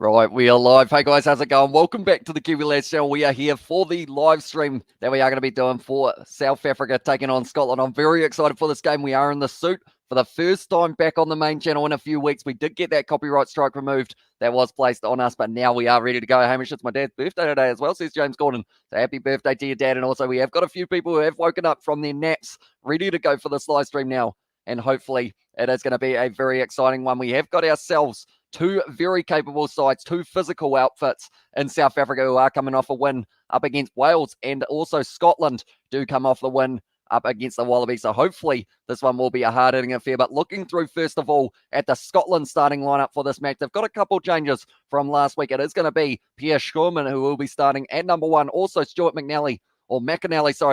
Right, we are live. Hey guys, how's it going? Welcome back to the Kiwi Lads channel. We are here for the live stream that we are going to be doing for South Africa taking on Scotland. I'm very excited for this game. We are in the suit for the first time back on the main channel in a few weeks. We did get that copyright strike removed that was placed on us, but now we are ready to go. Hamish, it's my dad's birthday today as well, says James Gordon. So happy birthday to your dad. And also we have got a few people who have woken up from their naps ready to go for this live stream now. And hopefully it is going to be a very exciting one. We have got ourselves two very capable sides, two physical outfits in South Africa who are coming off a win up against Wales, and also Scotland do come off the win up against the Wallabies. So hopefully this one will be a hard-hitting affair. But looking through, first of all, at the Scotland starting lineup for this match, they've got a couple changes from last week. It is going to be Pierre Schoeman who will be starting at number one. Also Stuart McNally,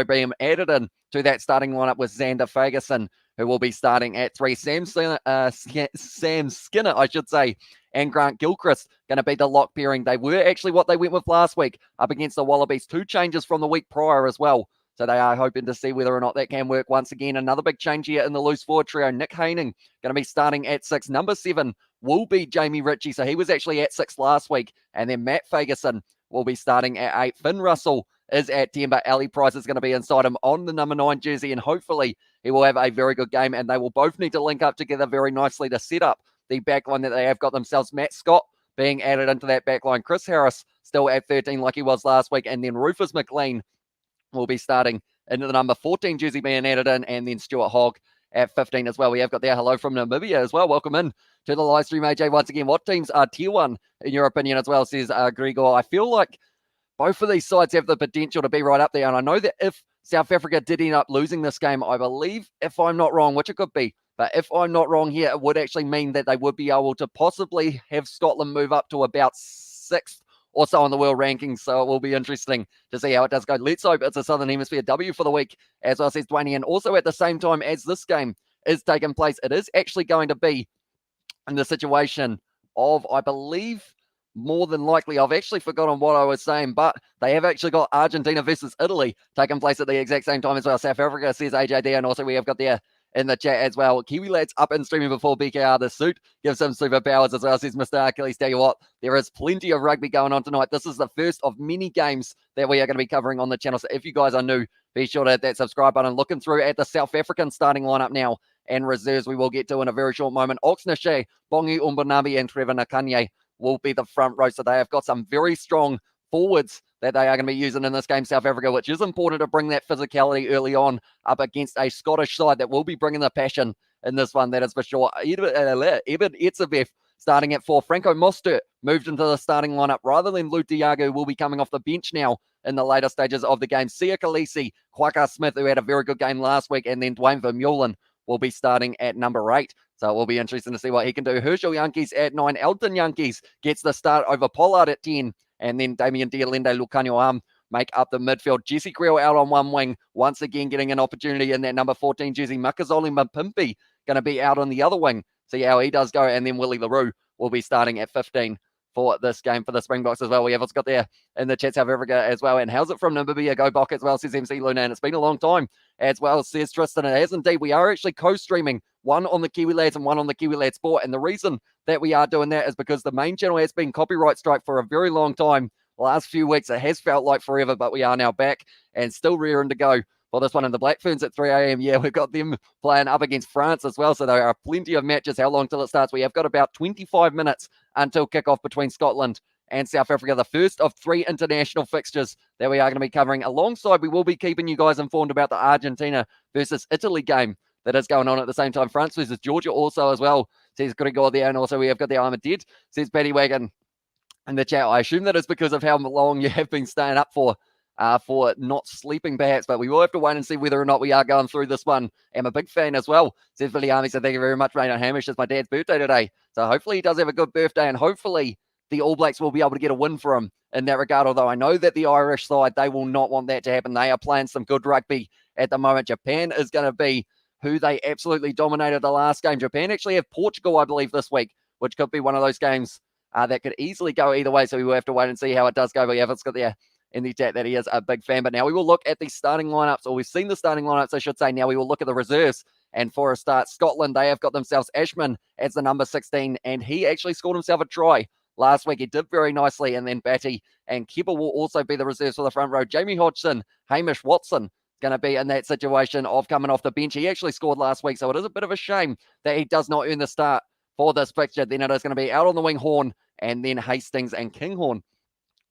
being added in to that starting lineup with Xander Fagerson, who will be starting at three. Sam Skinner, and Grant Gilchrist going to be the lock pairing. They were actually what they went with last week up against the Wallabies. Two changes from the week prior as well. So they are hoping to see whether or not that can work once again. Another big change here in the loose forward trio. Nick Haining going to be starting at 6. Number 7 will be Jamie Ritchie. So he was actually at 6 last week. And then Matt Fagerson will be starting at 8. Finn Russell is at 10, but Ali Price is going to be inside him on the number 9 jersey, and hopefully he will have a very good game, and they will both need to link up together very nicely to set up the backline that they have got themselves. Matt Scott being added into that backline. Chris Harris still at 13 like he was last week, and then Rufus McLean will be starting into the number 14 jersey being added in, and then Stuart Hogg at 15 as well. We have got there hello from Namibia as well. Welcome in to the live stream, AJ. Once again, what teams are tier 1 in your opinion as well, says Gregor. I feel like both of these sides have the potential to be right up there. And I know that if South Africa did end up losing this game, I believe, if I'm not wrong, which it could be, but if I'm not wrong here, it would actually mean that they would be able to possibly have Scotland move up to about 6th or so on the world rankings. So it will be interesting to see how it does go. Let's hope it's a Southern Hemisphere W for the week, as well, says Dwayne. And also at the same time as this game is taking place, it is actually going to be in the situation of, I believe, more than likely, I've actually forgotten what I was saying, but they have actually got Argentina versus Italy taking place at the exact same time as well. South Africa, says AJD, and also we have got there in the chat as well. Kiwi Lads up and streaming before BKR. The suit gives some superpowers as well, says Mr. Achilles. Tell you what, there is plenty of rugby going on tonight. This is the first of many games that we are going to be covering on the channel. So if you guys are new, be sure to hit that subscribe button. Looking through at the South African starting lineup now, and reserves we will get to in a very short moment. Oxnashe, Bongi Umbanabi, and Trevor Nakanye will be the front row. So they have got some very strong forwards that they are going to be using in this game, South Africa, which is important to bring that physicality early on up against a Scottish side that will be bringing the passion in this one, that is for sure. Eben Etzebev starting at 4. Franco Mostert moved into the starting lineup rather than Luke Diago, will be coming off the bench now in the later stages of the game. Sia Khaleesi, Kwaka Smith, who had a very good game last week, and then Dwayne Vermeulen will be starting at number 8. So it will be interesting to see what he can do. Herschel Yankees at 9. Elton Yankees gets the start over Pollard at 10. And then Damien Dialende, Lucanio make up the midfield. Jesse Creel out on one wing, once again getting an opportunity in that number 14 jersey. Makazole Mapimpi going to be out on the other wing. See how he does go. And then Willie LaRue will be starting at 15 for this game for the Springboks as well. We have what's got there in the chat, South Africa as well. And how's it from Namibia? Go Bok as well, says MC Luna. And it's been a long time as well, says Tristan. It has indeed. We are actually co-streaming, one on the Kiwi Lads and one on the Kiwi Lads Sport. And the reason that we are doing that is because the main channel has been copyright strike for a very long time. The last few weeks, it has felt like forever, but we are now back and still rearing to go for this one. And the Black Ferns at 3 a.m. Yeah, we've got them playing up against France as well. So there are plenty of matches. How long till it starts? We have got about 25 minutes until kickoff between Scotland and South Africa, the first of 3 international fixtures that we are going to be covering. Alongside, we will be keeping you guys informed about the Argentina versus Italy game that is going on at the same time. France versus Georgia also as well, says Gregor there. And also we have got the Armour Dead, says Paddy Wagon in the chat. I assume that is because of how long you have been staying up for not sleeping perhaps, but we will have to wait and see whether or not we are going through this one. I'm a big fan as well, says Billy Army. So thank you very much, Rainer Hamish. It's my dad's birthday today. So hopefully he does have a good birthday, and hopefully the All Blacks will be able to get a win for him in that regard. Although I know that the Irish side, they will not want that to happen. They are playing some good rugby at the moment. Japan is going to be who they absolutely dominated the last game. Japan actually have Portugal, I believe, this week, which could be one of those games that could easily go either way. So we will have to wait and see how it does go. But yeah, it's got there in the chat that he is a big fan. But now we will look at the starting lineups, or we've seen the starting lineups, I should say. Now we will look at the reserves. And for a start, Scotland, they have got themselves Ashman as the number 16, and he actually scored himself a try last week. He did very nicely, and then Batty and Kibble will also be the reserves for the front row. Jamie Hodgson, Hamish Watson, going to be in that situation of coming off the bench. He actually scored last week, so it is a bit of a shame that he does not earn the start for this fixture. Then it is going to be out on the wing Horn, and then Hastings and Kinghorn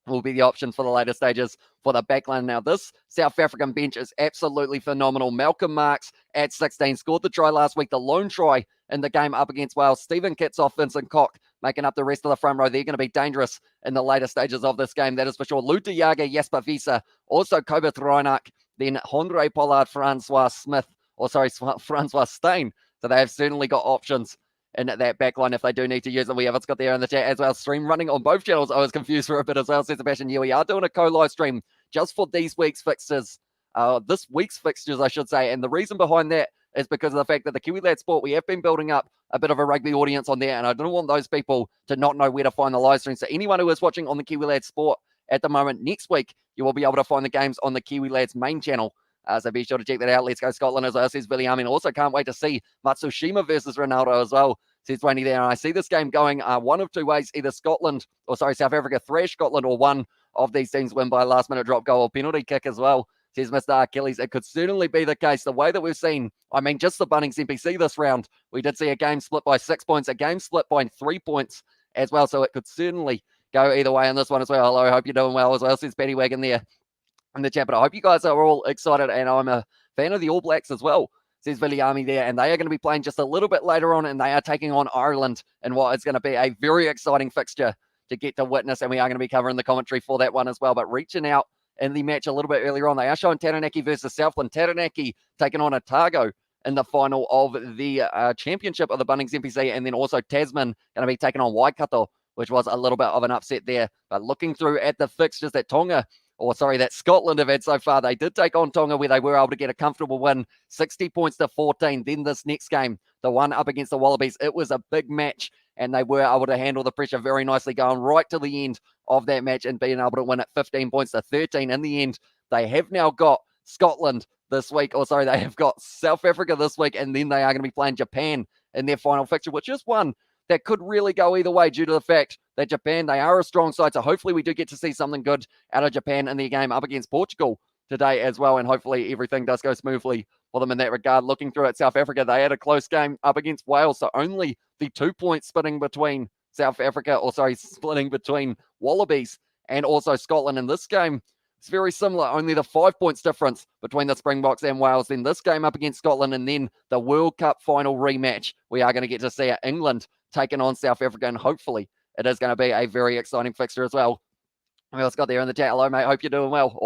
will be the options for the later stages for the backline. Now, this South African bench is absolutely phenomenal. Malcolm Marks at 16 scored the try last week, the lone try in the game up against Wales. Stephen Kitsoff, Vincent Koch making up the rest of the front row. They're going to be dangerous in the later stages of this game, that is for sure. Luta Yaga, Jasper Visa, also Kobert Reinach, then Andre Pollard, Francois Steyn. So they have certainly got options in that backline if they do need to use them. We have it's got there in the chat as well. Stream running on both channels. I was confused for a bit as well, says Sebastian. Yeah, we are doing a co-live stream just for these week's fixtures. This week's fixtures, I should say. And the reason behind that is because of the fact that the Kiwi Lad Sport, we have been building up a bit of a rugby audience on there, and I don't want those people to not know where to find the live stream. So anyone who is watching on the Kiwi Lad Sport at the moment, next week, you will be able to find the games on the Kiwi Lads main channel. So be sure to check that out. Let's go Scotland as well, says Billy Armin. Also can't wait to see Matsushima versus Ronaldo as well, says Twainy there. And I see this game going one of two ways. Either South Africa thrash Scotland, or one of these teams win by a last-minute drop goal or penalty kick as well, says Mr. Achilles. It could certainly be the case. The way that we've seen, I mean, just the Bunnings NPC this round, we did see a game split by 6 points, a game split by 3 points as well. So it could certainly go either way in this one as well. Hello, hope you're doing well as well, says Betty Wagon there in the chat. But I hope you guys are all excited, and I'm a fan of the All Blacks as well, says Billy Army there, and they are going to be playing just a little bit later on, and they are taking on Ireland in what is going to be a very exciting fixture to get to witness, and we are going to be covering the commentary for that one as well. But reaching out in the match a little bit earlier on, they are showing Taranaki versus Southland. Taranaki taking on Otago in the final of the championship of the Bunnings NPC, and then also Tasman going to be taking on Waikato, which was a little bit of an upset there. But looking through at the fixtures that that Scotland have had so far, they did take on Tonga, where they were able to get a comfortable win, 60 points to 14. Then this next game, the one up against the Wallabies, it was a big match, and they were able to handle the pressure very nicely, going right to the end of that match and being able to win it 15 points to 13 in the end. They have now got Scotland this week, they have got South Africa this week, and then they are going to be playing Japan in their final fixture, which is one that could really go either way due to the fact that Japan, they are a strong side. So hopefully we do get to see something good out of Japan in their game up against Portugal today as well. And hopefully everything does go smoothly for them in that regard. Looking through at South Africa, they had a close game up against Wales. So only the 2 points splitting between Wallabies and also Scotland in this game. It's very similar, only the 5 points difference between the Springboks and Wales. Then this game up against Scotland, and then the World Cup final rematch. We are going to get to see England taking on South Africa, and hopefully it is going to be a very exciting fixture as well. Who else got there in the chat? Hello, mate. Hope you're doing well,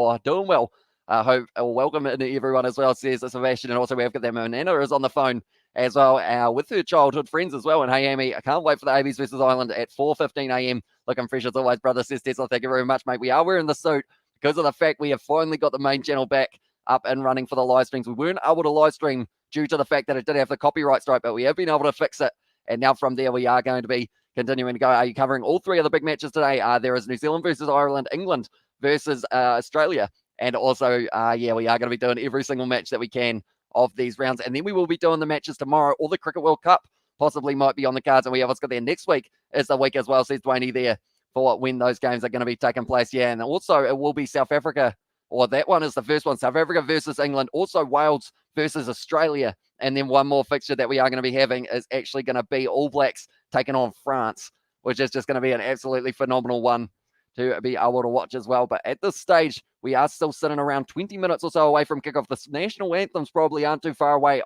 welcome in everyone as well, says Sebastian. And also we have got that Manana is on the phone as well, with her childhood friends as well. And hey, Amy, I can't wait for the ABs versus Ireland at 4:15 a.m. Looking fresh as always, brother, says Tesla. Thank you very much, mate. We are wearing the suit because of the fact we have finally got the main channel back up and running for the live streams. We weren't able to live stream due to the fact that it did have the copyright strike, but we have been able to fix it. And now from there, we are going to be continuing to go. Are you covering all three of the big matches today? There is New Zealand versus Ireland, England versus Australia. And also, we are going to be doing every single match that we can of these rounds. And then we will be doing the matches tomorrow, or the Cricket World Cup possibly might be on the cards. And we have what's got there next week is the week as well, says Dwayne there, for when those games are going to be taking place. Yeah, and also it will be South Africa, or that one is the first one, South Africa versus England, also Wales versus Australia. And then one more fixture that we are going to be having is actually going to be All Blacks taking on France, which is just going to be an absolutely phenomenal one to be able to watch as well. But at this stage, we are still sitting around 20 minutes or so away from kickoff. The national anthems probably aren't too far away.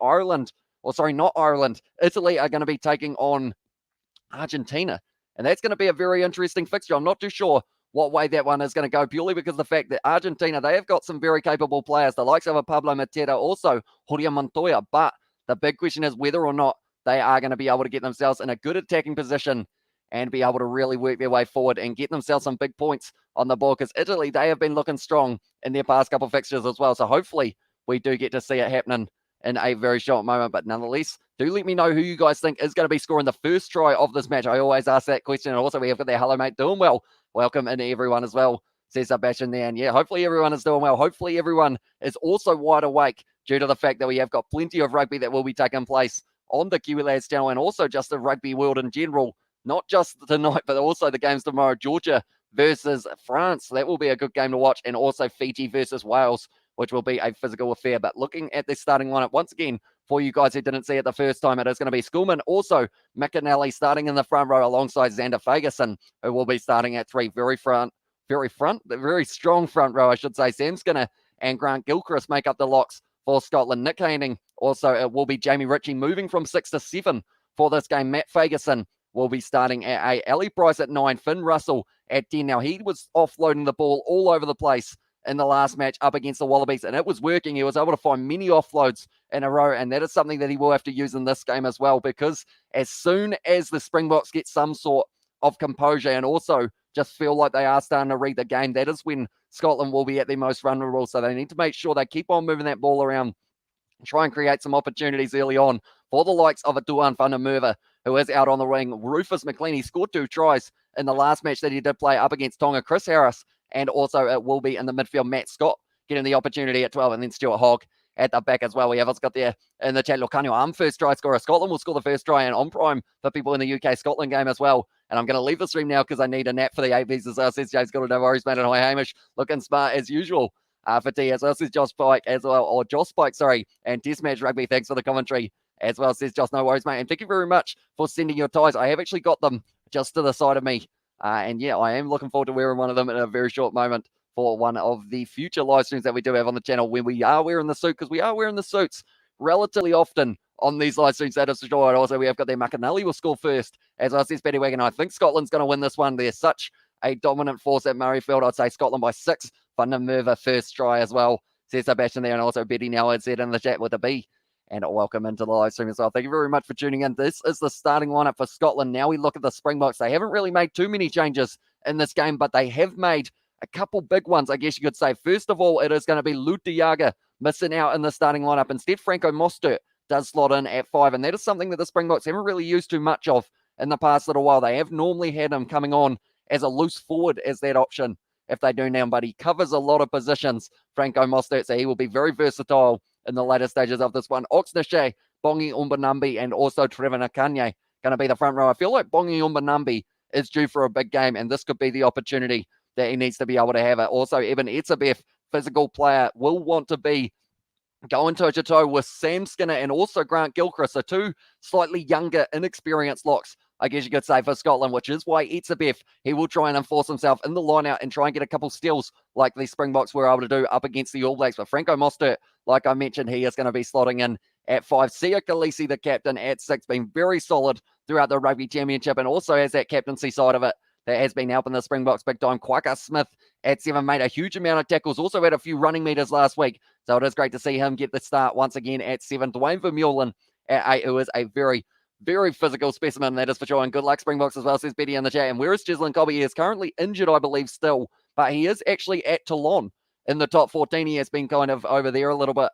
Italy are going to be taking on Argentina. And that's going to be a very interesting fixture. I'm not too sure what way that one is going to go, purely because of the fact that Argentina, they have got some very capable players, the likes of a Pablo Matera, also Jorge Montoya. But the big question is whether or not they are going to be able to get themselves in a good attacking position and be able to really work their way forward and get themselves some big points on the board. Because Italy, they have been looking strong in their past couple of fixtures as well. So hopefully we do get to see it happening in a very short moment. But nonetheless, do let me know who you guys think is going to be scoring the first try of this match. I always ask that question. And also we have got there, hello mate, doing well. Welcome into everyone as well, says Sebastian there. And yeah, hopefully everyone is doing well. Hopefully everyone is also wide awake due to the fact that we have got plenty of rugby that will be taking place on the Kiwi Lads channel, and also just the rugby world in general not just tonight, but also the games tomorrow. Georgia versus France. That will be a good game to watch. And also Fiji versus Wales, which will be a physical affair. But looking at the starting lineup, once again, for you guys who didn't see it the first time, it is going to be Schoolman, also McAnally starting in the front row alongside Xander Fagerson, who will be starting at 3. Very strong front row, I should say. Sam Skinner and Grant Gilchrist make up the locks for Scotland. Nick Haining, also it will be Jamie Ritchie moving from 6 to 7 for this game. Matt Fagerson will be starting at 8. Ali Price at 9. Finn Russell at 10. Now, he was offloading the ball all over the place in the last match up against the Wallabies, and it was working. He was able to find many offloads in a row, and that is something that he will have to use in this game as well, because as soon as the Springboks get some sort of composure and also just feel like they are starting to read the game, that is when Scotland will be at their most vulnerable. So they need to make sure they keep on moving that ball around, try and create some opportunities early on for the likes of a Duan van der Merwe, who is out on the wing. Rufus McLean, he scored 2 tries in the last match that he did play up against Tonga. Chris Harris, and also it will be in the midfield, Matt Scott getting the opportunity at 12, and then Stuart Hogg at the back as well. We have us got there in the chat, Lukanu first try scorer. Scotland will score the first try, and on prime for people in the UK-Scotland game as well. And I'm going to leave the stream now because I need a nap for the 8 visas. Says James Goddard, no worries, mate. And hi, Hamish, looking smart as usual for T as well. Says Josh Spike as well, or Josh Spike, sorry. And Test Match Rugby, thanks for the commentary as well. Says Josh, no worries, mate. And thank you very much for sending your ties. I have actually got them just to the side of me. And yeah, I am looking forward to wearing one of them in a very short moment for one of the future live streams that we do have on the channel when we are wearing the suit, because we are wearing the suits relatively often on these live streams, that is for sure. And also we have got their McAnally will score first, as I says Betty Wagon. I think Scotland's going to win this one. They're such a dominant force at Murrayfield. I'd say Scotland by 6. Van der Merwe first try as well, says Sebastian there. And also Betty now had said in the chat with a B. And welcome into the live stream as well. Thank you very much for tuning in. This is the starting lineup for Scotland. Now we look at the Springboks. They haven't really made too many changes in this game, but they have made a couple big ones, I guess you could say. First of all, it is going to be Lut de Jager missing out in the starting lineup. Instead, Franco Mostert does slot in at 5, and that is something that the Springboks haven't really used too much of in the past little while. They have normally had him coming on as a loose forward as that option if they do now, but he covers a lot of positions, Franco Mostert, so he will be very versatile in the later stages of this one. Oxnashe, Bongi Umbanambi, and also Trevor Nakanye going to be the front row. I feel like Bongi Umbanambi is due for a big game, and this could be the opportunity that he needs to be able to have it. Also, Eben Etzebeth, physical player, will want to be going toe-to-toe with Sam Skinner and also Grant Gilchrist, so 2 slightly younger, inexperienced locks, I guess you could say, for Scotland, which is why Etzebeth, he will try and enforce himself in the line-out and try and get a couple steals like the Springboks were able to do up against the All Blacks. But Franco Mostert, like I mentioned, he is going to be slotting in at 5. Sia Khaleesi, the captain, at 6, been very solid throughout the Rugby Championship and also has that captaincy side of it that has been helping the Springboks big time. Quaka Smith at 7 made a huge amount of tackles, also had a few running meters last week, so it is great to see him get the start once again at 7. Dwayne Vermeulen at 8, who is a very, very physical specimen, that is for sure. And good luck, Springboks, as well, says Betty in the chat. And where is Jeslyn Cobby? He is currently injured, I believe, still, but he is actually at Toulon in the top 14. He has been kind of over there a little bit,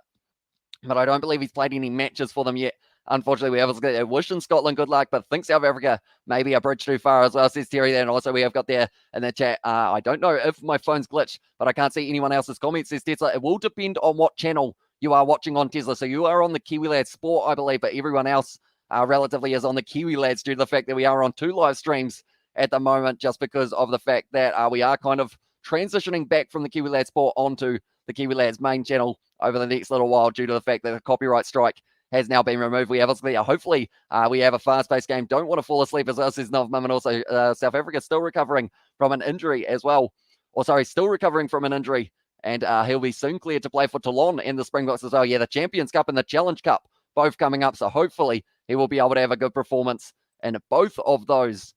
but I don't believe he's played any matches for them yet. Unfortunately, we have wishing Scotland good luck, but think South Africa maybe a bridge too far as well, says Terry there. And also we have got there in the chat, I don't know if my phone's glitched, but I can't see anyone else's comments, says Tesla. It will depend on what channel you are watching on, Tesla. So you are on the Kiwi Lads Sport, I believe, but everyone else relatively is on the Kiwi Lads due to the fact that we are on 2 live streams at the moment, just because of the fact that we are kind of transitioning back from the Kiwi Lads Sport onto the Kiwi Lads main channel over the next little while due to the fact that the copyright strike has now been removed. We have hopefully we have a fast-paced game. Don't want to fall asleep as well, says Novmum. And also South Africa still recovering from an injury as well. Or sorry, still recovering from an injury. And he'll be soon cleared to play for Toulon and the Springboks as well. Yeah, the Champions Cup and the Challenge Cup both coming up. So hopefully he will be able to have a good performance in both of those.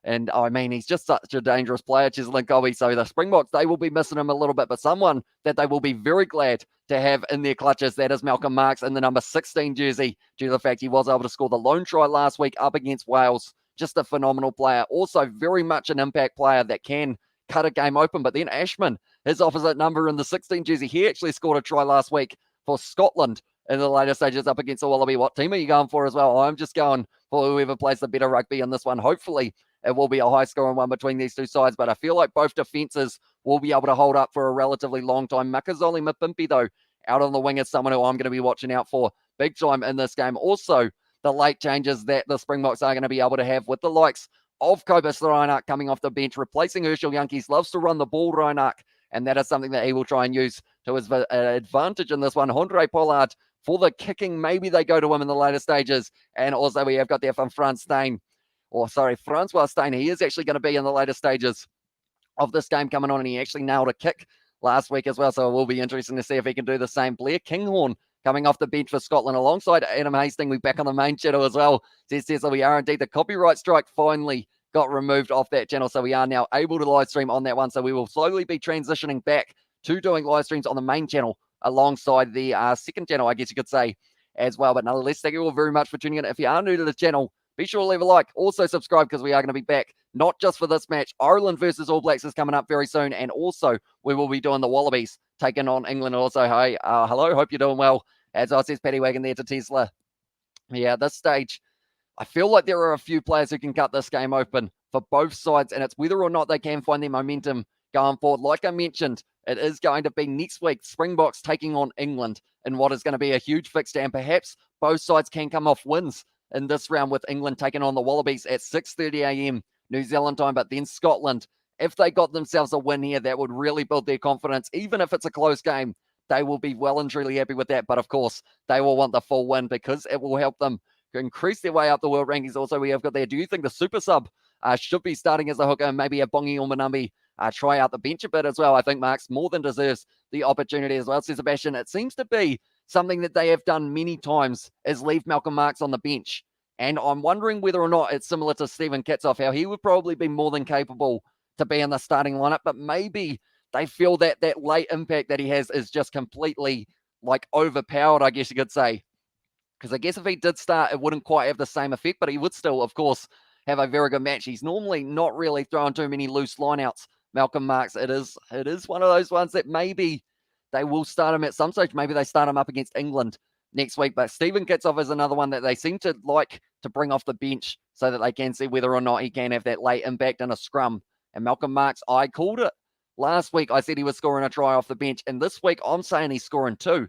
And I mean, he's just such a dangerous player, Cheslin Colby. So the Springboks, they will be missing him a little bit, but someone that they will be very glad to have in their clutches, that is Malcolm Marx in the number 16 jersey, due to the fact he was able to score the lone try last week up against Wales. Just a phenomenal player. Also very much an impact player that can cut a game open. But then Ashman, his opposite number in the 16 jersey, he actually scored a try last week for Scotland in the later stages up against the Wallaby. What team are you going for as well? I'm just going for whoever plays the better rugby in this one. Hopefully it will be a high-scoring one between these two sides, but I feel like both defenses will be able to hold up for a relatively long time. Makazole Mapimpi, though, out on the wing is someone who I'm going to be watching out for big time in this game. Also, the late changes that the Springboks are going to be able to have with the likes of Kobus Reinach coming off the bench, replacing Herschel Yankees. Loves to run the ball, Reinach, and that is something that he will try and use to his advantage in this one. Andre Pollard for the kicking. Maybe they go to him in the later stages. And also we have got there from Francois Steyn. He is actually going to be in the later stages of this game coming on, and he actually nailed a kick last week as well. So it will be interesting to see if he can do the same. Blair Kinghorn coming off the bench for Scotland alongside Adam Hastings. We're back on the main channel as well. Says that we are indeed. The copyright strike finally got removed off that channel, so we are now able to live stream on that one. So we will slowly be transitioning back to doing live streams on the main channel alongside the second channel, I guess you could say, as well. But nonetheless, thank you all very much for tuning in. If you are new to the channel, be sure to leave a like. Also subscribe, because we are going to be back, not just for this match. Ireland versus All Blacks is coming up very soon. And also, we will be doing the Wallabies taking on England. Also, hey, hello, hope you're doing well. As I says, Paddy Wagon there to Tesla. Yeah, at this stage, I feel like there are a few players who can cut this game open for both sides. And it's whether or not they can find their momentum going forward. Like I mentioned, it is going to be next week, Springboks taking on England in what is going to be a huge fixture. And perhaps both sides can come off wins in this round, with England taking on the Wallabies at 6:30 a.m. New Zealand time. But then Scotland, if they got themselves a win here, that would really build their confidence. Even if it's a close game, they will be well and truly happy with that. But of course, they will want the full win, because it will help them increase their way up the world rankings. Also, we have got there, do you think the super sub should be starting as a hooker, and maybe a Bongi Umanambi try out the bench a bit as well? I think Marks more than deserves the opportunity as well, says Sebastian. It seems to be something that they have done many times, is leave Malcolm Marks on the bench. And I'm wondering whether or not it's similar to Stephen Kitsoff, how he would probably be more than capable to be in the starting lineup, but maybe they feel that that late impact that he has is just completely like overpowered, I guess you could say. Because I guess if he did start, it wouldn't quite have the same effect, but he would still, of course, have a very good match. He's normally not really throwing too many loose lineouts, Malcolm Marks. It is one of those ones that maybe they will start him at some stage. Maybe they start him up against England next week. But Stephen Kitsoff is another one that they seem to like to bring off the bench so that they can see whether or not he can have that late impact in a scrum. And Malcolm Marks, I called it last week. I said he was scoring a try off the bench. And this week, I'm saying he's scoring 2,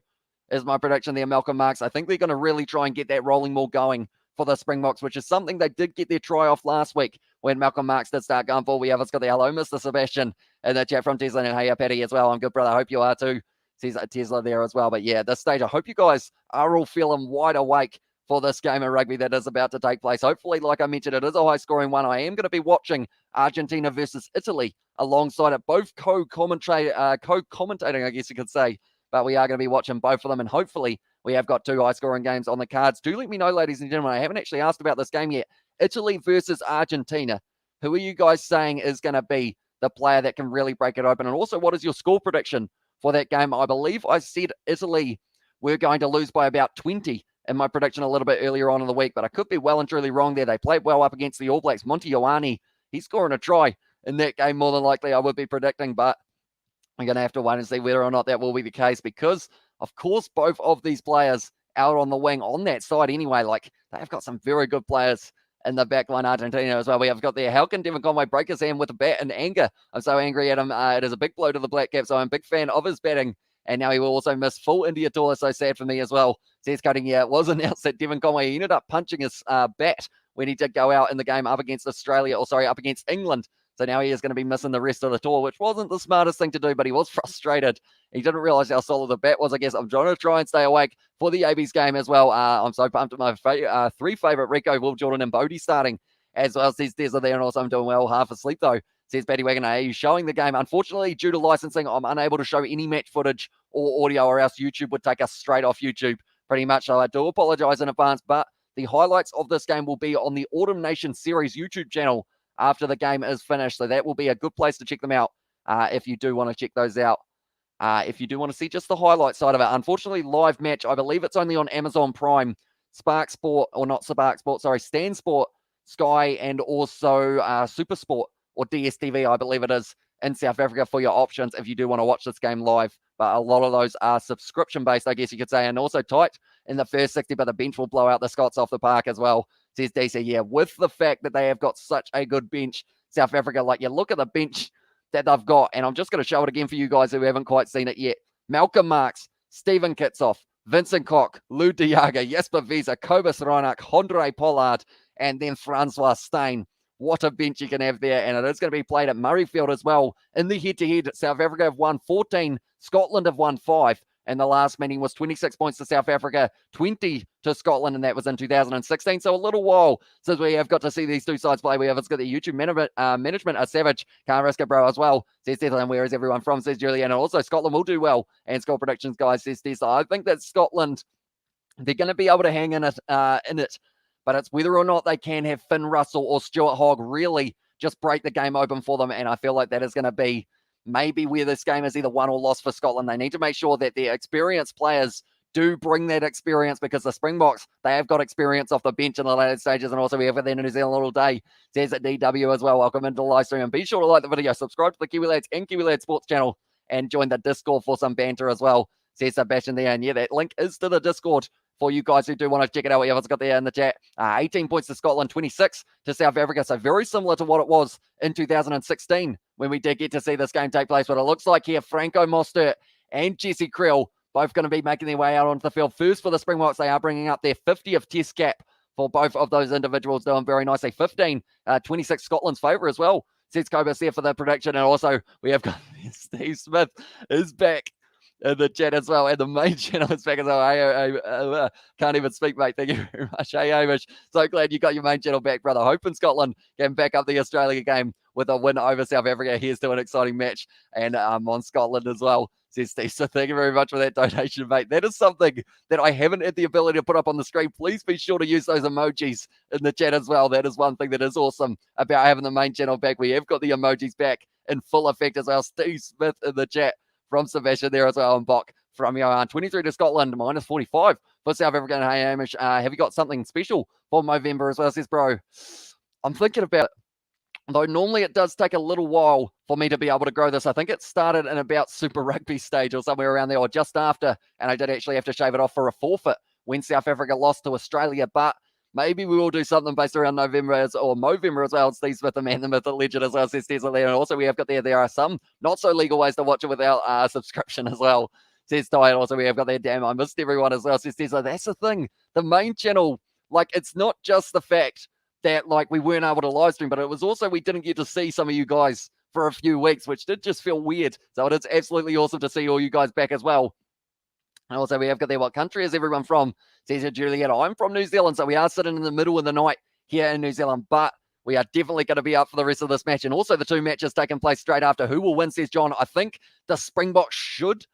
is my prediction there, Malcolm Marks. I think they're going to really try and get that rolling ball going for the Springboks, which is something they did get their try off last week when Malcolm Marks did start going for. We have got the hello, Mr. Sebastian, in the chat from Tesla. And hey, Paddy as well. I'm good, brother. I hope you are too. Says Tesla there as well. But yeah, at this stage, I hope you guys are all feeling wide awake for this game of rugby that is about to take place. Hopefully, like I mentioned, it is a high-scoring one. I am going to be watching Argentina versus Italy alongside it, both co-commentating, I guess you could say. But we are going to be watching both of them, and hopefully we have got 2 high-scoring games on the cards. Do let me know, ladies and gentlemen. I haven't actually asked about this game yet. Italy versus Argentina. Who are you guys saying is going to be the player that can really break it open? And also, what is your score prediction for that game? I believe I said Italy were going to lose by about 20 in my prediction a little bit earlier on in the week, but I could be well and truly wrong there. They played well up against the All Blacks. Monty Ioane, he's scoring a try in that game more than likely, I would be predicting, but I'm going to have to wait and see whether or not that will be the case, because, of course, both of these players out on the wing on that side anyway, like, they have got some very good players in the back line, Argentina as well. We have got there, how can Devon Conway break his hand with a bat in anger? I'm so angry at him. It is a big blow to the Black Caps, so I'm a big fan of his batting. And now he will also miss full India tour. So sad for me as well. Says Cutting, yeah, it was announced that Devon Conway, he ended up punching his bat when he did go out in the game up against up against England. So now he is going to be missing the rest of the tour, which wasn't the smartest thing to do, but he was frustrated. He didn't realize how solid the bat was, I guess. I'm trying to try and stay awake for the AB's game as well. I'm so pumped at my 3 favorite Rico, Will Jordan, and Bodie starting as well. Says Desla there, and also I'm doing well, half asleep though. Says Paddy Wagon, are you showing the game? Unfortunately, due to licensing, I'm unable to show any match footage or audio, or else YouTube would take us straight off YouTube pretty much. So I do apologize in advance, but the highlights of this game will be on the Autumn Nation Series YouTube channel after the game is finished. So that will be a good place to check them out if you do want to check those out. If you do want to see just the highlight side of it. Unfortunately, live match, I believe it's only on Amazon Prime, Stan Sport, Sky, and also Super Sport, or DSTV, I believe it is, in South Africa for your options if you do want to watch this game live. But a lot of those are subscription-based, I guess you could say, and also tight in the first 60, but the bench will blow out the Scots off the park as well, says DC. Yeah, with the fact that they have got such a good bench, South Africa, like, you look at the bench that they've got, and I'm just going to show it again for you guys who haven't quite seen it yet. Malcolm Marks, Stephen Kitsoff, Vincent Koch, Lou Diaga, Jesper Wiese, Kobus Reinach, Andre Pollard, and then Francois Steyn what a bench you can have there. And it is going to be played at Murrayfield as well. In the head-to-head, South Africa have won 14, Scotland have won 5. And the last meeting was 26 points to South Africa, 20 to Scotland, and that was in 2016. So a little while since we have got to see these two sides play. It's got the YouTube management, Savage, can't risk it, bro, as well. Says Declan, where is everyone from? Says Julian. And also Scotland will do well. And score predictions, guys, says Declan. I think that Scotland, they're going to be able to hang in it. But it's whether or not they can have Finn Russell or Stuart Hogg really just break the game open for them. And I feel like that is going to be maybe where this game is either won or lost for Scotland. They need to make sure that their experienced players do bring that experience, because the Springboks, they have got experience off the bench in the later stages. And also we have there in New Zealand all day. Says at DW as well. Welcome into the live stream. And be sure to like the video, subscribe to the Kiwi Lads and Kiwi Lads Sports channel, and join the Discord for some banter as well. Says Sebastian there. And yeah, that link is to the Discord for you guys who do want to check it out. Whatever's got there in the chat. 18 points to Scotland, 26 to South Africa. So very similar to what it was in 2016 when we did get to see this game take place. But it looks like here, Franco Mostert and Jesse Creel both going to be making their way out onto the field. First for the Springboks, they are bringing up their 50th test cap for both of those individuals, doing very nicely. 15, 26 Scotland's favour as well. Says Cobus there for the prediction. And also we have got Steve Smith is back in the chat as well, and the main channel is back as well. Hey, can't even speak, mate. Thank you very much. Hey, Hamish, so glad you got your main channel back, brother. Hoping Scotland can back up the Australia game with a win over South Africa. Here's to an exciting match, and on Scotland as well, says Steve. So thank you very much for that donation, mate. That is something that I haven't had the ability to put up on the screen. Please be sure to use those emojis in the chat as well. That is one thing that is awesome about having the main channel back. We have got the emojis back in full effect as well. Steve Smith in the chat from Sebastian there as well, and Bok from Johan. 23 to Scotland, minus 45 for South Africa. And hey, Hamish, have you got something special for Movember as well? Says, bro, I'm thinking about it. Though normally it does take a little while for me to be able to grow this. I think it started in about Super Rugby stage or somewhere around there, or just after. And I did actually have to shave it off for a forfeit when South Africa lost to Australia. But maybe we will do something based around November or Movember as well. Steve Smith, the man, the myth, the legend as well, says Tesla there. And also we have got there are some not so legal ways to watch it without subscription as well, says Ty. And also we have got there, damn, I missed everyone as well, says Tesla. That's the thing. The main channel, like, it's not just the fact that, like, we weren't able to live stream, but it was also we didn't get to see some of you guys for a few weeks, which did just feel weird. So it is absolutely awesome to see all you guys back as well. And also we have got there, what country is everyone from? Says Juliet. I'm from New Zealand, so we are sitting in the middle of the night here in New Zealand, but we are definitely going to be up for the rest of this match. And also the two matches taking place straight after. Who will win, says John. I think the Springboks should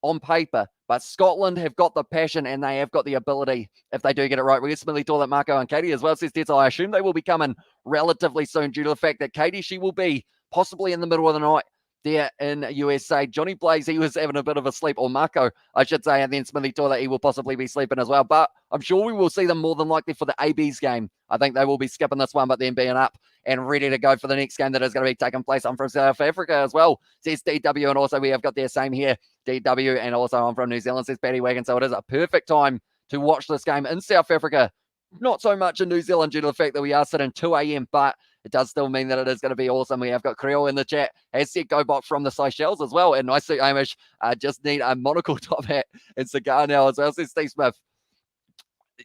on paper, but Scotland have got the passion and they have got the ability if they do get it right. We ultimately thought that Marco and Katie as well, says Ted. So I assume they will be coming relatively soon due to the fact that Katie, she will be possibly in the middle of the night there in USA. Johnny Blaze, he was having a bit of a sleep, or Marco, I should say, and then Smithy Toilet, he will possibly be sleeping as well. But I'm sure we will see them more than likely for the AB's game. I think they will be skipping this one, but then being up and ready to go for the next game that is going to be taking place. I'm from South Africa as well, says DW, and also we have got their same here, DW, and also I'm from New Zealand, says Paddy Wagon. So it is a perfect time to watch this game in South Africa. Not so much in New Zealand due to the fact that we are sitting 2 a.m., but it does still mean that it is going to be awesome. We have got Creel in the chat. Has said GoBot from the Seychelles as well. And nice suit, Hamish. Just need a monocle top hat and cigar now as well, says Steve Smith.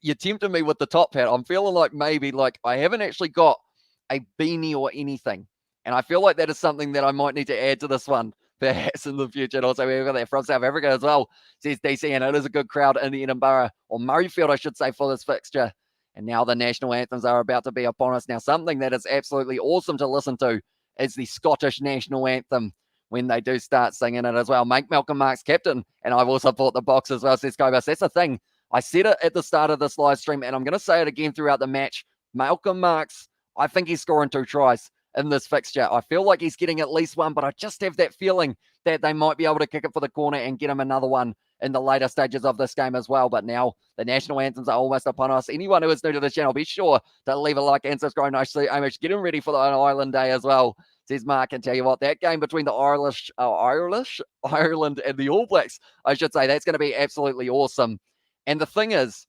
You tempted me with the top hat. I'm feeling like maybe like I haven't actually got a beanie or anything. And I feel like that is something that I might need to add to this one perhaps in the future. And also we've got that from South Africa as well, says DC. And it is a good crowd in Edinburgh, or Murrayfield, I should say, for this fixture. And now the national anthems are about to be upon us. Now, something that is absolutely awesome to listen to is the Scottish national anthem when they do start singing it as well. Make Malcolm Marx captain. And I've also bought the box as well, says Cobus. That's the thing. I said it at the start of this live stream, and I'm going to say it again throughout the match. Malcolm Marx, I think he's scoring 2 tries in this fixture. I feel like he's getting at least one, but I just have that feeling that they might be able to kick it for the corner and get him another one in the later stages of this game as well. But now the national anthems are almost upon us. Anyone who is new to the channel, be sure to leave a like and subscribe. Nicely, Amish, getting ready for the Ireland Day as well, says Mark. And tell you what, that game between the Ireland and the All Blacks, I should say, that's going to be absolutely awesome. And the thing is,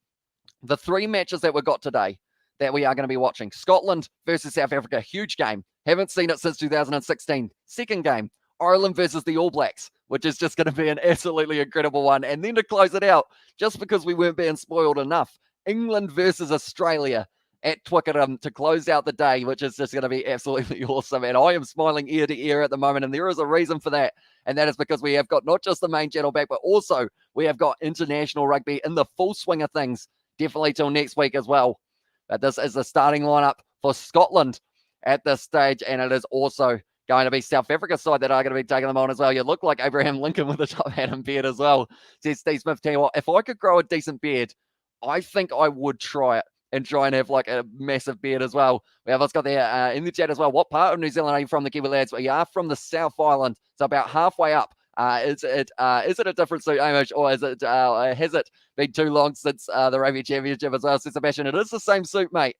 the 3 matches that we got today that we are going to be watching, Scotland versus South Africa, huge game. Haven't seen it since 2016. Second game, Ireland versus the All Blacks, which is just going to be an absolutely incredible one. And then to close it out, just because we weren't being spoiled enough, England versus Australia at Twickenham to close out the day, which is just going to be absolutely awesome. And I am smiling ear to ear at the moment, and there is a reason for that. And that is because we have got not just the main channel back, but also we have got international rugby in the full swing of things, definitely till next week as well. But this is the starting lineup for Scotland at this stage, and it is also going to be South Africa's side that are going to be taking them on as well. You look like Abraham Lincoln with a top hat and beard as well, says Steve Smith. Tell you what, if I could grow a decent beard, I think I would try it and try and have like a massive beard as well. We have us got there in the chat as well. What part of New Zealand are you from, the Kiwi lads? We are from the South Island, so about halfway up. Is it a different suit, Amish, or is it has it been too long since the Rugby Championship as well, says Sebastian? It is the same suit, mate.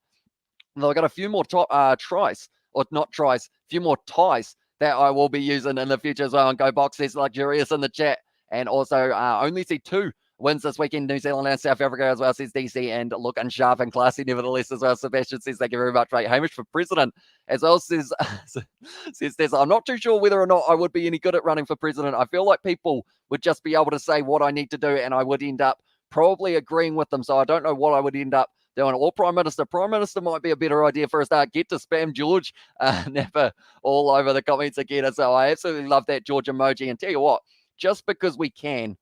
Though I got a few more tries, or not tries, a few more ties that I will be using in the future as well. And Go Box says luxurious in the chat, and also only see 2 wins this weekend, New Zealand and South Africa as well, says DC, and looking sharp and classy nevertheless as well. Sebastian says thank you very much, mate. Hamish for president as well says this. I'm not too sure whether or not I would be any good at running for president. I feel like people would just be able to say what I need to do, and I would end up probably agreeing with them. So I don't know what I would end up doing. Or Prime Minister. Prime Minister might be a better idea for a start. Get to spam George Napper all over the comments again. So I absolutely love that George emoji. And tell you what, just because we can,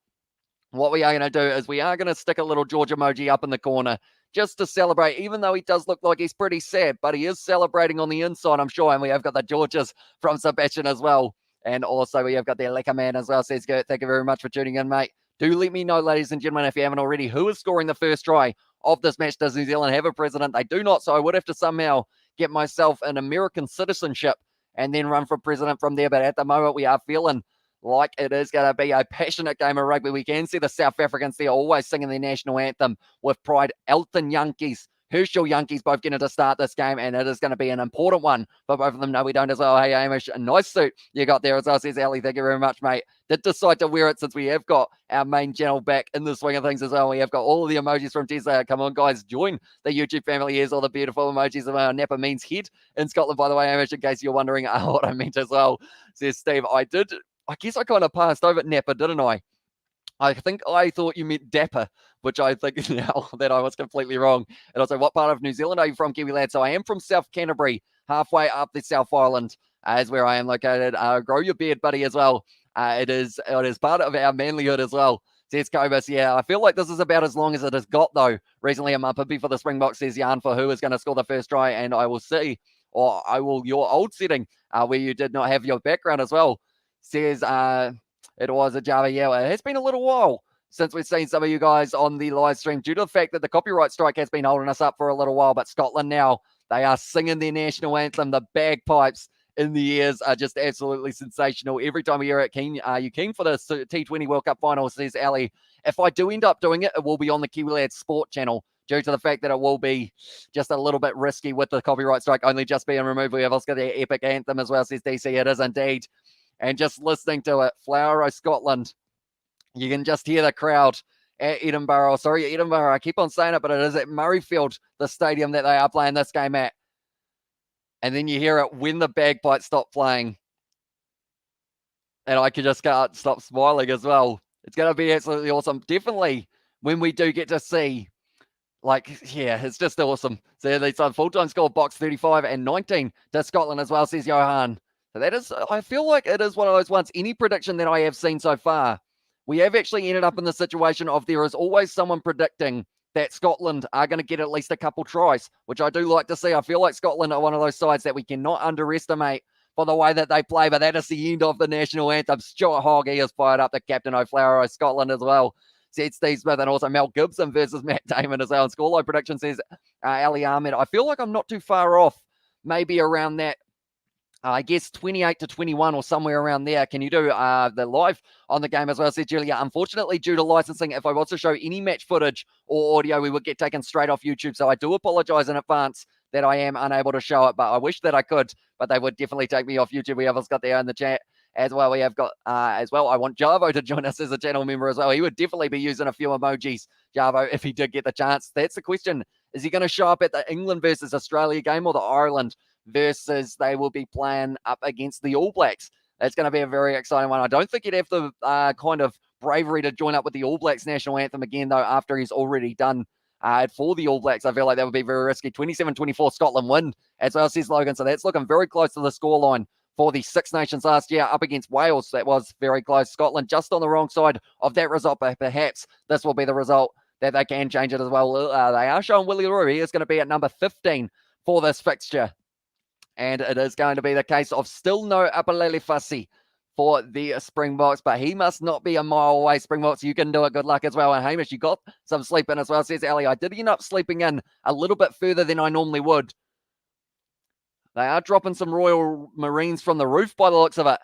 what we are going to do is we are going to stick a little George emoji up in the corner just to celebrate, even though he does look like he's pretty sad, but he is celebrating on the inside, I'm sure. And we have got the Georges from Sebastian as well. And also we have got the Lekker Man as well, says Gert. Thank you very much for tuning in, mate. Do let me know, ladies and gentlemen, if you haven't already, who is scoring the first try of this match. Does New Zealand have a president? They do not, so I would have to somehow get myself an American citizenship and then run for president from there. But at the moment, we are feeling like it is going to be a passionate game of rugby. We can see the South Africans there always singing their national anthem with pride. Elton Yankees, Herschel Yankees both getting to start this game, and it is going to be an important one for both of them. No, we don't as well. Hey, Amish, a nice suit you got there as well, says Ali. Thank you very much, mate. Did decide to wear it since we have got our main channel back in the swing of things as well. We have got all of the emojis from Tessa. Come on, guys, join the YouTube family. Here's all the beautiful emojis of our Napa means head in Scotland, by the way, Amish, in case you're wondering what I meant as well, says Steve. I guess I kind of passed over Napa, didn't I? I think I thought you meant Dapper, which I think now that I was completely wrong. And also, what part of New Zealand are you from, Kiwi lad? So I am from South Canterbury, halfway up the South Island, is where I am located. Grow your beard, buddy, as well. It is part of our manlyhood as well, says Cobus. Yeah, I feel like this is about as long as it has got, though. Recently, a Mapipi for the Springboks, says Jan, for who is going to score the first try. And I will see, or I will, your old setting where you did not have your background as well, says it was a Java. Yeah, it has been a little while since we've seen some of you guys on the live stream due to the fact that the copyright strike has been holding us up for a little while. But Scotland now, they are singing their national anthem. The bagpipes in the ears are just absolutely sensational. Every time we hear it, are you keen for the T20 World Cup final, says Ali. If I do end up doing it, it will be on the Kiwi Lads Sport channel, due to the fact that it will be just a little bit risky with the copyright strike only just being removed. We have also got the epic anthem as well, says DC. It is indeed. And just listening to it, Flower O Scotland, you can just hear the crowd at Edinburgh. Sorry, Edinburgh. I keep on saying it, but it is at Murrayfield, the stadium that they are playing this game at. And then you hear it when the bagpipes stop playing. And I can just can't stop smiling as well. It's going to be absolutely awesome. Definitely when we do get to see, it's just awesome. So it's a full-time score, box 35 and 19 to Scotland as well, says Johan. So that is, I feel like it is one of those ones, any prediction that I have seen so far, we have actually ended up in the situation of there is always someone predicting that Scotland are going to get at least a couple tries, which I do like to see. I feel like Scotland are one of those sides that we cannot underestimate for the way that they play, but that is the end of the national anthem. Stuart Hogg, he has fired up the captain O'Flower of Scotland as well, said Steve Smith, and also Mel Gibson versus Matt Damon as well. And scoreline prediction says Ali Ahmed. I feel like I'm not too far off, maybe around that, I guess 28 to 21 or somewhere around there. Can you do the live on the game as well, said Julia? Unfortunately, due to licensing, if I was to show any match footage or audio, we would get taken straight off YouTube. So I do apologize in advance that I am unable to show it, but I wish that I could, but they would definitely take me off YouTube. We have us got there in the chat as well. We have got as well, I want Javo to join us as a channel member as well. He would definitely be using a few emojis, Javo, if he did get the chance. That's the question. Is he going to show up at the England versus Australia game or the Ireland versus they will be playing up against the All Blacks? That's going to be a very exciting one. I don't think he'd have the kind of bravery to join up with the All Blacks national anthem again, though, after he's already done for the All Blacks. I feel like that would be very risky. 27-24 Scotland win, as well, says Logan. So that's looking very close to the scoreline for the Six Nations last year up against Wales. That was very close. Scotland just on the wrong side of that result, but perhaps this will be the result that they can change it as well. They are showing Willie Roux. He is going to be at number 15 for this fixture. And it is going to be the case of still no Apalele Fassi for the Springboks, but he must not be a mile away. Springboks, you can do it. Good luck as well. And Hamish, you got some sleep in as well, says Ali. I did end up sleeping in a little bit further than I normally would. They are dropping some Royal Marines from the roof by the looks of it.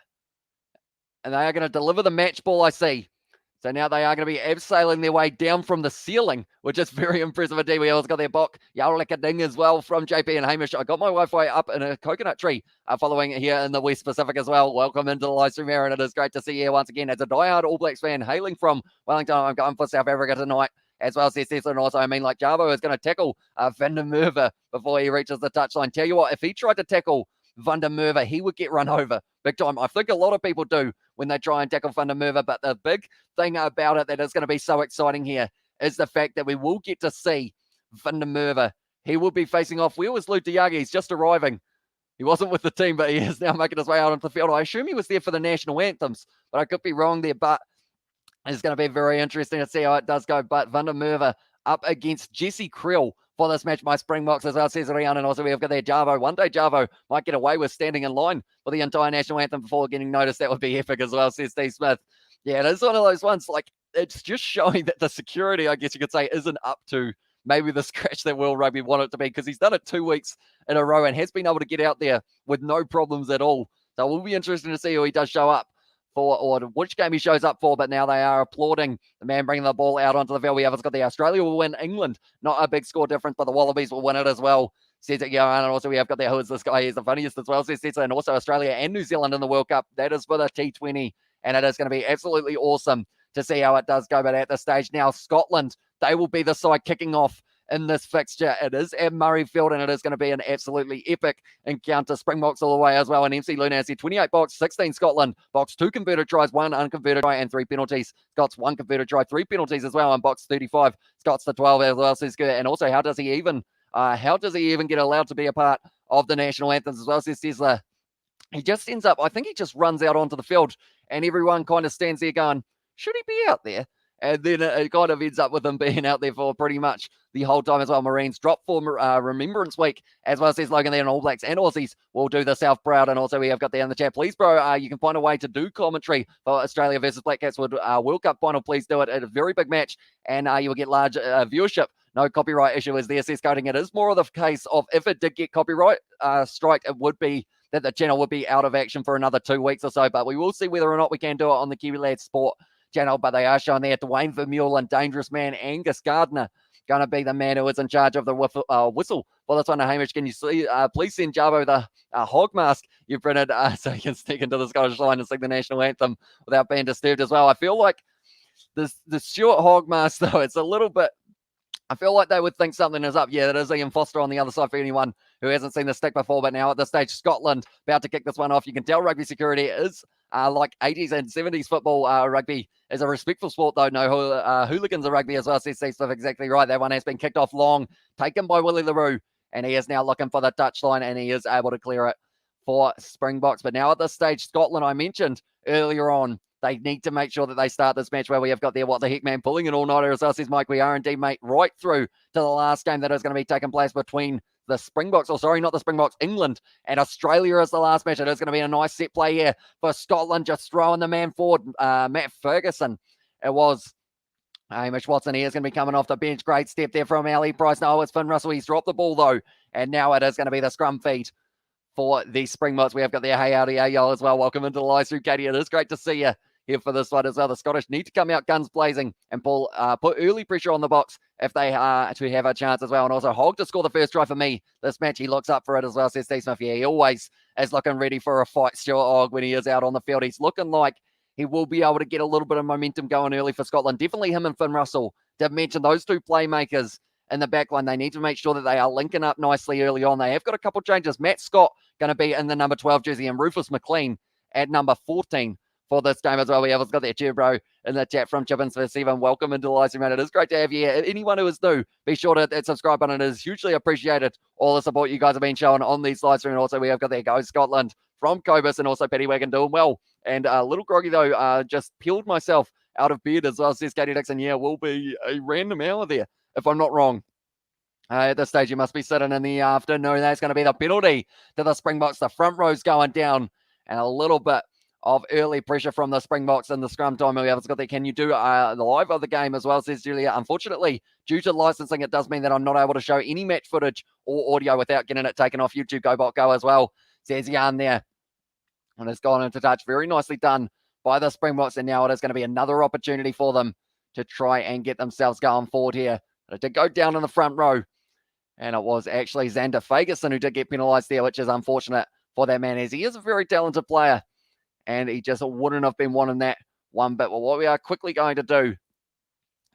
And they are going to deliver the match ball, I see. So now they are going to be abseiling their way down from the ceiling, which is very impressive indeed. We also got their Bok Yauraleka Ding as well from JP and Hamish. I got my Wi-Fi up in a coconut tree following here in the West Pacific as well. Welcome into the live stream here, and it is great to see you here once again. As a diehard All Blacks fan hailing from Wellington, I'm going for South Africa tonight as well, says Cecil. And also, I mean, like Jarvo is going to tackle Van der Merwe before he reaches the touchline. Tell you what, if he tried to tackle Van der Merwe, he would get run over big time. I think a lot of people do when they try and tackle Van der Merwe, but the big thing about it that is going to be so exciting here is the fact that we will get to see Van der Merwe. He will be facing off. Where was Luke Diagi? He's just arriving. He wasn't with the team, but he is now making his way out onto the field. I assume he was there for the national anthems, but I could be wrong there. But it's going to be very interesting to see how it does go. But Van der Merwe up against Jesse Krill for this match, my Springboks as well, says Rian. And also we've got there Jarvo. One day Jarvo might get away with standing in line for the entire national anthem before getting noticed. That would be epic as well, says Steve Smith. Yeah, it is one of those ones, like, it's just showing that the security, I guess you could say, isn't up to maybe the scratch that World Rugby want it to be, because he's done it 2 weeks in a row and has been able to get out there with no problems at all. So it will be interesting to see who he does show up for, or which game he shows up for. But now they are applauding the man bringing the ball out onto the field. We have got the Australia will win England. Not a big score difference, but the Wallabies will win it as well, says it. Yeah, and also we have got there, who is this guy? He's the funniest as well, says it. And also Australia and New Zealand in the World Cup. That is for the T20. And it is going to be absolutely awesome to see how it does go. But at this stage now, Scotland, they will be the side kicking off in this fixture. It is at Murrayfield, and it is going to be an absolutely epic encounter. Springboks all the way as well. And MC Luna said 28 Boks, 16 Scotland. Boks 2 converted tries, 1 unconverted try, and 3 penalties. Scots 1 converted try, 3 penalties as well. And Boks 35, Scots the 12 as well, says good. And also, how does he even get allowed to be a part of the national anthems as well, says Tesla. He just ends up, I think he just runs out onto the field and everyone kind of stands there going, should he be out there? And then it kind of ends up with him being out there for pretty much the whole time as well. Marines drop for Remembrance Week, as well, says Logan there, and All Blacks and Aussies will do the South Proud. And also we have got there in the chat, please, bro, you can find a way to do commentary for Australia versus Black Cats World Cup final. Please do it at a very big match, and you will get large viewership. No copyright issue is there, says Coding. It is more of the case of if it did get copyright strike, it would be that the channel would be out of action for another 2 weeks or so. But we will see whether or not we can do it on the Kiwi Lads Sport channel. But they are showing there Dwayne Vermeulen and Dangerous Man Angus Gardner going to be the man who is in charge of the whistle for this one. Hamish, can you see, please send Jarvo the hog mask you printed so you can sneak into the Scottish line and sing the national anthem without being disturbed as well. I feel like the Stuart hog mask, though, it's a little bit, I feel like they would think something is up. Yeah, that is Ian Foster on the other side for anyone who hasn't seen the stick before. But now at this stage, Scotland about to kick this one off. You can tell rugby security is like 80s and 70s football. Rugby is a respectful sport, though. No hooligans of rugby as well. Says Steve exactly right. That one has been kicked off long, taken by Willie Leroux, and he is now looking for the touchline, and he is able to clear it for Springboks. But now at this stage, Scotland, I mentioned earlier on, they need to make sure that they start this match where we have got there, what the heck, man, pulling an all-nighter as well, says Mike. We are indeed, mate, right through to the last game that is going to be taking place between the Springboks, or sorry, not the Springboks, England and Australia is the last match. It is going to be a nice set play here for Scotland, just throwing the man forward, Matt Ferguson. It was Hamish Watson. He is going to be coming off the bench. Great step there from Ali Price. No, it's Finn Russell. He's dropped the ball, though, and now it is going to be the scrum feed for the Springboks. We have got their Hey Howdy Ayo as well. Welcome into the live stream, Katie. It is great to see you here for this one as well. The Scottish need to come out guns blazing and put early pressure on the Boks if they are to have a chance as well. And also Hogg to score the first try for me this match. He looks up for it as well, says Steve Smith. Yeah, he always is looking ready for a fight, Stuart Hogg, when he is out on the field. He's looking like he will be able to get a little bit of momentum going early for Scotland. Definitely him and Finn Russell. Did mention those two playmakers in the back line. They need to make sure that they are linking up nicely early on. They have got a couple changes. Matt Scott going to be in the number 12 jersey and Rufus McLean at number 14 for this game as well. We have got that cheer, bro, in the chat from Chippins for 7. Welcome into the live stream, man. It is great to have you here. Anyone who is new, be sure to hit that subscribe button. It is hugely appreciated. All the support you guys have been showing on these live streams. Also, we have got there Go Scotland from Cobus and also Paddy Wagon doing well. And a little groggy though, just peeled myself out of bed as well, says Katie Dixon. Yeah, will be a random hour there, if I'm not wrong. At this stage, you must be sitting in the afternoon. That's going to be the penalty to the Springboks. The front row's going down, and a little bit of early pressure from the Springboks in the scrum time. We have got there. Can you do the live of the game as well, says Julia. Unfortunately, due to licensing, it does mean that I'm not able to show any match footage or audio without getting it taken off YouTube. Go Bot Go as well, says Jan there. And it's gone into touch. Very nicely done by the Springboks, and now it is going to be another opportunity for them to try and get themselves going forward here. It did go down in the front row, and it was actually Xander Fagerson who did get penalised there, which is unfortunate for that man, as he is a very talented player, and he just wouldn't have been wanting that one bit. Well, what we are quickly going to do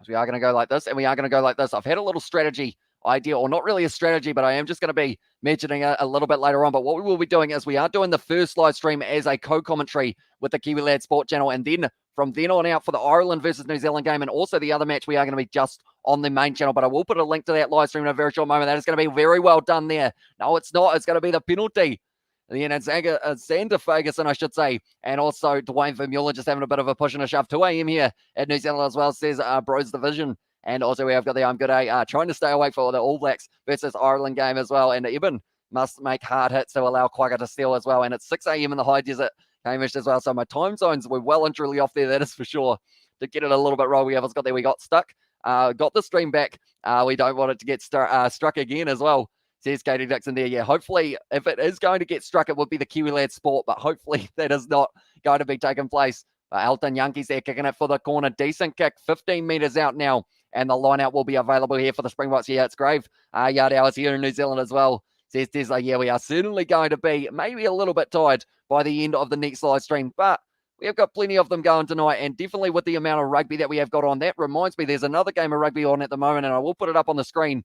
is we are going to go like this, and we are going to go like this. I've had a little strategy idea, or not really a strategy, but I am just going to be mentioning a little bit later on. But what we will be doing is we are doing the first live stream as a co-commentary with the Kiwi Lad Sport channel, and then from then on out for the Ireland versus New Zealand game, and also the other match, we are going to be just on the main channel. But I will put a link to that live stream in a very short moment. That is going to be very well done there. No, it's not. It's going to be the penalty. And then it's Xander Fagerson, I should say, and also Dwayne Vermeulen just having a bit of a push and a shove. 2 a.m. here at New Zealand as well, says Bros Division. And also we have got the I'm Good trying to stay awake for the All Blacks versus Ireland game as well. And Eben must make hard hits to allow Quagga to steal as well. And it's 6 a.m. in the high desert, Hamish, as well. So my time zones were well and truly off there, that is for sure. To get it a little bit wrong, we got stuck. Got the stream back. We don't want it to get struck again as well, says Katie Dixon there. Yeah, hopefully if it is going to get struck, it would be the Kiwi Lad Sport, but hopefully that is not going to be taking place. Elton Yankees there kicking it for the corner. Decent kick, 15 metres out now. And the line out will be available here for the Springboks. Yeah, it's Grave. Yard hours here in New Zealand as well, says Tesla. Yeah, we are certainly going to be maybe a little bit tired by the end of the next live stream, but we have got plenty of them going tonight, and definitely with the amount of rugby that we have got on. That reminds me, there's another game of rugby on at the moment, and I will put it up on the screen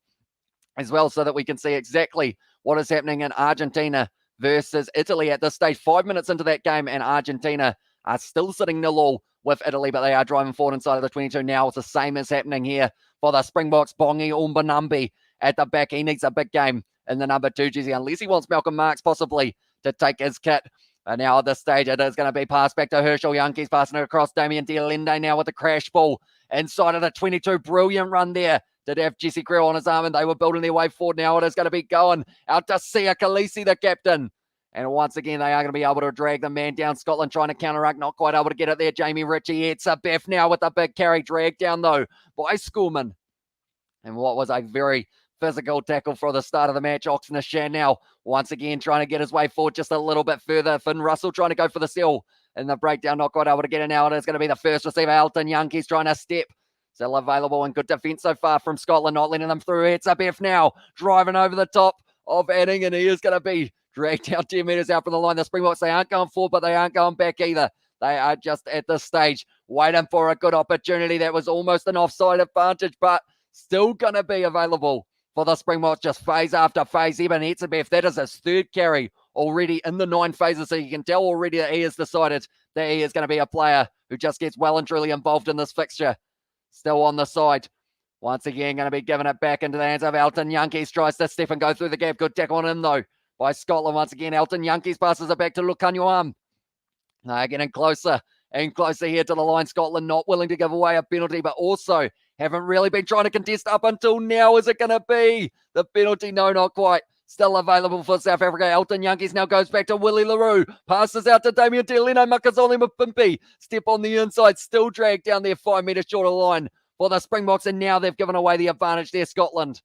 as well so that we can see exactly what is happening in Argentina versus Italy at this stage. 5 minutes into that game, and Argentina are still sitting 0-0 with Italy, but they are driving forward inside of the 22 now. It's the same as happening here for the Springboks. Bongi Umbanambi at the back. He needs a big game in the number 2 jersey, unless he wants Malcolm Marks possibly to take his kit. And now at this stage, it is going to be passed back to Herschel Yankees, passing it across Damien Dialende now with the crash ball inside of the 22. Brilliant run there. Did have Jesse Creel on his arm, and they were building their way forward. Now it is going to be going out to Sia Khaleesi, the captain. And once again, they are going to be able to drag the man down. Scotland trying to counteract, not quite able to get it there. Jamie Ritchie, it's a Beth now with a big carry, dragged down though by Schoolman. And what was a very physical tackle for the start of the match. Oxnashan now once again trying to get his way forward just a little bit further. Finn Russell trying to go for the seal in the breakdown, not quite able to get it now. And it's going to be the first receiver, Elton Yankees trying to step. Still available and good defence so far from Scotland, not letting them through. It's a Beth now, driving over the top of Anning, and he is going to be dragged down 10 metres out from the line. The Springboks, they aren't going forward, but they aren't going back either. They are just at this stage waiting for a good opportunity. That was almost an offside advantage, but still going to be available for the Springboks. Just phase after phase. Eben Etzebeth, that is his third carry already in the 9 phases, so you can tell already that he has decided that he is going to be a player who just gets well and truly involved in this fixture. Still on the side. Once again, going to be giving it back into the hands of Elton Yankees. Tries to step and go through the gap. Good tackle on him, though, by Scotland. Once again, Elton Yankees passes it back to Lukanyuam. Getting closer and closer here to the line. Scotland not willing to give away a penalty, but also haven't really been trying to contest up until now. Is it going to be the penalty? No, not quite. Still available for South Africa. Elton Yankees now goes back to Willie LaRue. Passes out to Damien Dialende. Makazole Mapimpi. Step on the inside. Still dragged down there 5 metres short of the line for the Springboks. And now they've given away the advantage there, Scotland.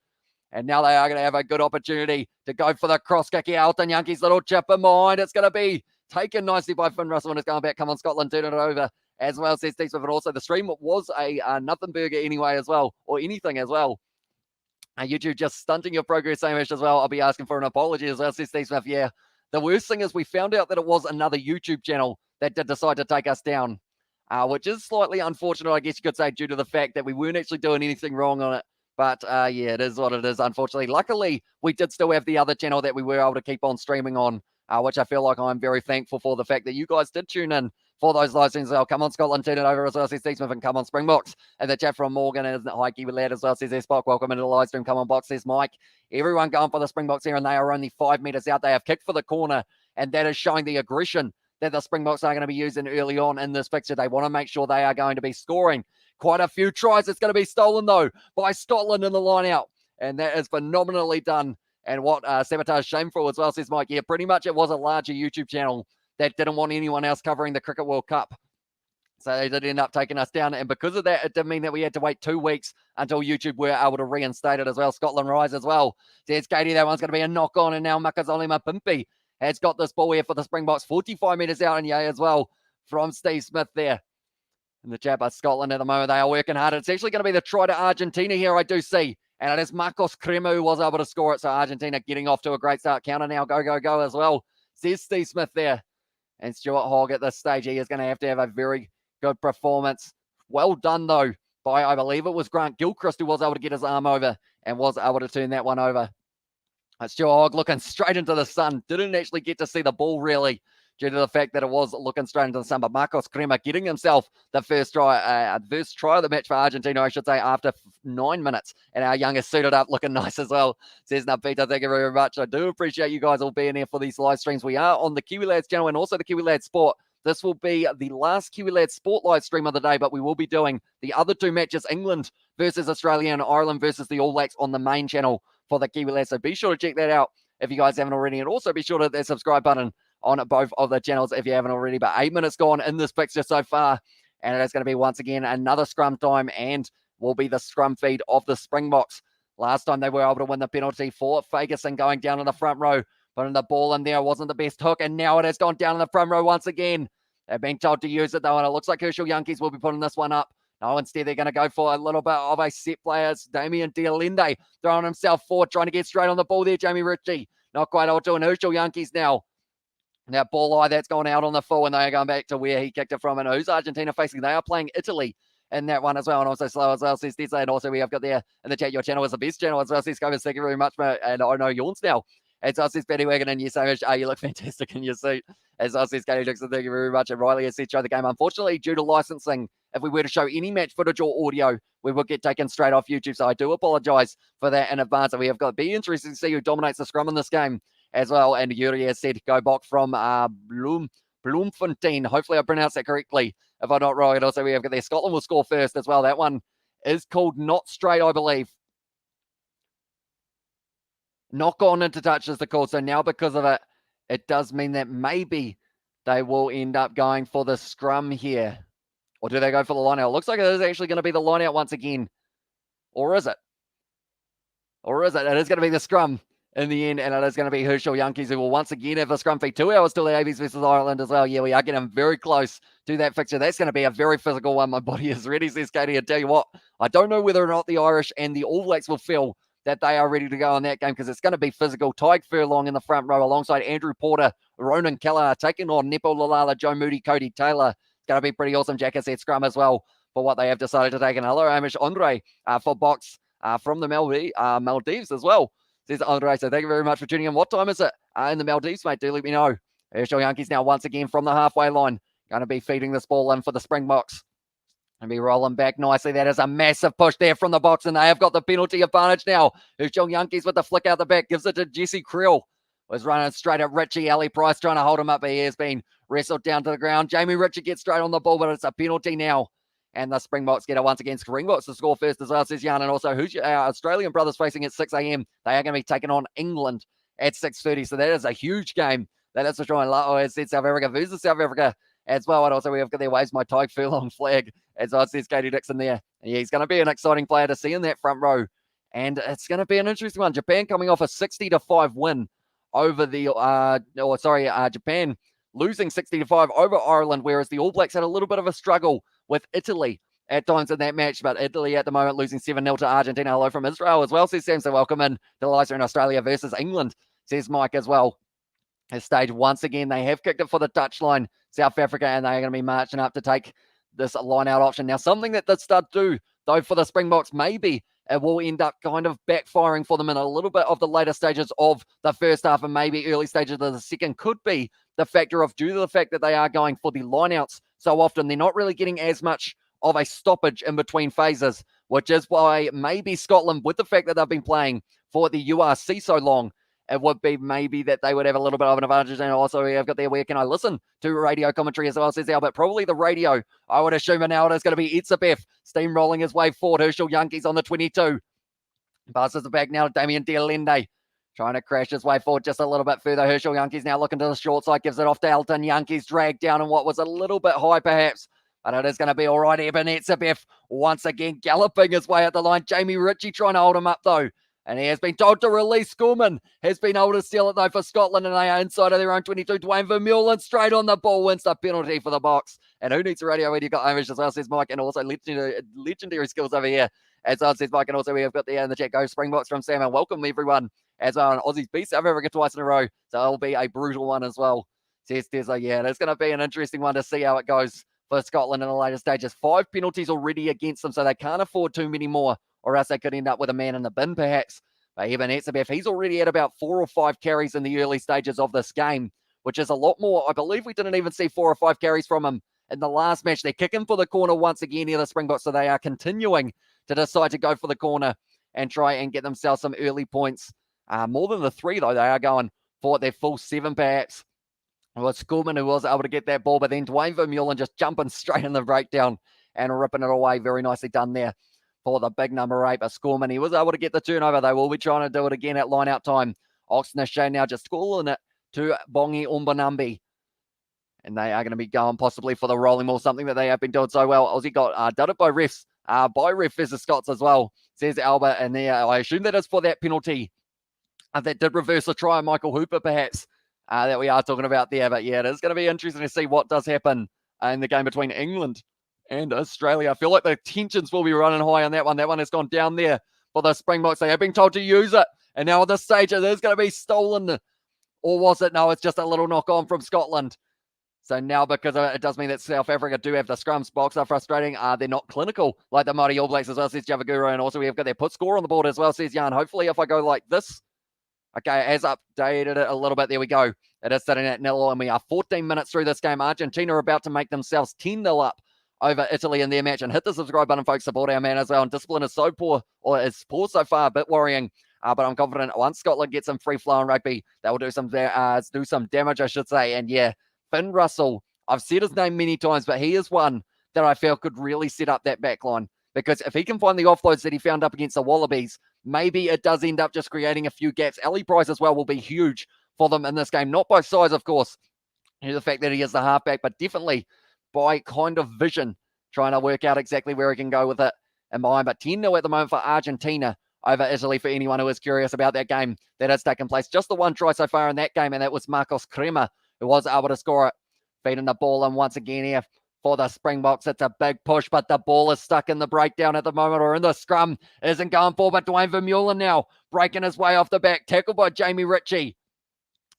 And now they are going to have a good opportunity to go for the cross kick here. Elton Yankees, little chip in behind. It's going to be taken nicely by Finn Russell, and it's going back. Come on, Scotland, turn it over as well, says Steve Smith. And also the stream was a nothing burger anyway as well, or anything as well. YouTube just stunting your progress, Amish, as well. I'll be asking for an apology as well, says Steve Smith. Yeah, the worst thing is we found out that it was another YouTube channel that did decide to take us down, which is slightly unfortunate, I guess you could say, due to the fact that we weren't actually doing anything wrong on it. But yeah, it is what it is, unfortunately. Luckily, we did still have the other channel that we were able to keep on streaming on, which I feel like I'm very thankful for, the fact that you guys did tune in for those live streams as well. Come on, Scotland, turn it over as well, says Steve Smith, and come on, Springboks. And the chat from Morgan is hi, Kiwi lad as well, says Spock. Welcome into the live stream. Come on, Box, says Mike. Everyone going for the Springboks here, and they are only 5 meters out. They have kicked for the corner, and that is showing the aggression that the Springboks are going to be using early on in this fixture. They want to make sure they are going to be scoring quite a few tries. It's going to be stolen, though, by Scotland in the line out, and that is phenomenally done. And what sabotage shameful as well, says Mike. Yeah, pretty much it was a larger YouTube channel that didn't want anyone else covering the Cricket World Cup. So they did end up taking us down. And because of that, it did mean that we had to wait 2 weeks until YouTube were able to reinstate it as well. Scotland Rise as well. There's Katie. That one's going to be a knock on. And now Makazole Mapimpi has got this ball here for the Springboks. 45 meters out, and yeah, as well from Steve Smith there. In the chat, but Scotland at the moment, they are working hard. It's actually going to be the try to Argentina here, I do see. And it is Marcos Cremo who was able to score it. So Argentina getting off to a great start. Counter now, go, go, go as well. Says Steve Smith there. And Stuart Hogg at this stage, he is going to have a very good performance. Well done, though, by, I believe it was Grant Gilchrist, who was able to get his arm over and was able to turn that one over. Stuart Hogg looking straight into the sun. Didn't actually get to see the ball, really, due to the fact that it was looking straight into the sun. But Marcos Crema getting himself the first try of the match for Argentina, I should say, after 9 minutes. And our youngest suited up, looking nice as well. Says Nabita, thank you very much. I do appreciate you guys all being here for these live streams. We are on the Kiwi Lads channel and also the Kiwi Lads Sport. This will be the last Kiwi Lads Sport live stream of the day, but we will be doing the other 2 matches, England versus Australia and Ireland versus the All Blacks, on the main channel for the Kiwi Lads. So be sure to check that out if you guys haven't already. And also be sure to hit that subscribe button on both of the channels if you haven't already. But 8 minutes gone in this fixture so far, and it is going to be once again another scrum time, and will be the scrum feed of the Springboks. Last time they were able to win the penalty for Ferguson going down in the front row, putting the ball in there wasn't the best hook, and now it has gone down in the front row once again. They've been told to use it though, and it looks like Herschel Yankees will be putting this one up. No, instead they're going to go for a little bit of a set player. Damien Dialende throwing himself forward, trying to get straight on the ball there. Jamie Ritchie not quite able to, and Herschel Yankees now. That ball eye that's gone out on the full, and they are going back to where he kicked it from. And who's Argentina facing? They are playing Italy in that one as well, and also slow as well, says Disney. And also we have got there in the chat, your channel is the best channel as well, says Gomez. Thank you very much, mate. And I know yawns now. And so says Betty Wagon and you so much. You look fantastic in your suit. As I says Katie Dixon, thank you very much. And Riley has said show the game. Unfortunately, due to licensing, if we were to show any match footage or audio, we would get taken straight off YouTube. So I do apologize for that in advance. And we have got to be interested to see who dominates the scrum in this game as well. And Yuri has said go back from Bloemfontein. Hopefully I pronounced that correctly if I'm not wrong. And also we have got there Scotland will score first as well. That one is called Not Straight, I believe. Knock on into touch is the call. So now because of it, it does mean that maybe they will end up going for the scrum here. Or do they go for the line out? It looks like it is actually going to be the line out once again. Or is it? Or is it? It is going to be the scrum in the end, and it is going to be Herschel Yankees who will once again have a scrum feed. 2 hours till the Avies versus Ireland as well. Yeah, we are getting very close to that fixture. That's going to be a very physical one. My body is ready, says Katie. I tell you what, I don't know whether or not the Irish and the All Blacks will feel that they are ready to go on that game, because it's going to be physical. Tyke Furlong in the front row alongside Andrew Porter, Ronan Kelleher taking on Nepo Lalala, Joe Moody, Cody Taylor. It's going to be pretty awesome. Jack has said scrum as well for what they have decided to take. And hello, Amish Andre for Box from the Maldives as well, says Andre. So thank you very much for tuning in. What time is it in the Maldives, mate? Do let me know. Herschel Yankees now once again from the halfway line. Going to be feeding this ball in for the Springboks. And be rolling back nicely. That is a massive push there from the box, and they have got the penalty advantage now. Herschel Yankees with the flick out the back, gives it to Jesse Creel. Was running straight at Richie. Ali Price trying to hold him up, but he has been wrestled down to the ground. Jamie Ritchie gets straight on the ball, but it's a penalty now. And the Springboks get it once again. Springboks to score first as well, says Jan. And also, who's our Australian brothers facing at 6 a.m.? They are going to be taking on England at 6:30. So that is a huge game. That is for sure. And it said South Africa versus South Africa as well. And also, we have got there waves my Tyke Furlong flag, as I says Katie Dixon there. And yeah, he's going to be an exciting player to see in that front row. And it's going to be an interesting one. Japan coming off a 60-5 win over the, Japan losing 60-5 over Ireland, whereas the All Blacks had a little bit of a struggle with Italy at times in that match. But Italy at the moment losing 7-0 to Argentina. Hello from Israel as well, says Sam. So welcome in to the live stream in Australia versus England, says Mike as well. This stage once again, they have kicked it for the touchline, South Africa, and they are going to be marching up to take this line out option. Now, something that the stud do, though, for the Springboks, maybe it will end up kind of backfiring for them in a little bit of the later stages of the first half and maybe early stages of the second, could be the factor of, due to the fact that they are going for the lineouts so often. They're not really getting as much of a stoppage in between phases, which is why maybe Scotland, with the fact that they've been playing for the URC so long, it would be maybe that they would have a little bit of an advantage. And also, I've got there, where can I listen to radio commentary as well, says Albert. Probably the radio, I would assume. And now it is going to be Itzebeth steamrolling his way forward. Herschel Yankees on the 22. Passes it back now to Damien Dialende. Trying to crash his way forward just a little bit further. Herschel Yankees now looking to the short side. Gives it off to Elton Yankees. Dragged down in what was a little bit high perhaps. But it is going to be all right. Eben Itzebeth once again galloping his way at the line. Jamie Ritchie trying to hold him up though. And he has been told to release. Schoolman has been able to steal it though for Scotland, and they are inside of their own 22. Dwayne Vermeulen straight on the ball wins the penalty for the Boks. And who needs a radio when you've got Amish as well, says Mike. And also legendary skills over here as well, says Mike. And also we have got there in the chat, go Springboks from Sam. And welcome everyone as well. And Aussies beat South Africa twice in a row, so it'll be a brutal one as well, says Tesla. Yeah, it's going to be an interesting one to see how it goes for Scotland in the later stages. 5 penalties already against them, so they can't afford too many more, or else they could end up with a man in the bin perhaps. But Eben Itzebeth, he's already had about 4 or 5 carries in the early stages of this game, which is a lot more. I believe we didn't even see 4 or 5 carries from him in the last match. They're kicking for the corner once again here, the Springboks, so they are continuing to decide to go for the corner and try and get themselves some early points. More than the 3, though. They are going for their full 7, perhaps. It was Schoolman who was able to get that ball, but then Dwayne Vermeulen just jumping straight in the breakdown and ripping it away. Very nicely done there for the big number 8. But Schoolman, he was able to get the turnover. They will be trying to do it again at line-out time. Oxnard now just schooling it to Bongi Umbanambi. And they are going to be going possibly for the rolling ball, something that they have been doing so well. Aussie got done it by refs, by ref versus Scots as well, says Albert. And there, I assume that is for that penalty that did reverse the try of Michael Hooper, perhaps, that we are talking about there. But yeah, it is going to be interesting to see what does happen in the game between England and Australia. I feel like the tensions will be running high on that one. That one has gone down there for the Springboks. They have been told to use it. And now at this stage, it is going to be stolen. Or was it? No, it's just a little knock on from Scotland. So now, because it does mean that South Africa do have the scrums. Box are frustrating. They're not clinical like the Māori All Blacks as well, says Javaguru. And also we have got their put score on the board as well, says Jan. Hopefully if I go like this. Okay, it has updated it a little bit. There we go. It is sitting at 0, and we are 14 minutes through this game. Argentina are about to make themselves 10-0 up over Italy in their match. And hit the subscribe button, folks. Support our man as well. And discipline is so poor, or is poor so far, a bit worrying. But I'm confident once Scotland gets some free-flowing rugby, they will do some damage, I should say. And yeah, Finn Russell, I've said his name many times, but he is one that I feel could really set up that back line. Because if he can find the offloads that he found up against the Wallabies, maybe it does end up just creating a few gaps. Ali Price as well will be huge for them in this game. Not by size, of course, due to the fact that he is the halfback, but definitely by kind of vision, trying to work out exactly where he can go with it in mind. But 10-0 at the moment for Argentina over Italy, for anyone who is curious about that game that has taken place. Just the one try so far in that game, and that was Marcos Crema, who was able to score it. Feeding the ball in once again here for the Springboks. It's a big push, but the ball is stuck in the breakdown at the moment, or in the scrum. Isn't going for, but Dwayne Vermeulen now breaking his way off the back. Tackled by Jamie Ritchie.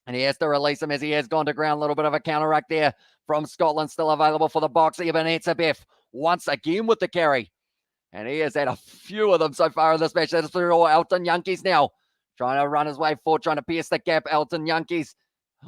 And he has to release him as he has gone to ground. A little bit of a counter-ruck there from Scotland, still available for the Boks. Eben Itzebeth once again with the carry. And he has had a few of them so far in this match. That is for all Elton Yankees now. Trying to run his way forward, trying to pierce the gap. Elton Yankees.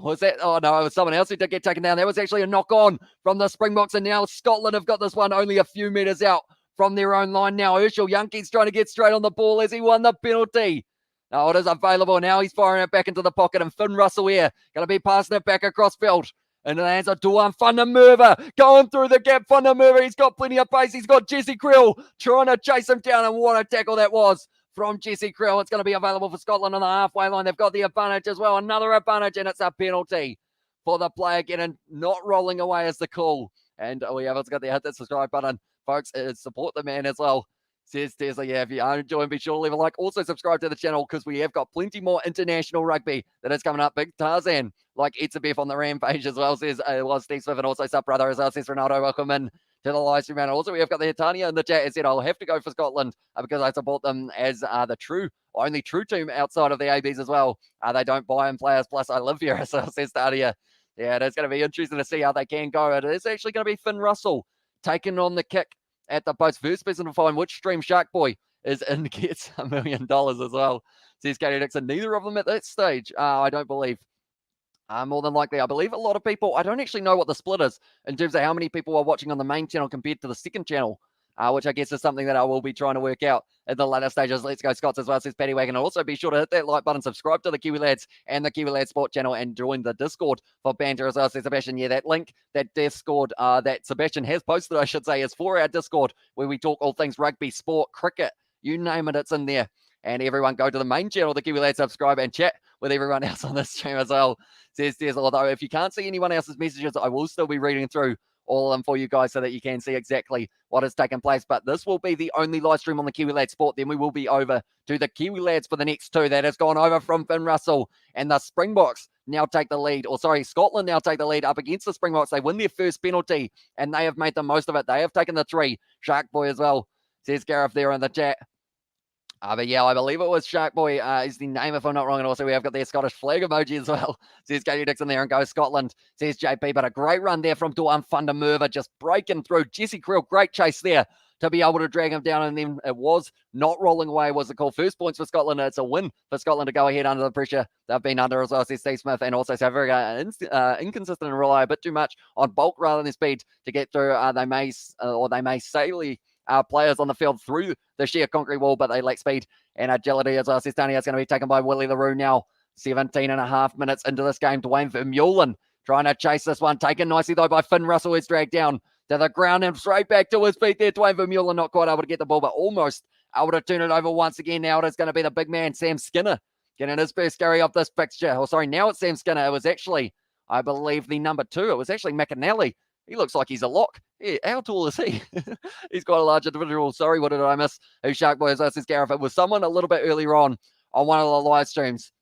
Was that? Oh, no, it was someone else who did get taken down. That was actually a knock-on from the Springboks. And now Scotland have got this one only a few metres out from their own line now. Herschel Yankees trying to get straight on the ball as he won the penalty. Now it is available. Now he's firing it back into the pocket. And Finn Russell here going to be passing it back across field. Into the hands of Duan van der Merwe. Going through the gap. Van der Merwe, he's got plenty of pace. He's got Jesse Krill trying to chase him down. And what a tackle that was from Jesse Krill. It's going to be available for Scotland on the halfway line. They've got the advantage as well. Another advantage, and it's a penalty for the player getting not rolling away as the call. And we have got the hit that subscribe button. Folks, support the man as well. Says Tesla, yeah, if you are enjoying, be sure to leave a like. Also subscribe to the channel because we have got plenty more international rugby that is coming up. Big Tarzan, like Itzebeth on the rampage as well, says Steve Smith, and also Sup Brother as well, says Ronaldo. Welcome in to the live stream. And also we have got the Hitania in the chat. It said I'll have to go for Scotland because I support them as the only true team outside of the ABs as well. They don't buy in players, plus I live here, so says Stadia. Yeah, it's going to be interesting to see how they can go. It is actually going to be Finn Russell taking on the kick at the post. First person to find which stream Shark Boy is in gets $1 million as well, says Katie Dixon. Neither of them at that stage, I don't believe, More than likely, I believe a lot of people, I don't actually know what the split is in terms of how many people are watching on the main channel compared to the second channel, which I guess is something that I will be trying to work out in the later stages. Let's go Scots as well, says Paddy Wagon. And also be sure to hit that like button, subscribe to the Kiwi Lads and the Kiwi Lads Sport channel, and join the Discord for banter as well, says Sebastian. Yeah, that link, that Discord that Sebastian has posted, I should say, is for our Discord, where we talk all things rugby, sport, cricket, you name it, it's in there. And everyone go to the main channel, the Kiwi Lads, subscribe and chat with everyone else on this stream as well, says Des. Although if you can't see anyone else's messages, I will still be reading through all of them for you guys so that you can see exactly what has taken place. But this will be the only live stream on the Kiwi Lads Sport. Then we will be over to the Kiwi Lads for the next two. That has gone over from Finn Russell, and the Springboks now take the lead. Or sorry, Scotland now take the lead up against the Springboks. They win their first penalty, and they have made the most of it. They have taken the three. Shark Boy as well, says Gareth there in the chat. But yeah, I believe it was Shark Boy is the name, if I'm not wrong. And also we have got their Scottish flag emoji as well, says Katie Dixon there, and go Scotland, says JP. But a great run there from Duan van der Merwe, just breaking through. Jesse Creel, great chase there to be able to drag him down, and then it was not rolling away, was the call. First points for Scotland. It's a win for Scotland to go ahead under the pressure they've been under as well, says Steve Smith. And also South Africa inconsistent and rely a bit too much on bulk rather than speed to get through. They may safely players on the field through the sheer concrete wall, but they lack speed and agility as well. Sistania is going to be taken by Willie LaRue now. 17 and a half minutes into this game. Dwayne Vermeulen trying to chase this one. Taken nicely, though, by Finn Russell, who's dragged down to the ground and straight back to his feet there. Dwayne Vermeulen not quite able to get the ball, but almost able to turn it over once again. Now it is going to be the big man, Sam Skinner, getting his first carry of this fixture. Oh, sorry, now it's Sam Skinner. It was actually, I believe, the number 2. It was actually McAnally. He looks like he's a lock. Yeah, how tall is he? He's quite a large individual. Sorry, what did I miss? Who's Shark Boys versus Gareth? It was someone a little bit earlier on one of the live streams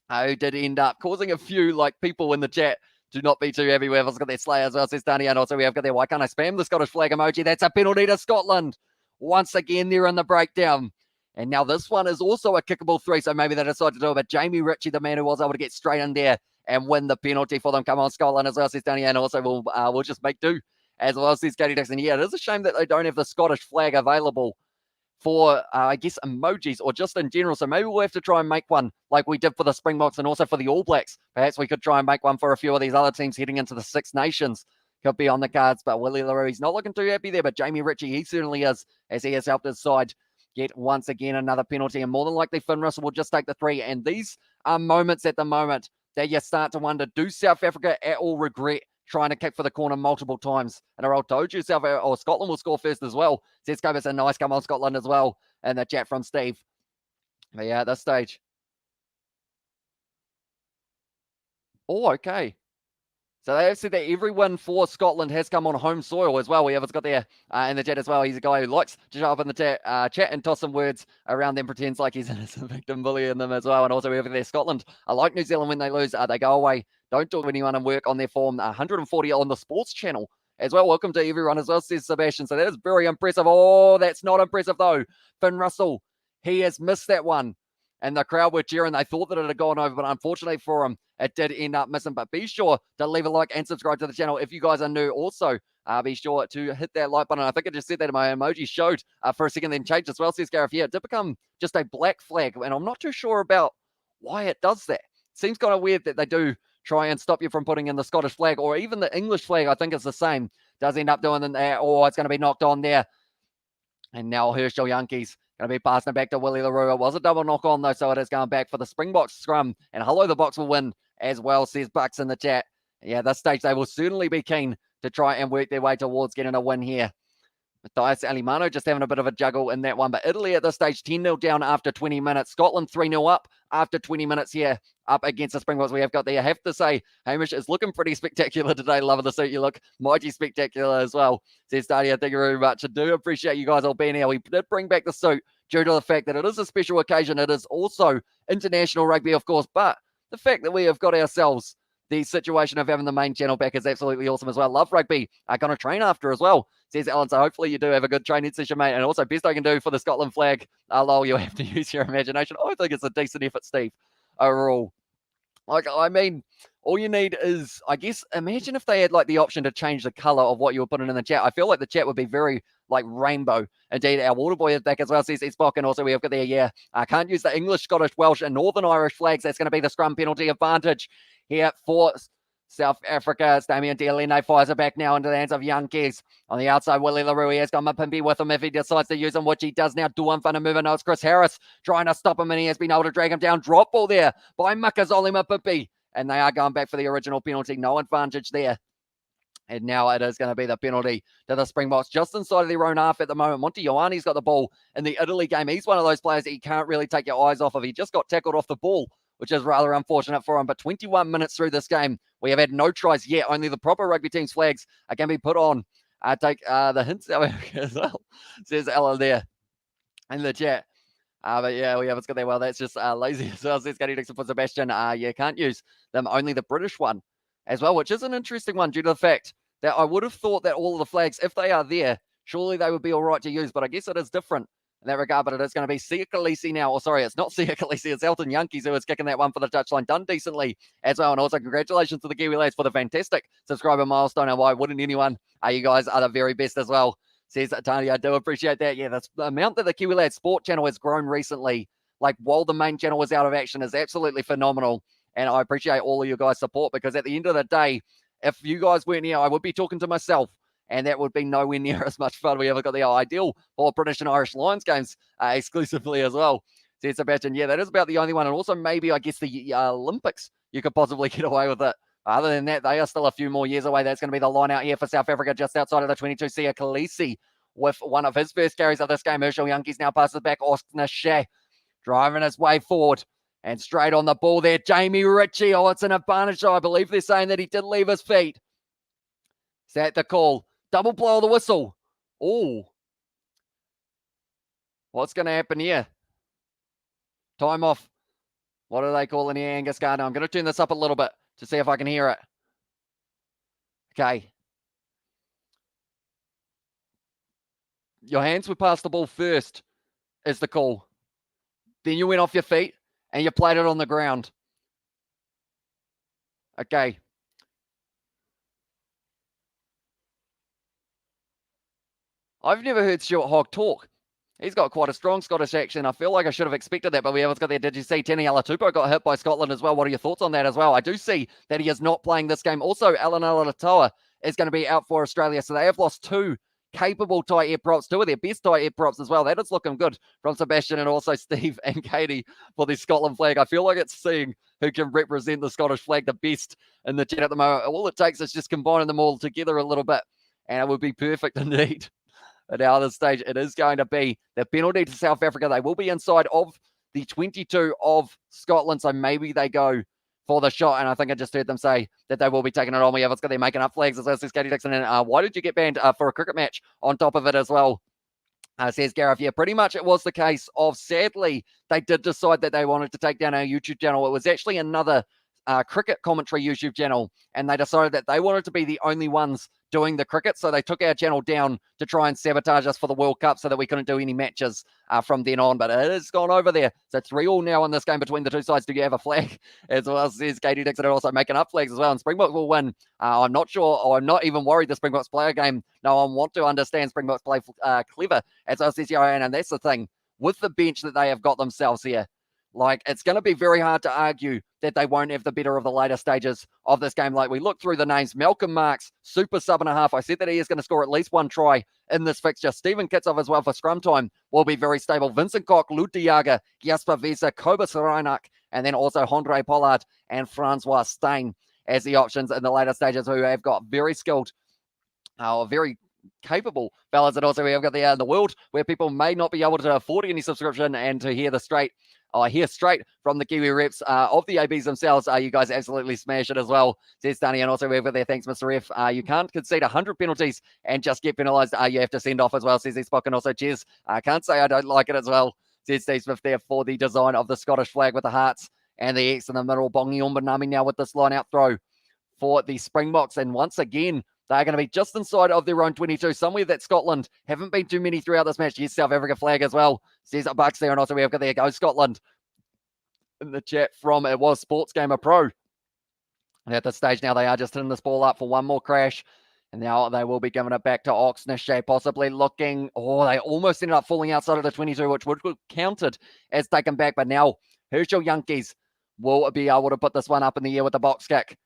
who did end up causing a few people in the chat to not be too happy with. I've got their Slayer as well, says Danny. And also we have got their, why can't I spam the Scottish flag emoji? That's a penalty to Scotland. Once again, they're in the breakdown. And now this one is also a kickable 3, so maybe they decide to do it. But Jamie Ritchie, the man who was able to get straight in there and win the penalty for them. Come on, Scotland as well, says Danny. And also we'll just make do as well, says Katie Dixon. Yeah, it is a shame that they don't have the Scottish flag available for, I guess, emojis or just in general. So maybe we'll have to try and make one like we did for the Springboks and also for the All Blacks. Perhaps we could try and make one for a few of these other teams heading into the Six Nations. Could be on the cards, but Willie LaRue, he's not looking too happy there. But Jamie Ritchie, he certainly is, as he has helped his side get once again another penalty. And more than likely, Finn Russell will just take the 3. And these are moments at the moment that you start to wonder, do South Africa at all regret trying to kick for the corner multiple times? And I told you Scotland will score first as well. Says Scobus, a nice come on Scotland as well. And the chat from Steve. But yeah, at this stage. Oh, okay. So they have said that every win for Scotland has come on home soil as well. We have got there in the chat as well. He's a guy who likes to show up in the chat and toss some words around them, pretends like he's an innocent victim, bullying them as well. And also we have there Scotland. I like New Zealand when they lose. They go away. Don't talk to anyone and work on their form. 140 on the sports channel as well. Welcome to everyone as well, says Sebastian. So that is very impressive. Oh, that's not impressive though. Finn Russell, he has missed that one. And the crowd were cheering. They thought that it had gone over, but unfortunately for him, it did end up missing. But be sure to leave a like and subscribe to the channel if you guys are new. Also, be sure to hit that like button. I think I just said that in my emoji showed for a second, then changed as well, says Gareth. Yeah, it did become just a black flag, and I'm not too sure about why it does that. Seems kind of weird that they do try and stop you from putting in the Scottish flag, or even the English flag. I think it's the same. Does end up doing that. Oh, it's going to be knocked on there. And now Herschel Yankees going to be passing it back to Willie LaRue. It was a double knock on though, so it is going back for the Springboks scrum. And hello, the Boks will win as well, says Bucks in the chat. Yeah, this stage they will certainly be keen to try and work their way towards getting a win here. Matthias Alimano just having a bit of a juggle in that one. But Italy at this stage 10-0 down after 20 minutes. Scotland 3-0 up after 20 minutes here up against the Springboks. We have got there. I have to say, Hamish is looking pretty spectacular today. Loving the suit you look. Mighty spectacular as well, says Stadia. Thank you very much. I do appreciate you guys all being here. We did bring back the suit due to the fact that it is a special occasion. It is also international rugby, of course. But the fact that we have got ourselves the situation of having the main channel back is absolutely awesome as well. Love rugby. I'm going to train after as well, says Alan. So hopefully you do have a good training session, mate. And also, best I can do for the Scotland flag, lol, you'll have to use your imagination. I think it's a decent effort, Steve, overall. Like, I mean, all you need is, I guess, imagine if they had like the option to change the color of what you were putting in the chat. I feel like the chat would be very like rainbow. Indeed, our water boy is back as well, says Spock, and also we have got there, yeah, I can't use the English, Scottish, Welsh, and Northern Irish flags. That's going to be the scrum penalty advantage here for South Africa. It's Damien Dialene fires it back now into the hands of Yankees. On the outside, Willie LaRue, he has got Mapimpi with him if he decides to use him, which he does now. Duan Whanamova, no, it's Chris Harris trying to stop him, and he has been able to drag him down. Drop ball there by Makazole Mapimpi. And they are going back for the original penalty. No advantage there. And now it is going to be the penalty to the Springboks just inside of their own half at the moment. Monty Ioane's got the ball in the Italy game. He's one of those players that you can't really take your eyes off of. He just got tackled off the ball, which is rather unfortunate for him. But 21 minutes through this game, we have had no tries yet. Only the proper rugby team's flags are going to be put on. Take the hints as well, says Ella there in the chat. But yeah, we haven't got there. Well, that's just lazy as well. Says Gary Dixon for Sebastian. You can't use them, only the British one as well, which is an interesting one due to the fact that I would have thought that all of the flags, if they are there, surely they would be all right to use. But I guess it is different in that regard. But it is going to be Sia Khaleesi now. Or sorry, it's not Sia Khaleesi. It's Elton Yankees who is kicking that one for the touchline. Done decently as well. And also congratulations to the Kiwi lads for the fantastic subscriber milestone. And why wouldn't anyone? You guys are the very best as well. Says Tony, I do appreciate that. Yeah, that's the amount that the Kiwi Lads Sport channel has grown recently, like while the main channel was out of action, is absolutely phenomenal. And I appreciate all of you guys' support, because at the end of the day, if you guys weren't here, I would be talking to myself, and that would be nowhere near as much fun we ever got the ideal for British and Irish Lions games exclusively as well. Says Sebastian, yeah, that is about the only one. And also maybe, I guess, the Olympics, you could possibly get away with it. Other than that, they are still a few more years away. That's going to be the line out here for South Africa, just outside of the 22. Sia Khaleesi with one of his first carries of this game. Herschel Yankees now passes back. Oscar Shea driving his way forward and straight on the ball there. Jamie Ritchie. Oh, it's an advantage. So I believe they're saying that he did leave his feet. Is that the call? Double blow of the whistle. Oh. What's going to happen here? Time off. What do they call in here, Angus Gardner? I'm going to turn this up a little bit to see if I can hear it. Okay. Your hands were past the ball first is the call. Then you went off your feet and you played it on the ground. Okay. I've never heard Stuart Hogg talk. He's got quite a strong Scottish accent. I feel like I should have expected that, but we haven't got there. Did you see Tini Alatupo got hit by Scotland as well? What are your thoughts on that as well? I do see that he is not playing this game. Also, Alan Alatoa is going to be out for Australia. So they have lost two capable tight air props, two of their best tight air props as well. That is looking good from Sebastian and also Steve and Katie for the Scotland flag. I feel like it's seeing who can represent the Scottish flag the best in the chat at the moment. All it takes is just combining them all together a little bit, and it would be perfect indeed. But now at this stage, it is going to be the penalty to South Africa. They will be inside of the 22 of Scotland, so maybe they go for the shot. And I think I just heard them say that they will be taking it on. We have they're making up flags as well. Says Katie Dixon. And why did you get banned for a cricket match on top of it as well? Says Gareth. Yeah, pretty much it was the case of, sadly, they did decide that they wanted to take down our YouTube channel. It was actually another cricket commentary YouTube channel, and they decided that they wanted to be the only ones doing the cricket, so they took our channel down to try and sabotage us for the World Cup so that we couldn't do any matches from then on. But it has gone over there. So 3-3 now in this game between the two sides. Do you have a flag? As well as says Katie Dixon, also making up flags as well. And Springboks will win. I'm not sure, or I'm not even worried the Springboks play a game. No, I want to understand Springboks play clever. As well says Joanne, and that's the thing with the bench that they have got themselves here. Like, it's going to be very hard to argue that they won't have the better of the later stages of this game. Like, we look through the names. Malcolm Marks, super sub and a half. I said that he is going to score at least one try in this fixture. Stephen Kitsov as well for scrum time will be very stable. Vincent Koch, Lutiaga, Jasper Visa, Kobus Reinak, and then also Andre Pollard and Francois Stein as the options in the later stages, who have got very skilled, very capable fellas. And also we have got the the world where people may not be able to afford any subscription and to hear hear straight from the Kiwi reps of the ABs themselves. You guys absolutely smash it as well, says Danny. And also we've got there, thanks, Mr. Ref. You can't concede 100 penalties and just get penalised. You have to send off as well, says Spock. And also, cheers. I can't say I don't like it as well, says Steve Smith there, for the design of the Scottish flag with the hearts and the X in the middle. Bongi Umbanami now with this line out throw for the Springboks. And once again, they're going to be just inside of their own 22, somewhere that Scotland haven't been too many throughout this match. Yes, South Africa flag as well, says Bucks there. And also we have got there, go Scotland in the chat from, it was Sports Gamer Pro. And at this stage now, they are just hitting this ball up for one more crash. And now they will be giving it back to Oxnashay, possibly looking. Oh, they almost ended up falling outside of the 22, which would have counted as taken back. But now Herschel Yankees will be able to put this one up in the air with the box kick.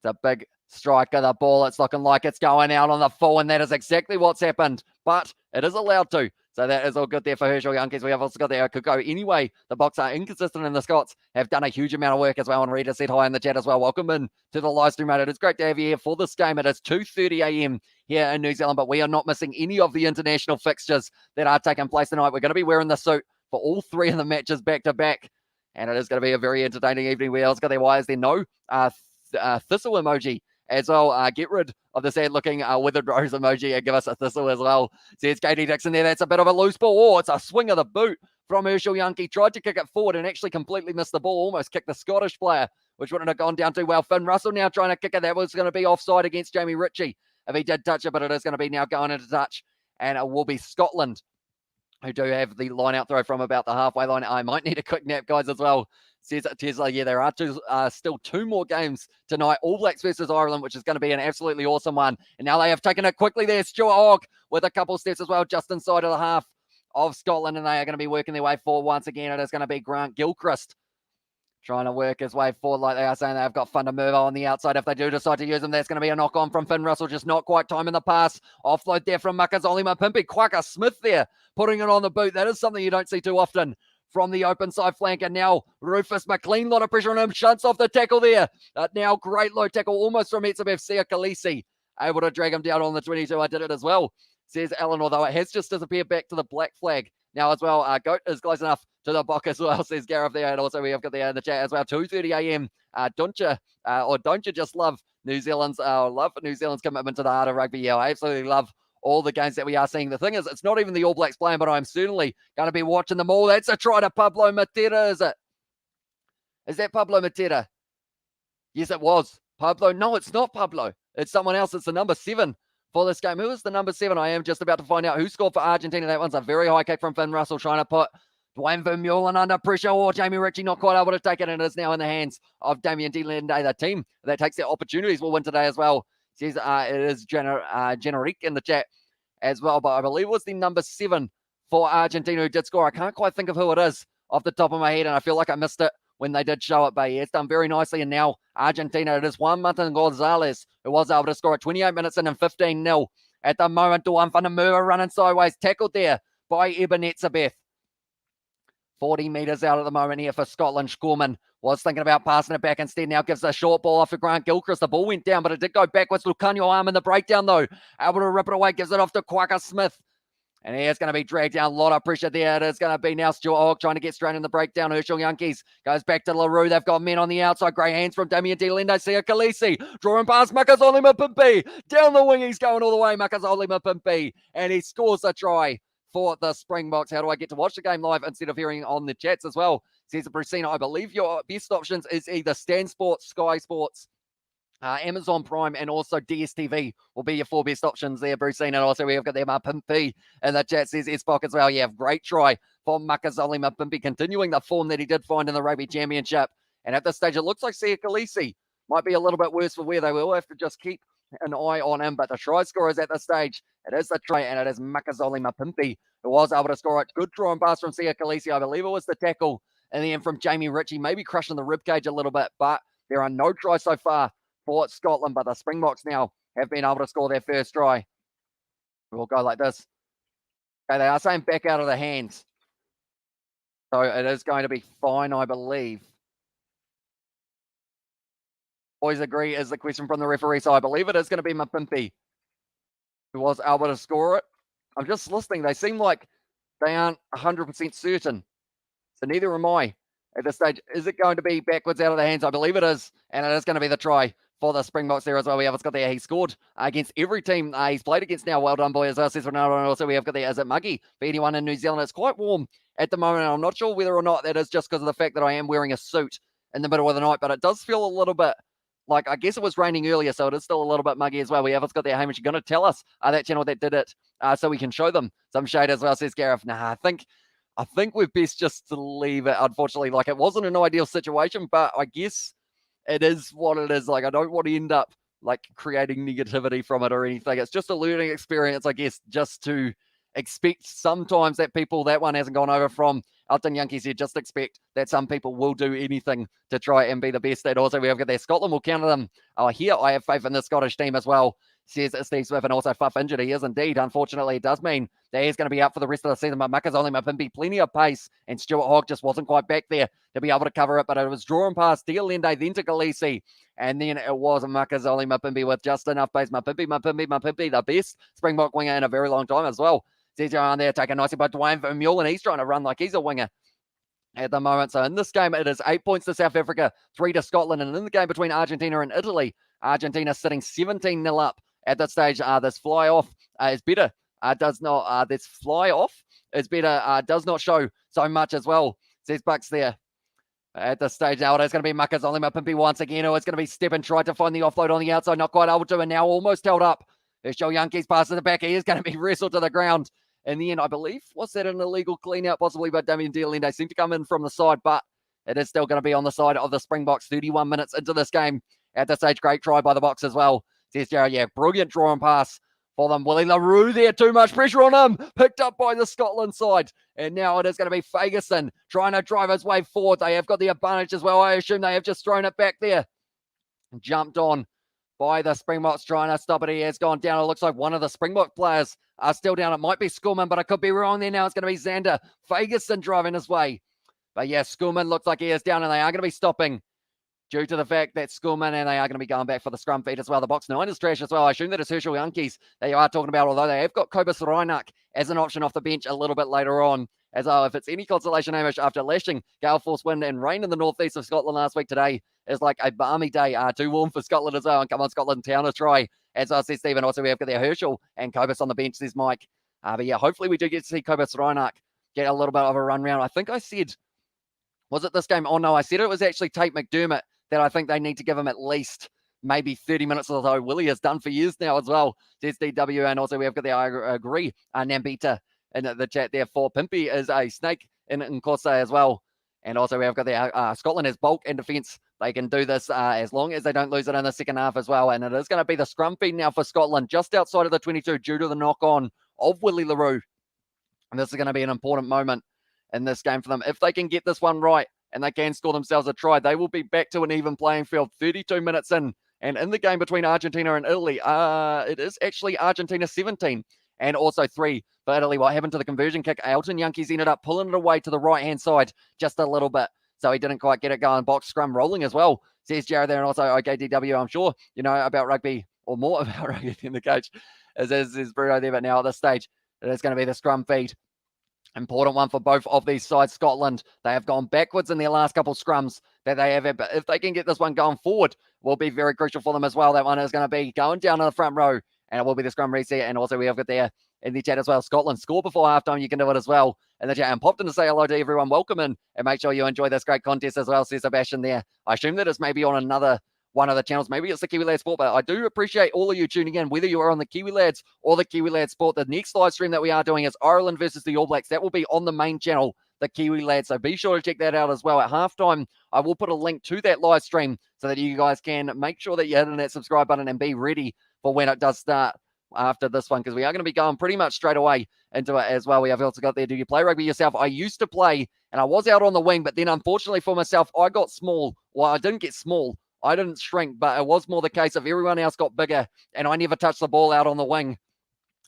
It's a big strike of the ball. It's looking like it's going out on the full, and that is exactly what's happened. But it is allowed to. So that is all good there for Herschel Yankees. We have also got there. It could go anyway. The Boks are inconsistent, and the Scots have done a huge amount of work as well. And Rita said hi in the chat as well. Welcome in to the live stream, mate. It is great to have you here for this game. It is 2:30 a.m. here in New Zealand, but we are not missing any of the international fixtures that are taking place tonight. We're going to be wearing the suit for all three of the matches back to back, and it is going to be a very entertaining evening. We also got there. Why is there no thistle emoji as well? Get rid of the sad looking withered rose emoji and give us a thistle as well. Says Katie Dixon there. That's a bit of a loose ball. Oh, it's a swing of the boot from Herschel Yankee. Tried to kick it forward and actually completely missed the ball. Almost kicked the Scottish player, which wouldn't have gone down too well. Finn Russell now trying to kick it. That was going to be offside against Jamie Ritchie if he did touch it, but it is going to be now going into touch, and it will be Scotland who do have the line out throw from about the halfway line. I might need a quick nap, guys, as well. Says Tesla, yeah, there are still two more games tonight. All Blacks versus Ireland, which is going to be an absolutely awesome one. And now they have taken it quickly there. Stuart Hogg with a couple steps as well, just inside of the half of Scotland. And they are going to be working their way forward once again. It is going to be Grant Gilchrist trying to work his way forward, like they are saying. They've got Funda Mervo on the outside. If they do decide to use him, that's going to be a knock on from Finn Russell. Just not quite time in the pass. Offload there from Makazole Mapimpi. Quacker Smith there, putting it on the boot. That is something you don't see too often from the open side flank. And now Rufus McLean, a lot of pressure on him, shunts off the tackle there. Now great low tackle almost from Etzebeth Sia Khaleesi, able to drag him down on the 22. I did it as well, says Alan, although it has just disappeared back to the black flag now as well. Goat is close enough to the box as well, says Gareth there. And also we have got there in the chat as well, 2:30 a.m. Don't you just love New Zealand's commitment to the art of rugby? Yeah, I absolutely love all the games that we are seeing. The thing is, it's not even the All Blacks playing, but I'm certainly going to be watching them all. That's a try to Pablo Matera, is it? Is that Pablo Matera? Yes, it was. Pablo? No, it's not Pablo. It's someone else. It's the number 7 for this game. Who is the number 7? I am just about to find out who scored for Argentina. That one's a very high kick from Finn Russell, trying to put Dwayne Vermeulen under pressure. Or Jamie Ritchie not quite able to take it, and it is now in the hands of Damien de Lende. The team that takes their opportunities will win today as well. Says it is Generique in the chat as well, but I believe it was the number 7 for Argentina who did score. I can't quite think of who it is off the top of my head, and I feel like I missed it when they did show it, but yeah, it's done very nicely. And now Argentina, it is Juan Martin Gonzalez who was able to score at 28 minutes in and 15-0 at the moment. Duan van der Merwe running sideways, tackled there by Eben Etzebeth. 40 metres out at the moment here for Scotland. Scorman was thinking about passing it back instead. Now gives a short ball off to Grant Gilchrist. The ball went down, but it did go backwards. Lucanio arm in the breakdown, though. Able to rip it away. Gives it off to Quacker Smith. And he is going to be dragged down. A lot of pressure there. It is going to be now Stuart Hogg trying to get straight in the breakdown. Herschel Yankees goes back to LaRue. They've got men on the outside. Great hands from Damien de Lende. Sia Khaleesi drawing past Makazole Mapimpi. Down the wing. He's going all the way. Makazole Mapimpi. And he scores a try for the Springboks. How do I get to watch the game live instead of hearing on the chats as well? Says Brucina, I believe your best options is either Stan Sports, Sky Sports, Amazon Prime, and also DSTV will be your 4 best options there, Brucina. And also we have got there Mapimpi in the chat, says Spock as well. Yeah, great try for Makazole Mapimpi, continuing the form that he did find in the Rugby Championship. And at this stage, it looks like Sia Khaleesi might be a little bit worse for wear. They will have to just keep an eye on him, but the try scorers at this stage, it is the try, and it is Makazole Mapimpi who was able to score it. Good draw and pass from Sia Khaleesi. I believe it was the tackle in the end from Jamie Ritchie, maybe crushing the ribcage a little bit, but there are no tries so far for Scotland, but the Springboks now have been able to score their first try. We'll go like this. Okay, they are saying back out of the hands, so it is going to be fine, I believe. Boys agree is the question from the referee, so I believe it is going to be Mapimpi who was able to score it. I'm just listening. They seem like they aren't 100% certain, so neither am I at this stage. Is it going to be backwards out of the hands? I believe it is, and it is going to be the try for the Springboks there as well. We have got there. He scored against every team he's played against now. Well done, boy, as well, says Ronaldo. And also we have got there, is it muggy for anyone in New Zealand? It's quite warm at the moment. I'm not sure whether or not that is just because of the fact that I am wearing a suit in the middle of the night, but it does feel a little bit like, I guess it was raining earlier, so it is still a little bit muggy as well. We have got there, Hamish, you're going to tell us that channel that did it so we can show them some shade as well, says Gareth. Nah, I think we're best just to leave it, unfortunately. Like, it wasn't an ideal situation, but I guess it is what it is. Like, I don't want to end up like creating negativity from it or anything. It's just a learning experience, I guess, just to expect sometimes that that one hasn't gone over from Elton Yankees here. Just expect that some people will do anything to try and be the best. And also we have got there. Scotland will counter them. Here I have faith in the Scottish team as well, says Steve Smith. And also Fuff injured. He is indeed. Unfortunately, it does mean that he's going to be out for the rest of the season. But Makazole Mapimpi, plenty of pace. And Stuart Hogg just wasn't quite back there to be able to cover it. But it was drawn past Diolende, then to Galisi. And then it was Makazole Mapimpi with just enough pace. Mapimpi, the best Springbok winger in a very long time as well. Cesar on there taken nicely by Dwayne Vermeulen. He's trying to run like he's a winger at the moment. So in this game, it is 8 points to South Africa, 3 to Scotland. And in the game between Argentina and Italy, Argentina sitting 17-0 up at that stage. This fly off is better. This fly off is better. Does not show so much as well, says Bucks there. At the stage now, it's going to be Makazole Mapimpi once again. It's going to be Steppen, tried to find the offload on the outside, not quite able to, and now almost held up. There's Joe Yankees pass to the back. He is going to be wrestled to the ground. In the end, I believe, was that an illegal clean-out possibly, but Damien Diolende seemed to come in from the side, but it is still going to be on the side of the Springboks 31 minutes into this game. At the stage, great try by the Boks as well. Says Jared, yeah, brilliant draw and pass for them. Willie le Roux there, too much pressure on him. Picked up by the Scotland side. And now it is going to be Fagerson trying to drive his way forward. They have got the advantage as well. I assume they have just thrown it back there. Jumped on by the Springboks trying to stop it. He has gone down. It looks like one of the Springbok players are still down. It might be Schoolman, but I could be wrong there now. It's going to be Xander Fagerson driving his way. But yeah, Schoolman looks like he is down, and they are going to be stopping due to the fact that Schoolman, and they are going to be going back for the scrum feed as well. The Boks 9 is trash as well. I assume that it's Herschel Yankees that you are talking about, although they have got Kobus Reinach as an option off the bench a little bit later on. As well, if it's any consolation, Hamish, after lashing gale force wind and rain in the northeast of Scotland last week, today is like a balmy day. Too warm for Scotland as well. And come on, Scotland town to try. As I said, Stephen, also we have got their Herschel and Kobus on the bench, says Mike. But yeah, hopefully we do get to see Kobus Reinach get a little bit of a run round. I think I said, was it this game? Oh no, I said it was actually Tate McDermott that I think they need to give him at least maybe 30 minutes, although Willie has done for years now as well. Says DW, and also we have got the, I agree, Nambita in the chat there for Pimpy is a snake in Corsair as well. And also we have got the Scotland has bulk and defence. They can do this as long as they don't lose it in the second half as well. And it is going to be the scrum feed now for Scotland just outside of the 22 due to the knock-on of Willie le Roux. And this is going to be an important moment in this game for them. If they can get this one right and they can score themselves a try, they will be back to an even playing field 32 minutes in. And in the game between Argentina and Italy, it is actually Argentina 17 and also 3 for Italy. What happened to the conversion kick? Elton Yankees ended up pulling it away to the right-hand side just a little bit. So he didn't quite get it going. Box scrum rolling as well, says Jared there. And also, okay, DW, I'm sure you know about rugby or more about rugby in the coach is Bruno there. But now at this stage, it is going to be the scrum feed. Important one for both of these sides. Scotland, they have gone backwards in their last couple of scrums that they have had. But if they can get this one going forward, will be very crucial for them as well. That one is going to be going down to the front row. And it will be the scrum reset. And also we have got there in the chat as well. Scotland score before halftime. You can do it as well in the chat. And popped in to say hello to everyone. Welcome in and make sure you enjoy this great contest as well, says Sebastian there. I assume that it's maybe on another one of the channels. Maybe it's the Kiwi Lad Sport, but I do appreciate all of you tuning in, whether you are on the Kiwi Lads or the Kiwi Lad Sport. The next live stream that we are doing is Ireland versus the All Blacks. That will be on the main channel, the Kiwi Lads. So be sure to check that out as well. At halftime, I will put a link to that live stream so that you guys can make sure that you hit that subscribe button and be ready for when it does start after this one, because we are going to be going pretty much straight away into it as well. We have also got there, do you play rugby yourself? I used to play, and I was out on the wing, but then unfortunately for myself, I got small. Well, I didn't get small. I didn't shrink, but it was more the case of everyone else got bigger, and I never touched the ball out on the wing.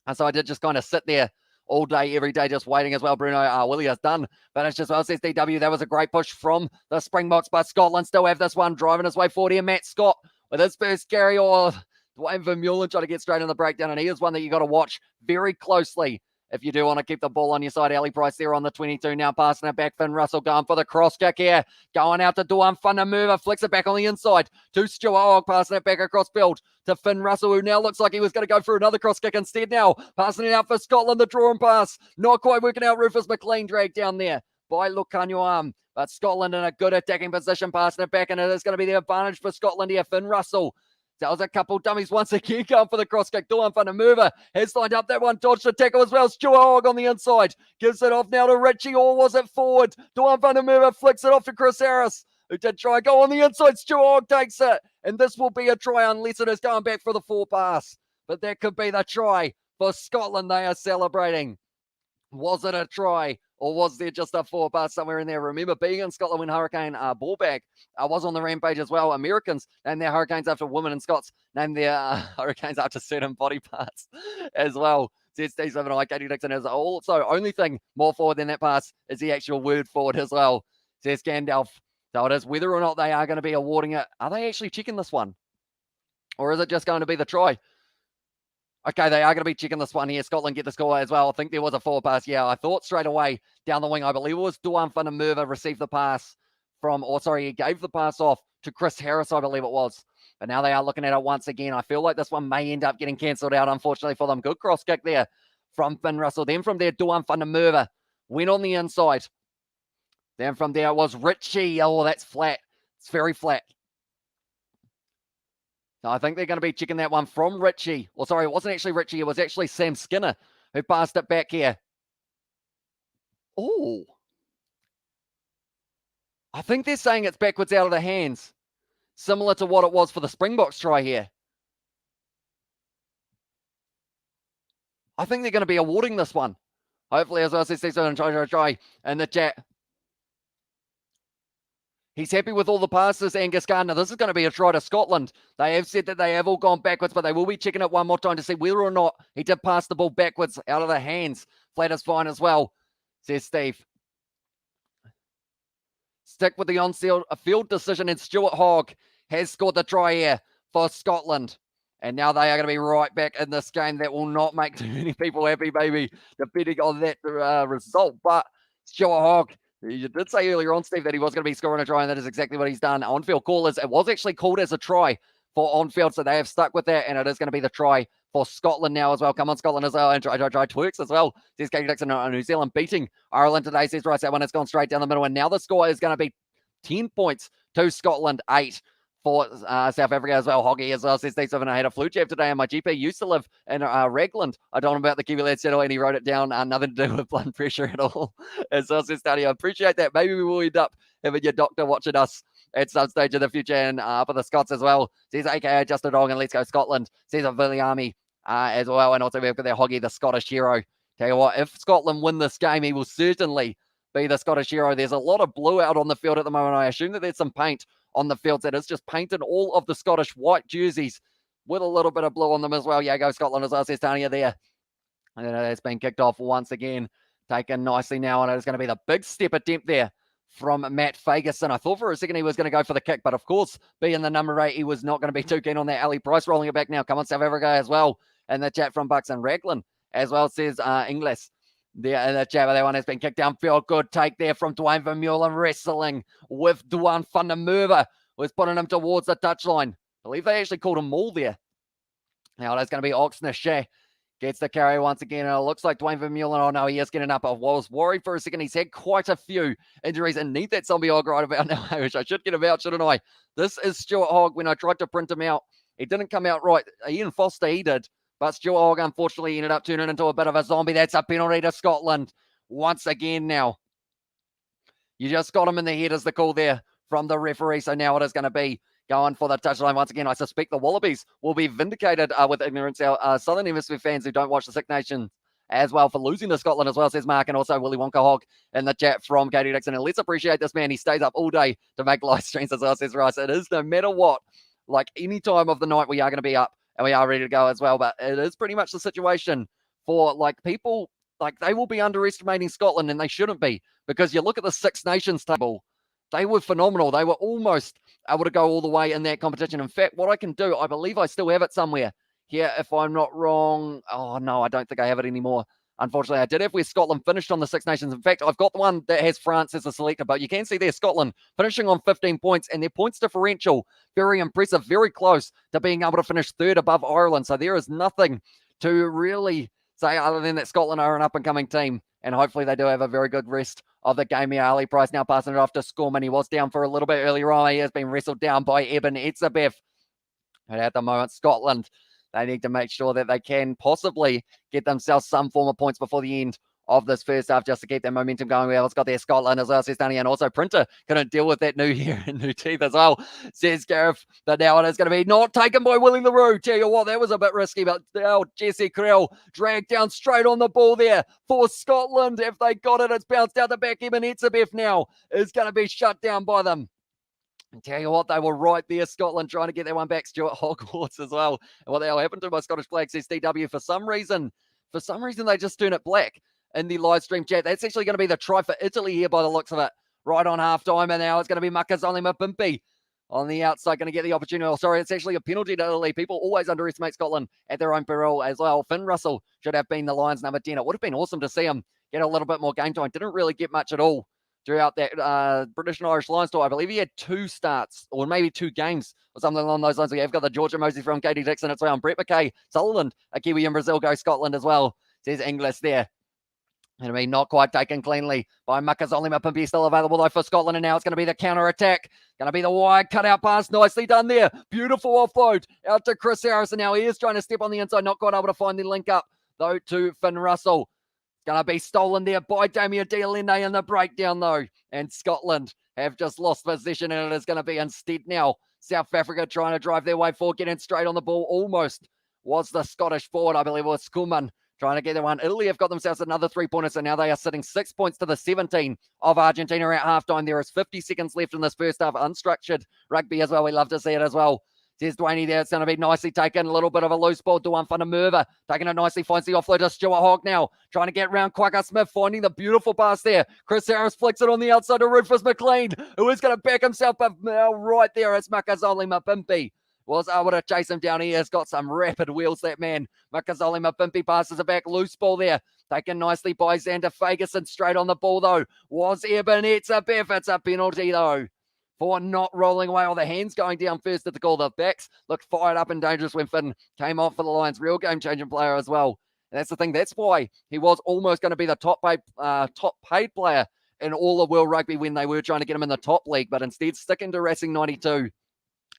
And so I did just kind of sit there all day, every day, just waiting as well. Bruno, Willie has done, but it's just well, says DW. That was a great push from the Springboks, but Scotland still have this one driving his way forward here. Matt Scott with his first carry, or Dwayne Vermeulen trying to get straight in the breakdown, and he is one that you got to watch very closely if you do want to keep the ball on your side. Ali Price there on the 22 now, passing it back. Finn Russell going for the cross kick here. Going out to Duan Fundamover, flicks it back on the inside to Stuart Hogg, passing it back across field to Finn Russell, who now looks like he was going to go for another cross kick instead now. Passing it out for Scotland, the draw and pass. Not quite working out. Rufus McLean dragged down there by Lukanyoam. But Scotland in a good attacking position, passing it back, and it is going to be the advantage for Scotland here. Finn Russell. That was a couple dummies once again going for the cross kick. Duan Fundamover has lined up that one, dodged the tackle as well. Stuart Hogg on the inside. Gives it off now to Richie, or was it forward? Duan Fundamover flicks it off to Chris Harris. who did try and go on the inside. Stuart Hogg takes it, and this will be a try unless it is going back for the 4 pass. But that could be the try for Scotland. They are celebrating. Was it a try, or was there just a 4 pass somewhere in there? Remember, being in Scotland when Hurricane Ballback was on the rampage as well. Americans named their Hurricanes after women, and Scots named their Hurricanes after certain body parts as well. Says Steve Smith and I, Katie Dixon is also only thing more forward than that pass is the actual word forward as well. Says Gandalf. So it is whether or not they are going to be awarding it. Are they actually checking this one? Or is it just going to be the try? Okay, they are going to be checking this one here. Scotland get the score as well. I think there was a 4 pass. Yeah, I thought straight away down the wing. I believe it was Duan van der Merwe received the pass from, or sorry, he gave the pass off to Chris Harris, I believe it was. But now they are looking at it once again. I feel like this one may end up getting cancelled out, unfortunately for them. Good cross kick there from Finn Russell. Then from there, Duan van der Merwe went on the inside. Then from there, it was Richie. Oh, that's flat. It's very flat. So I think they're going to be checking that one from Richie. Well, sorry, it wasn't actually Richie. It was actually Sam Skinner who passed it back here. Oh. I think they're saying it's backwards out of the hands. Similar to what it was for the Springboks try here. I think they're going to be awarding this one. Hopefully, as well, says try in the chat. He's happy with all the passes, Angus Gardner. This is going to be a try to Scotland. They have said that they have all gone backwards, but they will be checking it one more time to see whether or not he did pass the ball backwards out of their hands. Flat is fine as well, says Steve. Stick with the on-field decision, and Stuart Hogg has scored the try here for Scotland. And now they are going to be right back in this game. That will not make too many people happy, maybe, depending on that result. But Stuart Hogg, you did say earlier on, Steve, that he was going to be scoring a try, and that is exactly what he's done. On-field call is, it was actually called as a try for on-field, so they have stuck with that, and it is going to be the try for Scotland now as well. Come on, Scotland as well, and try twerks as well. Says Katie Dixon, New Zealand beating Ireland today. Says Rice, that one has gone straight down the middle, and now the score is going to be 10 points to Scotland, 8 for South Africa as well. Hoggy as well, says Steve Smith, I had a flu jab today, and my GP used to live in Ragland. I told him about the Kiwi lad settle, and he wrote it down. Nothing to do with blood pressure at all. As well, says Tony, I appreciate that. Maybe we will end up having your doctor watching us at some stage in the future, and for the Scots as well. Says AKA Just a Dog, and let's go Scotland. Says a Viliami as well, and also we've got their Hoggy, the Scottish hero. Tell you what, if Scotland win this game, he will certainly be the Scottish hero. There's a lot of blue out on the field at the moment. I assume that there's some paint on the field that is just painted all of the Scottish white jerseys with a little bit of blue on them as well. Yeah, go Scotland as well, says Tanya there. And it's been kicked off once again, taken nicely now, and it's going to be the big step attempt there from Matt Fagerson. I thought for a second he was going to go for the kick, but of course, being the number 8, he was not going to be too keen on that. Ali Price rolling it back now. Come on, South Africa as well. And the chat from Bucks and Raglan as well, says Inglis. The chat, that one has been kicked downfield. Good take there from Duane Vermeulen, wrestling with Duan van der Merwe, was putting him towards the touchline. I believe they actually called him Maul there. Now that's going to be Oxnard. Gets the carry once again, and it looks like Duane Vermeulen, oh no, he is getting up. I was worried for a second. He's had quite a few injuries and need that zombie hog right about now. I wish I should get him out, shouldn't I? This is Stuart Hogg. When I tried to print him out, he didn't come out right. Ian Foster, he did. But Stuart Hogg, unfortunately, ended up turning into a bit of a zombie. That's a penalty to Scotland once again now. You just got him in the head as the call there from the referee. So now it is going to be going for the touchline once again. I suspect the Wallabies will be vindicated with ignorance. Our Southern Hemisphere fans who don't watch the Six Nations as well for losing to Scotland as well, says Mark, and also Willy Wonka Hogg in the chat from Katie Dixon. And let's appreciate this man. He stays up all day to make live streams as well, says Rice. It is no matter what, like any time of the night, we are going to be up and we are ready to go as well. But it is pretty much the situation for like people, like they will be underestimating Scotland, and they shouldn't be, because you look at the Six Nations table, they were phenomenal. They were almost able to go all the way in that competition. In fact, what I can do, I believe I still have it somewhere here, if I'm not wrong. Oh, no, I don't think I have it anymore. Unfortunately, I did have where Scotland finished on the Six Nations. In fact, I've got the one that has France as a selector, but you can see there Scotland finishing on 15 points, and their points differential, very impressive, very close to being able to finish third above Ireland. So there is nothing to really say other than that Scotland are an up-and-coming team, and hopefully they do have a very good rest of the game here. Ali Price now passing it off to Scorman. He was down for a little bit earlier on. He has been wrestled down by Eben Etzebeth. And at the moment, Scotland, they need to make sure that they can possibly get themselves some form of points before the end of this first half just to keep that momentum going. Well, it's got there Scotland as well, says Danny, and also Printer couldn't deal with that new hair and new teeth as well, says Gareth. But now it is going to be not taken by Willie LaRue. Tell you what, that was a bit risky, but now Jesse Creel dragged down straight on the ball there for Scotland. If they got it, it's bounced out the back. Eben Etzebeth now is going to be shut down by them. And tell you what, they were right there, Scotland, trying to get that one back. Stuart Hogwarts as well. And what the hell happened to my Scottish flag, says DW. For some reason, they just turn it black in the live stream chat. That's actually going to be the try for Italy here by the looks of it. Right on half-time, and now it's going to be Makazole Mapimpi on the outside, going to get the opportunity. Oh, sorry, it's actually a penalty to Italy. People always underestimate Scotland at their own peril as well. Finn Russell should have been the Lions' number 10. It would have been awesome to see him get a little bit more game time. Didn't really get much at all throughout that British and Irish Lions tour. I believe he had 2 starts or maybe 2 games or something along those lines. We have got the Georgia Mosey from Katie Dixon. It's around Brett McKay, Sutherland, a Kiwi in Brazil, go Scotland as well, says Inglis there. And I mean, not quite taken cleanly by Makazole Mapimpi, still available though for Scotland. And now it's going to be the counter-attack. Going to be the wide cut-out pass. Nicely done there. Beautiful offload out to Chris Harris. And now he is trying to step on the inside. Not quite able to find the link up, though, to Finn Russell. It's going to be stolen there by Damien Dialene in the breakdown, though. And Scotland have just lost possession. And it is going to be instead now South Africa trying to drive their way forward, getting straight on the ball. Almost was the Scottish forward, I believe it was Skuman, trying to get the one. Italy have got themselves another 3-pointer, so now they are sitting 6 points to the 17 of Argentina at halftime. There is 50 seconds left in this first half. Unstructured rugby as well. We love to see it as well. Says Dwayne there. It's going to be nicely taken. A little bit of a loose ball. Duan van der Merwe taking it nicely. Finds the offload to Stuart Hogg now. Trying to get around Quagga Smith. Finding the beautiful pass there. Chris Harris flicks it on the outside to Rufus McLean, who is going to back himself up now. Right there, it's Makazole Mapimpi. Was able to chase him down. He has got some rapid wheels, that man. Makazole Mapimpi passes it back. Loose ball there. Taken nicely by Xander Fagerson. Straight on the ball, though, was Eben Etzebeth. It's a penalty, though, for not rolling away. Or the hands going down first at the call. The backs looked fired up and dangerous when Finn came off for the Lions. Real game-changing player as well. And that's the thing. That's why he was almost going to be the top paid player in all of World Rugby when they were trying to get him in the top league. But instead, sticking to Racing 92.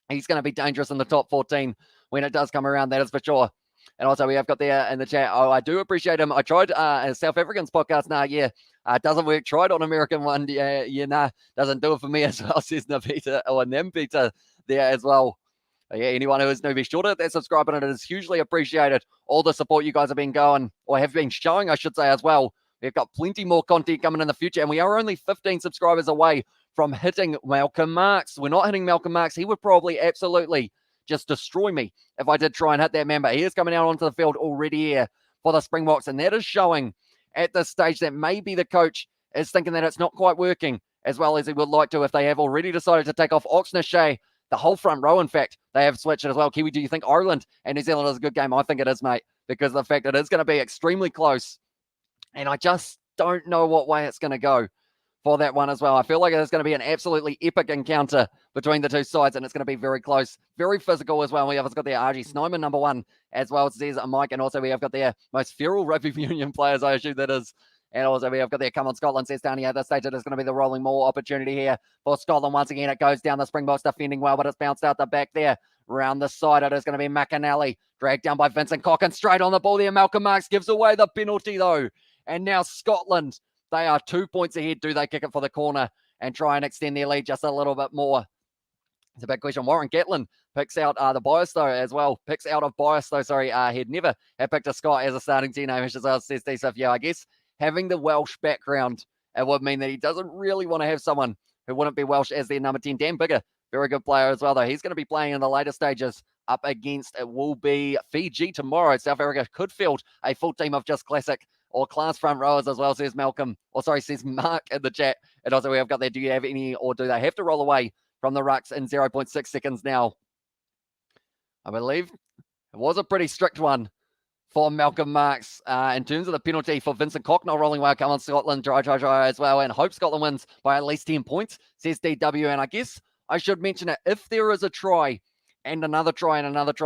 He's going to be dangerous in the top 14 when it does come around, that is for sure. And also, we have got there in the chat, oh, I do appreciate him. I tried a South Africans podcast. Nah, yeah, doesn't work. Tried on American one. Yeah, nah, doesn't do it for me as well, says Navita or Nambita there as well. But yeah, anyone who is new, be sure to hit that subscribe button. It is hugely appreciated. All the support you guys have been going, or have been showing, I should say, as well. We've got plenty more content coming in the future, and we are only 15 subscribers away from hitting Malcolm Marks. We're not hitting Malcolm Marks. He would probably absolutely just destroy me if I did try and hit that man. But he is coming out onto the field already here for the Springboks, and that is showing at this stage that maybe the coach is thinking that it's not quite working as well as he would like to if they have already decided to take off Oxnashea. The whole front row, in fact, they have switched it as well. Kiwi, do you think Ireland and New Zealand is a good game? I think it is, mate, because of the fact that it is going to be extremely close. And I just don't know what way it's going to go for that one as well. I feel like it's going to be an absolutely epic encounter between the two sides, and it's going to be very close, very physical as well. We have got the RG Snyman number 1 as well, says Mike, and also we have got their most feral rugby union players, I assume that is. And also we have got their come on Scotland, says down here at this stage it is going to be the rolling maul opportunity here for Scotland. Once again, it goes down. The Springboks defending well, but it's bounced out the back there. Round the side, it is going to be McAnally, dragged down by Vincent Cocken, straight on the ball there. Malcolm Marks gives away the penalty though. And now Scotland, they are 2 points ahead. Do they kick it for the corner and try and extend their lead just a little bit more? It's a big question. Warren Gatlin picks out the bias though as well. Picks out of bias though, sorry. He'd never have picked a Scot as a starting team name, as well, says D. So yeah, I guess having the Welsh background, it would mean that he doesn't really want to have someone who wouldn't be Welsh as their number 10. Dan Bigger, very good player as well though. He's going to be playing in the later stages up against, it will be Fiji tomorrow. South Africa could field a full team of just classic or class front rowers as well, says Malcolm. Or sorry, says Mark in the chat. And also we have got there, do you have any, or do they have to roll away from the rucks in 0.6 seconds now? I believe it was a pretty strict one for Malcolm Marks in terms of the penalty for Vincent Cock not rolling away. Come on, Scotland, try as well, and hope Scotland wins by at least 10 points, says DW. And I guess I should mention it, if there is a try and another try,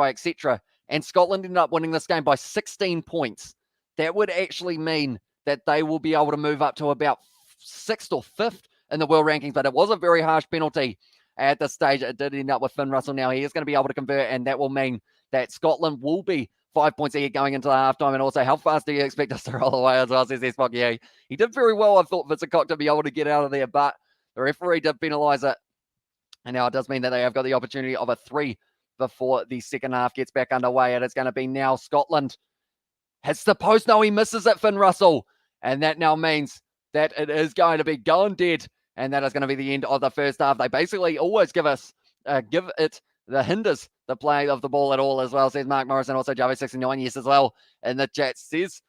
etc., and Scotland end up winning this game by 16 points, that would actually mean that they will be able to move up to about 6th or 5th in the world rankings. But it was a very harsh penalty at this stage. It did end up with Finn Russell now. He is going to be able to convert, and that will mean that Scotland will be 5 points ahead going into the halftime. And also, how fast do you expect us to roll away as well, says S-Spock. Yeah, he did very well, I thought, Vincent Koch to be able to get out of there, but the referee did penalise it. And now it does mean that they have got the opportunity of a 3 before the second half gets back underway. And it's going to be now Scotland hits the post. No, he misses it, Finn Russell. And that now means that it is going to be gone dead. And that is going to be the end of the first half. They basically always give it the hinders the play of the ball at all as well, says Mark Morrison. Also, Java69, yes, as well. In the chat says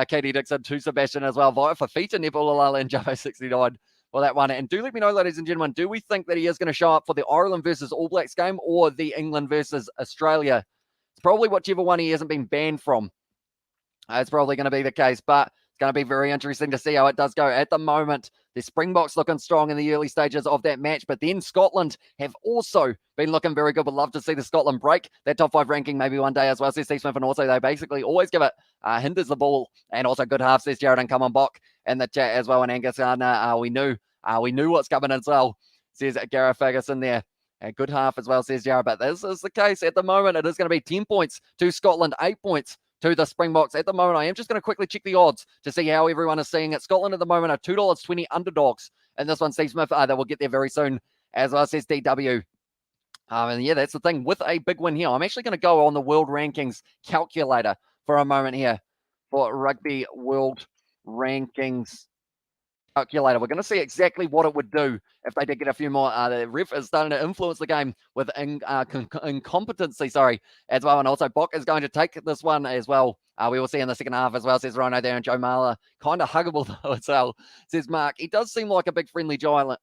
Katie Dixon to Sebastian as well. Via Fafita, Neville Alala, and Java69 for that one. And do let me know, ladies and gentlemen, do we think that he is going to show up for the Ireland versus All Blacks game or the England versus Australia? It's probably whichever one he hasn't been banned from. It's probably going to be the case, but it's going to be very interesting to see how it does go. At the moment, the Springboks looking strong in the early stages of that match, but then Scotland have also been looking very good. Would love to see the Scotland break that top 5 ranking maybe one day as well, says Steve Smith. And also, they basically always give it hinders the ball, and also good half, says Jared, and come on Bok in the chat as well. And Angus Gardner, we knew what's coming as well, says Gareth Ferguson there. A good half as well, says Jared. But this is the case at the moment. It is going to be 10 points to Scotland, 8 points to the Springboks. At the moment, I am just going to quickly check the odds to see how everyone is seeing it. Scotland at the moment are $2.20 underdogs. And this one, Steve Smith, that will get there very soon, as well, says DW. And yeah, that's the thing with a big win here. I'm actually going to go on the world rankings calculator for a moment here for Rugby World Rankings calculator. We're going to see exactly what it would do if they did get a few more. The ref is starting to influence the game with incompetency, as well. And also, Bok is going to take this one as well. We will see in the second half as well, says Rhino there. And Joe Marler, kind of huggable though as well, says Mark. He does seem like a big friendly giant.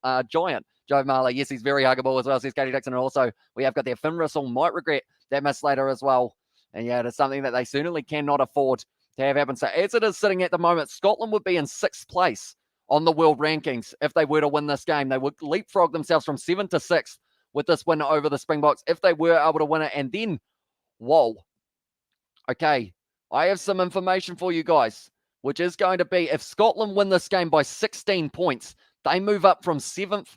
Joe Marler, yes, he's very huggable as well, says Katie Dixon. And also, we have got their Finn Russell, might regret that miss later as well. And yeah, it is something that they certainly cannot afford to have happen. So as it is sitting at the moment, Scotland would be in 6th place on the world rankings if they were to win this game. They would leapfrog themselves from 7th to 6th with this win over the Springboks if they were able to win it. And then, whoa, okay, I have some information for you guys, which is going to be if Scotland win this game by 16 points, they move up from 7th,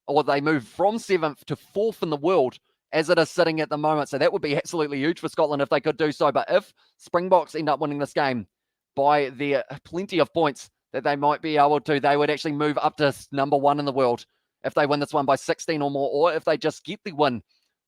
or they move from 7th to 4th in the world as it is sitting at the moment. So that would be absolutely huge for Scotland if they could do so. But if Springboks end up winning this game by their plenty of points that they might be able to, they would actually move up to number 1 in the world if they win this one by 16 or more. Or if they just get the win,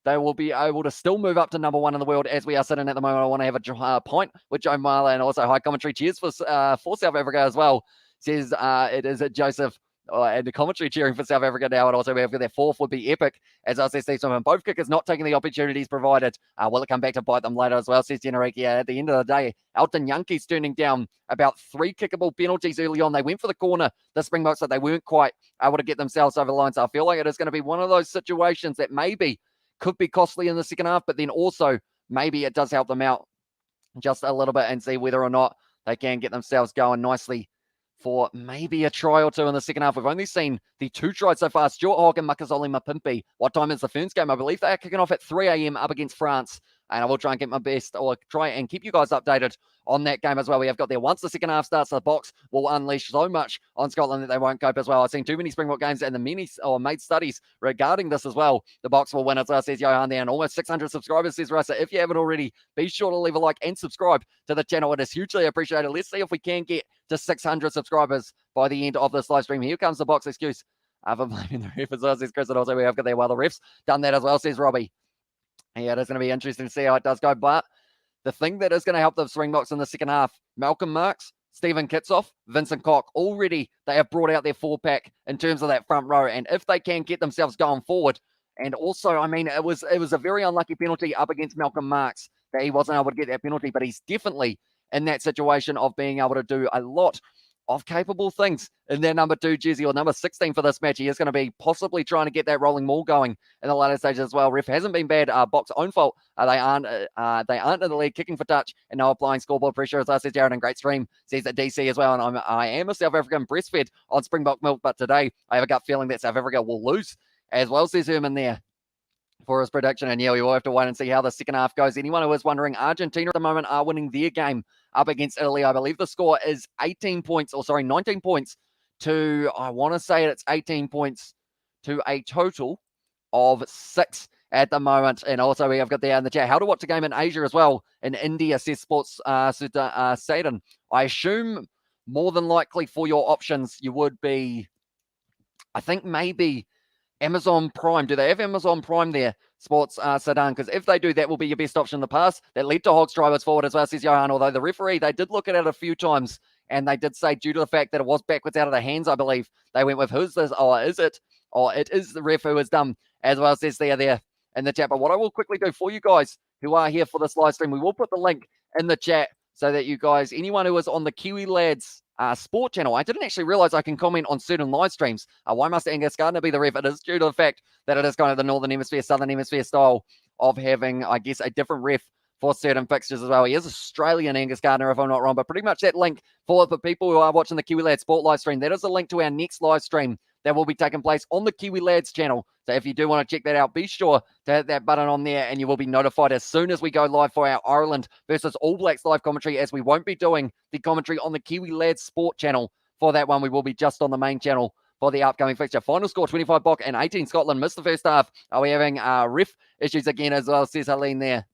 they will be able to still move up to number 1 in the world as we are sitting at the moment. I want to have a point with Joe Marler, and also high commentary. Cheers for South Africa as well, says it is Joseph. And the commentary cheering for South Africa now. And also we have their 4th would be epic, as I said, Steve Simon. Both kickers not taking the opportunities provided. Will it come back to bite them later as well, says Generiki. At the end of the day, Elton Yankees turning down about 3 kickable penalties early on. They went for the corner, the Springboks, but they weren't quite able to get themselves over the line. So I feel like it is going to be one of those situations that maybe could be costly in the second half, but then also maybe it does help them out just a little bit and see whether or not they can get themselves going nicely for maybe a try or 2 in the second half. We've only seen the 2 tries so far. Stuart Hogg and Makazole Mapimpi. What time is the Ferns game? I believe they are kicking off at 3 a.m. up against France. And I will try and get my best, or try and keep you guys updated on that game as well. We have got there. Once the second half starts, the Boks will unleash so much on Scotland that they won't cope as well. I've seen too many Springbok games and made studies regarding this as well. The Boks will win as well, says Johan there. And almost 600 subscribers, says Russa. If you haven't already, be sure to leave a like and subscribe to the channel. It is hugely appreciated. Let's see if we can get to 600 subscribers by the end of this live stream. Here comes the Boks excuse for blaming the ref as well, says Chris. And also we have got there while the refs done that as well, says Robbie. Yeah, it's going to be interesting to see how it does go. But the thing that is going to help the Springboks in the second half, Malcolm Marks, Stephen Kitsoff, Vincent Koch, already they have brought out their 4-pack in terms of that front row. And if they can get themselves going forward, and also, I mean, it was a very unlucky penalty up against Malcolm Marks that he wasn't able to get that penalty, but he's definitely in that situation of being able to do a lot of capable things in their number 2 jersey, or number 16 for this match. He is going to be possibly trying to get that rolling maul going in the later stages as well. Ref hasn't been bad. Boks' own fault. They aren't in the lead, kicking for touch and now applying scoreboard pressure. As I said, Jared, in great stream, says that DC as well. And I am a South African breastfed on Springbok milk, but today I have a gut feeling that South Africa will lose as well, says Herman there for his prediction. And yeah, we will have to wait and see how the second half goes. Anyone who is wondering, Argentina at the moment are winning their game up against Italy. I believe the score is 19 points to, I want to say it's 18 points to a total of 6 at the moment. And also we have got there in the chat, how to watch a game in Asia as well, in India, says Sports Satan. I assume more than likely for your options, you would be, I think maybe Amazon Prime. Do they have Amazon Prime there, Sports Sedan? Because if they do, that will be your best option in the past. That led to Hogs drivers forward as well, says Johan. Although the referee, they did look at it a few times, and they did say due to the fact that it was backwards out of the hands, I believe, they went with who's this? Oh, is it? Oh, it is the ref who is dumb, as well, says there in the chat. But what I will quickly do for you guys who are here for this live stream, we will put the link in the chat so that you guys, anyone who is on the Kiwi Lads sport channel, I didn't actually realize I can comment on certain live streams. Why must Angus Gardner be the ref? It is due to the fact that it is kind of the Northern Hemisphere, Southern Hemisphere style of having, I guess, a different ref for certain fixtures as well. He is Australian, Angus Gardner, if I'm not wrong, but pretty much that link for the people who are watching the Kiwi Lads Sport live stream, that is a link to our next live stream that will be taking place on the Kiwi Lads channel. So if you do want to check that out, be sure to hit that button on there and you will be notified as soon as we go live for our Ireland versus All Blacks live commentary, as we won't be doing the commentary on the Kiwi Lads Sport channel for that one. We will be just on the main channel for the upcoming fixture. Final score, 25 Bok and 18 Scotland. Missed the first half. Are we having ref issues again as well, says Helene there.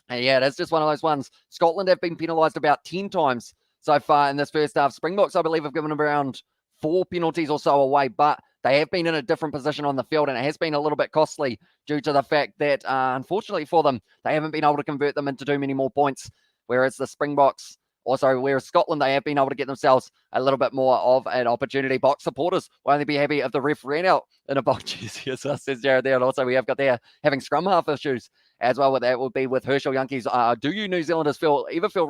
And yeah, that's just one of those ones. Scotland have been penalised about 10 times so far in this first half. Springboks, I believe, have given them around 4 penalties or so away, but they have been in a different position on the field, and it has been a little bit costly due to the fact that, unfortunately for them, they haven't been able to convert them into too many more points, whereas the Springboks, whereas Scotland, they have been able to get themselves a little bit more of an opportunity. Box supporters will only be happy if the ref ran out in a box jersey, as well, says Jared there. And also we have got there having scrum half issues as well. With that would be with Herschel Yankees. Do you New Zealanders ever feel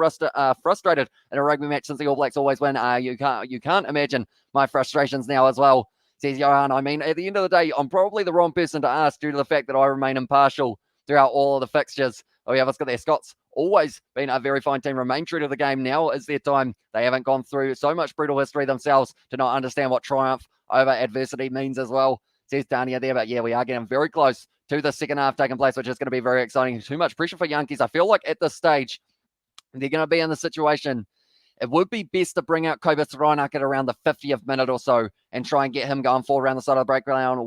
frustrated in a rugby match since the All Blacks always win? You can't imagine my frustrations now as well, says Johan. I mean, at the end of the day, I'm probably the wrong person to ask due to the fact that I remain impartial throughout all of the fixtures. Oh, yeah, let's got there. Scots always been a very fine team. Remain true to the game. Now is their time. They haven't gone through so much brutal history themselves to not understand what triumph over adversity means as well, says Dania there. But yeah, we are getting very close to the second half taking place, which is going to be very exciting. Too much pressure for Yankees. I feel like at this stage, they're going to be in the situation. It would be best to bring out Kobus Reinach at around the 50th minute or so and try and get him going forward around the side of the breakdown.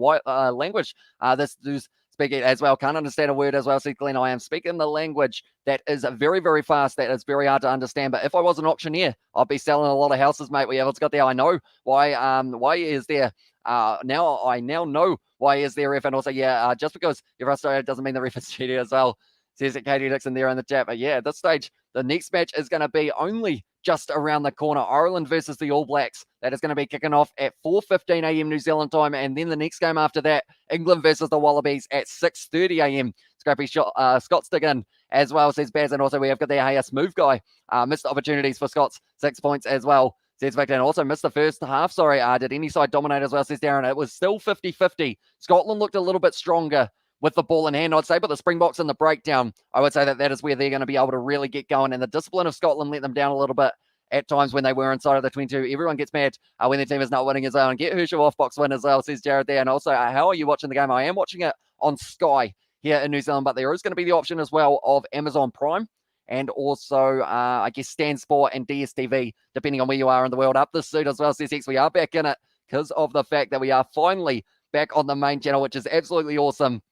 Language. This dude's speaking as well. Can't understand a word as well, says Glenn. I am speaking the language that is very, very fast. That is very hard to understand. But if I was an auctioneer, I'd be selling a lot of houses, mate. We have got there. I know why is there. Now I know why is there ref. And also, yeah, just because you're frustrated doesn't mean the ref is cheating as well, says it Katie Dixon there in the chat. But yeah, at this stage, the next match is going to be only just around the corner. Ireland versus the All Blacks. That is going to be kicking off at 4:15 a.m. New Zealand time. And then the next game after that, England versus the Wallabies at 6:30 a.m. Scrappy Scott's digging as well, says Baz. And also we have got there, hey, a smooth guy. Missed opportunities for Scott's 6 points as well, says Victor. And also missed the first half. Sorry, did any side dominate as well, says Darren. It was still 50-50. Scotland looked a little bit stronger with the ball in hand, I'd say, but the Springboks in the breakdown, I would say that is where they're going to be able to really get going. And the discipline of Scotland let them down a little bit at times when they were inside of the 22. Everyone gets mad when their team is not winning as well. And get Herschel off box win as well, says Jared there. And also, how are you watching the game? I am watching it on Sky here in New Zealand, but there is going to be the option as well of Amazon Prime and also, I guess, Stan Sport and DSTV, depending on where you are in the world. Up this suit as well, says X. We are back in it because of the fact that we are finally back on the main channel, which is absolutely awesome.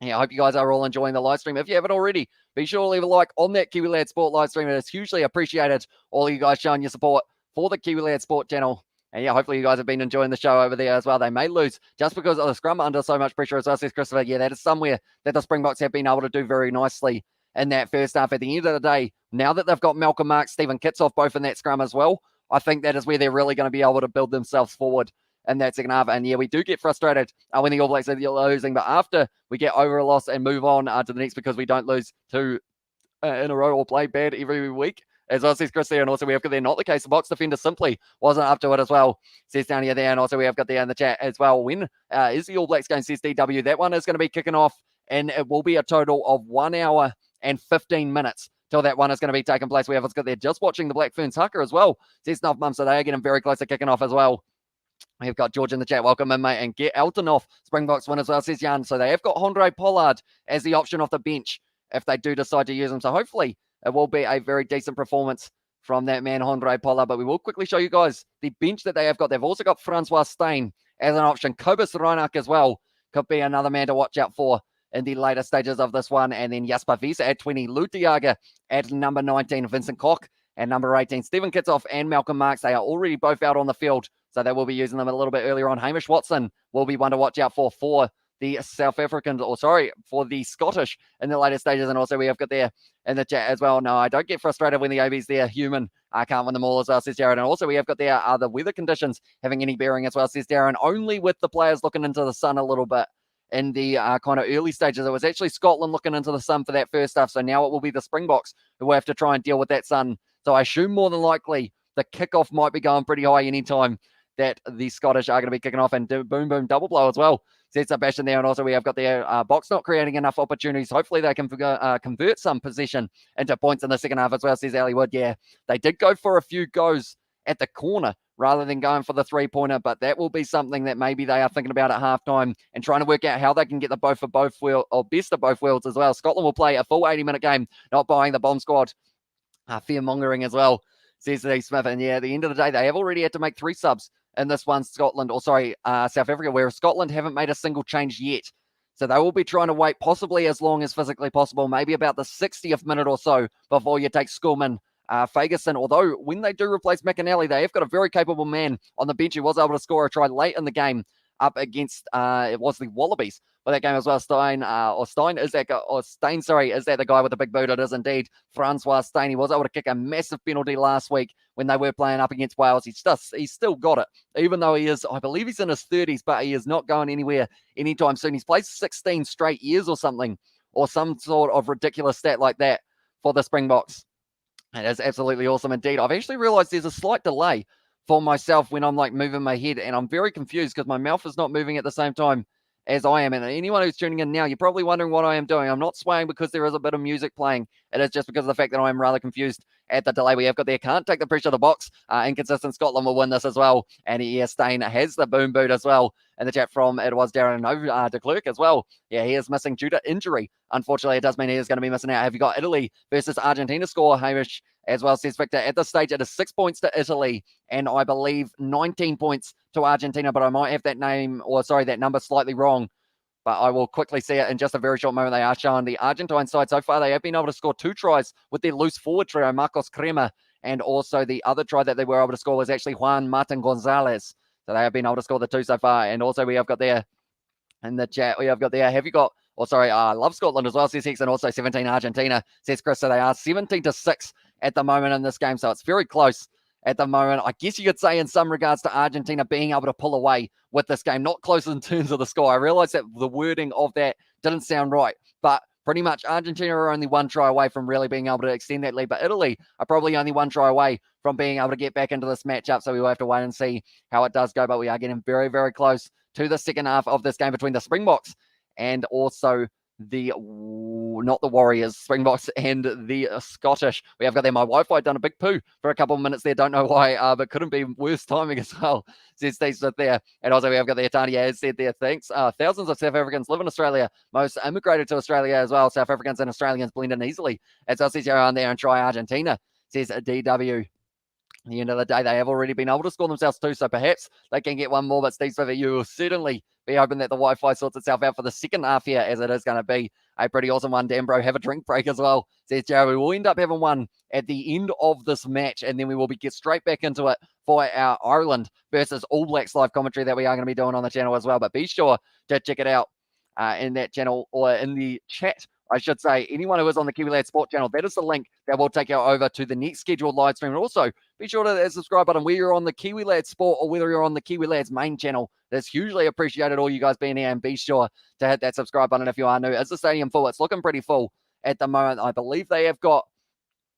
Yeah, I hope you guys are all enjoying the live stream. If you haven't already, be sure to leave a like on that Kiwi Lad Sport live stream. It is hugely appreciated, all of you guys showing your support for the Kiwi Lad Sport channel. And yeah, hopefully you guys have been enjoying the show over there as well. They may lose just because of the scrum under so much pressure as well, says Christopher. Yeah, that is somewhere that the Springboks have been able to do very nicely in that first half. At the end of the day, now that they've got Malcolm Marx, Stephen Kitsoff both in that scrum as well, I think that is where they're really going to be able to build themselves forward in that second half. And yeah, we do get frustrated when the All Blacks are losing, but after we get over a loss and move on to the next, because we don't lose two in a row or play bad every week, as well, says Chris there. And also we have got there, not the case. The box defender simply wasn't up to it as well, says down here there. And also we have got there in the chat as well, when is the All Blacks game, says DW. That one is going to be kicking off, and it will be a total of 1 hour and 15 minutes till that one is going to be taking place. We have got there just watching the Black Ferns Hucker as well, says Snuff Mum. So they are getting very close to kicking off as well. We've got George in the chat. Welcome in, mate. And get Elton off Springboks win as well, says Jan. So they have got Andre Pollard as the option off the bench if they do decide to use him. So hopefully it will be a very decent performance from that man, Andre Pollard. But we will quickly show you guys the bench that they have got. They've also got Francois Steyn as an option. Kobus Reinach as well could be another man to watch out for in the later stages of this one. And then Jasper Wiese at 20, Lutiaga at number 19, Vincent Koch at number 18, Stephen Kitsoff and Malcolm Marks. They are already both out on the field, so they will be using them a little bit earlier on. Hamish Watson will be one to watch out for the South Africans, for the Scottish in the later stages. And also we have got there in the chat as well. No, I don't get frustrated when the AB's there. Human. I can't win them all as well, says Darren. And also we have got there, are the weather conditions having any bearing as well, says Darren. Only with the players looking into the sun a little bit in the kind of early stages. It was actually Scotland looking into the sun for that first half. So now it will be the Springboks who will have to try and deal with that sun. So I assume more than likely the kickoff might be going pretty high anytime that the Scottish are going to be kicking off, and boom, boom, double blow as well. Sets up Bastion there, and also we have got their Boks not creating enough opportunities. Hopefully they can convert some possession into points in the second half as well, says Ali Wood. Yeah, they did go for a few goes at the corner rather than going for the three-pointer, but that will be something that maybe they are thinking about at halftime and trying to work out how they can get the best of both worlds as well. Scotland will play a full 80-minute game, not buying the bomb squad. Fear-mongering as well, says Steve Smith. And yeah, at the end of the day, they have already had to make 3 subs in this one, South Africa, whereas Scotland haven't made a single change yet. So they will be trying to wait possibly as long as physically possible, maybe about the 60th minute or so before you take Schoolman, Fagerson. Although when they do replace McAnally, they have got a very capable man on the bench who was able to score a try late in the game up against, it was the Wallabies for that game as well. Stain, is that the guy with the big boot? It is indeed Francois Steyn. He was able to kick a massive penalty last week when they were playing up against Wales. He's still got it, even though he is, I believe he's in his 30s, but he is not going anywhere anytime soon. He's played 16 straight years or something, or some sort of ridiculous stat like that for the Springboks. It is absolutely awesome indeed. I've actually realized there's a slight delay for myself when I'm like moving my head, and I'm very confused because my mouth is not moving at the same time as I am. And anyone who's tuning in now, you're probably wondering what I am doing. I'm not swaying because there is a bit of music playing. It is just because of the fact that I am rather confused at the delay we have got there. Can't take the pressure of the box. Inconsistent Scotland will win this as well. And Steyn has the boom boot as well. In the chat from, it was Darren de Klerk as well. Yeah, he is missing due to injury. Unfortunately, it does mean he is going to be missing out. Have you got Italy versus Argentina score, Hamish? As well, says Victor. At this stage, it is 6 points to Italy, and I believe 19 points to Argentina, but I might have that number slightly wrong. But I will quickly see it in just a very short moment. They are showing the Argentine side so far. They have been able to score 2 tries with their loose forward trio, Marcos Crema, and also the other try that they were able to score was actually Juan Martin Gonzalez. So they have been able to score the 2 so far. And also we have got there in the chat, I love Scotland as well, says Hex, and also 17 Argentina, says Chris. So they are 17-6 at the moment in this game. So it's very close at the moment. I guess you could say in some regards to Argentina being able to pull away with this game. Not close in terms of the score. I realize that the wording of that didn't sound right, but pretty much Argentina are only 1 try away from really being able to extend that lead. But Italy are probably only 1 try away from being able to get back into this matchup. So we will have to wait and see how it does go. But we are getting very, very close to the second half of this game between the Springboks and also not the Warriors, Springboks and the Scottish. We have got there. My Wi-Fi done a big poo for a couple of minutes there. Don't know why, but couldn't be worse timing as well, says Steve Smith there. And also we have got there, Tanya has said there, thanks. Thousands of South Africans live in Australia. Most immigrated to Australia as well. South Africans and Australians blend in easily. As I says on there and try Argentina, says DW. At the end of the day, they have already been able to score themselves 2, so perhaps they can get one more. But Steve Smith, you will certainly be hoping that the Wi-Fi sorts itself out for the second half here, as it is going to be a pretty awesome one. Dan Bro, have a drink break as well, says Jared. We will end up having one at the end of this match, and then we will get straight back into it for our Ireland versus All Blacks live commentary that we are going to be doing on the channel as well. But be sure to check it out in that channel, or in the chat, I should say. Anyone who is on the Kiwi Lad Sport channel, that is the link that will take you over to the next scheduled live stream. And also, be sure to hit that subscribe button, whether you're on the Kiwi Lad Sport or whether you're on the Kiwi Lads main channel. That's hugely appreciated, all you guys being here. And be sure to hit that subscribe button if you are new. Is the stadium full? It's looking pretty full at the moment. I believe they have got,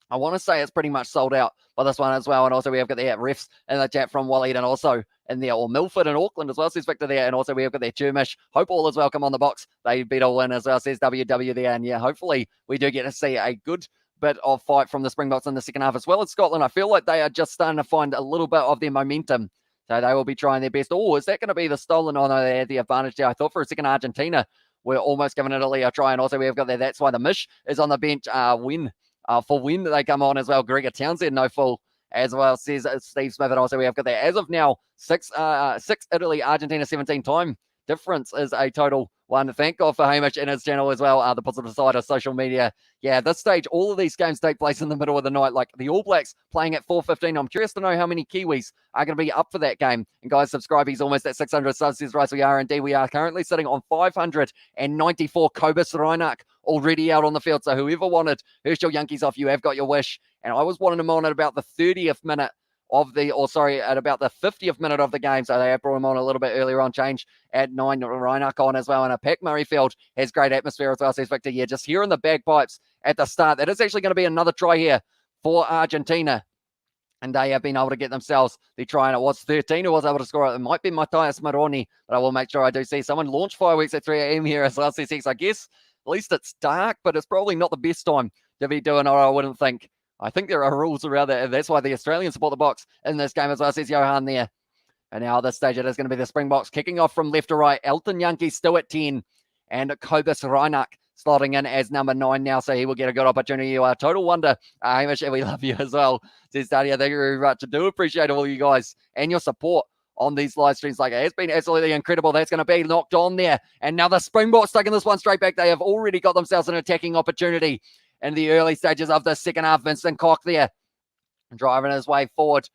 I want to say it's pretty much sold out by this one as well. And also we have got the refs in the chat from Waleed, and also in there, or Milford and Auckland as well, says Victor there. And also we have got their Turmish. Hope all is welcome on the box. They beat a win as well, says WW there. And yeah, hopefully we do get to see a good bit of fight from the Springboks in the second half, as well as Scotland. I feel like they are just starting to find a little bit of their momentum. So they will be trying their best. Oh, is that going to be the stolen? Oh, no, they had the advantage there. I thought for a second Argentina were almost giving Italy a try. And also we have got there. That's why the Mish is on the bench for when they come on as well. Gregor Townsend, no full as well, says Steve Smith. And also we have got there, as of now, 6 Italy, Argentina 17 time. difference is a total one. Thank God for Hamish and his channel as well, the positive side of social media. Yeah, at this stage, all of these games take place in the middle of the night, like the All Blacks playing at 4:15. I'm curious to know how many Kiwis are going to be up for that game. And guys, subscribe. He's almost at 600 subs. Says, right, we are indeed. We are currently sitting on 594. Kobus Reinach already out on the field. So whoever wanted Herschel Yankees off, you have got your wish. And I was wanting him on at about the 30th minute at about the 50th minute of the game. So they have brought him on a little bit earlier on, change at 9. Reinach on as well. And a pack Murrayfield has great atmosphere as well, says Victor. Yeah, just hearing the bagpipes at the start. That is actually going to be another try here for Argentina. And they have been able to get themselves the try. And it was 13 who was able to score it. It might be Matthias Maroni, but I will make sure I do see someone launch fireworks at 3 a.m. here as well. I guess at least it's dark, but it's probably not the best time to be doing it, I wouldn't think. I think there are rules around that, and that's why the Australians support the Boks in this game as well, says Johan there. And now at this stage, it is going to be the Springboks kicking off from left to right. Elton Yankee still at 10, and Kobus Reinach slotting in as number 9 now, so he will get a good opportunity. You are a total wonder, Hamish, and we love you as well, says Daria. Thank you very much. I do appreciate all you guys and your support on these live streams. Like, it has been absolutely incredible. That's going to be knocked on there. And now the Springboks taking this one straight back. They have already got themselves an attacking opportunity in the early stages of the second half. Vincent Koch there, driving his way forward.